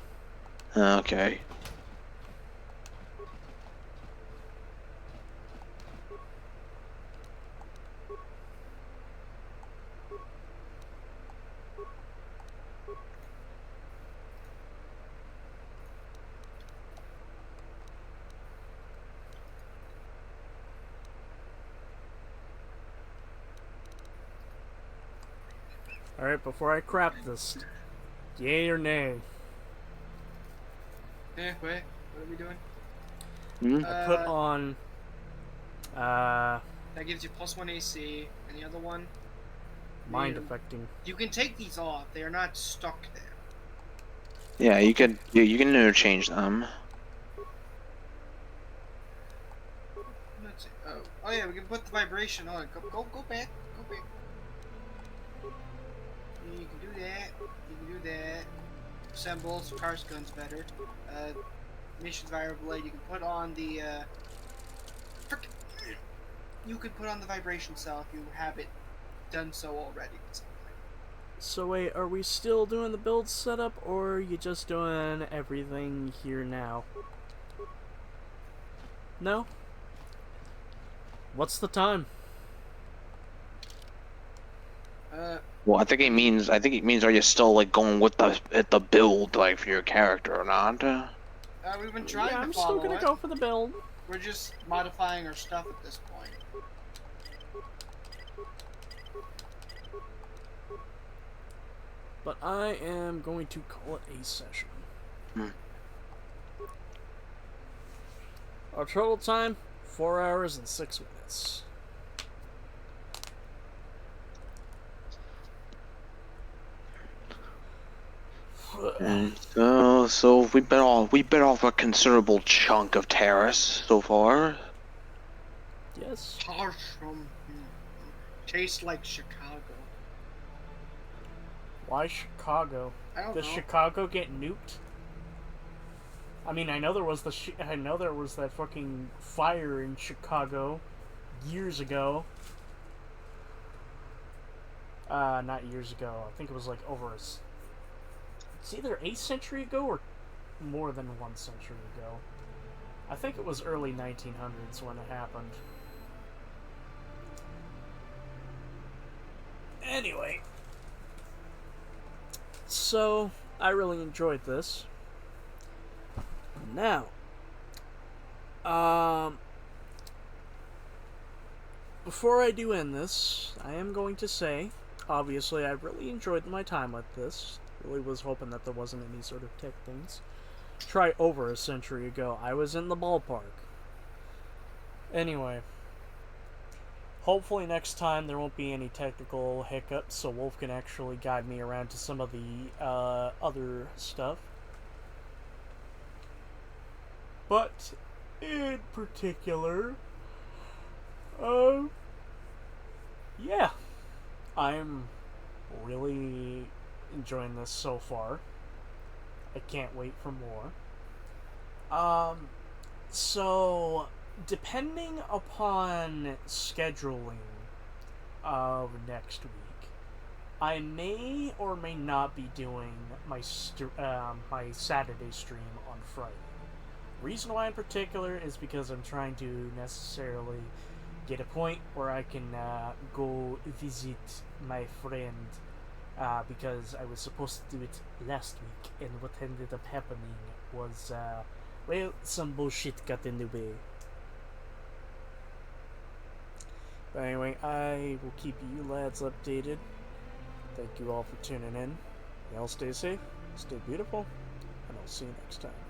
Okay.
Alright, before I crap this, yay or nay?
Wait, what are we doing?
I put on,
That gives you +1 AC, and the other one?
mind affecting.
You can take these off, they are not stuck there.
Yeah, you can interchange them.
Let's see. Oh yeah, we can put the vibration on. Go back. Go back. Yeah, you can do that. You can do that. Symbols, cars, guns better. Missions variable blade. You can put on the you could put on the vibration cell if you have it done so already.
So wait, are we still doing the build setup, or are you just doing everything here now? No? What's the time?
Well, I think it means are you still like going with the build like for your character or not?
We've been trying
Yeah,
to
I'm
follow
still gonna
it.
go for the build.
We're just modifying our stuff at this point.
But I am going to call it a session. Our total time, 4 hours and 6 minutes.
And so we've been off a considerable chunk of Terrace so far.
Yes.
Tastes like Chicago.
Why Chicago?
I don't
Does
know.
Chicago get nuked? I mean, I know there was that fucking fire in Chicago years ago. Not years ago. I think it was like it's either a century ago or more than 1 century ago. I think it was early 1900s when it happened. Anyway. So, I really enjoyed this. Now, before I do end this, I am going to say, obviously, I really enjoyed my time with this. Really was hoping that there wasn't any sort of tech things. Try over a century ago. I was in the ballpark. Anyway. Hopefully next time there won't be any technical hiccups, so Wolf can actually guide me around to some of the other stuff. But, in particular, yeah, I'm really enjoying this so far. I can't wait for more. So, depending upon scheduling of next week, I may or may not be doing my my Saturday stream on Friday. Reason why in particular is because I'm trying to necessarily get a point where I can go visit my friend, because I was supposed to do it last week, and what ended up happening was Well, some bullshit got in the way. But anyway, I will keep you lads updated. Thank you all for tuning in. Y'all stay safe, stay beautiful, and I'll see you next time.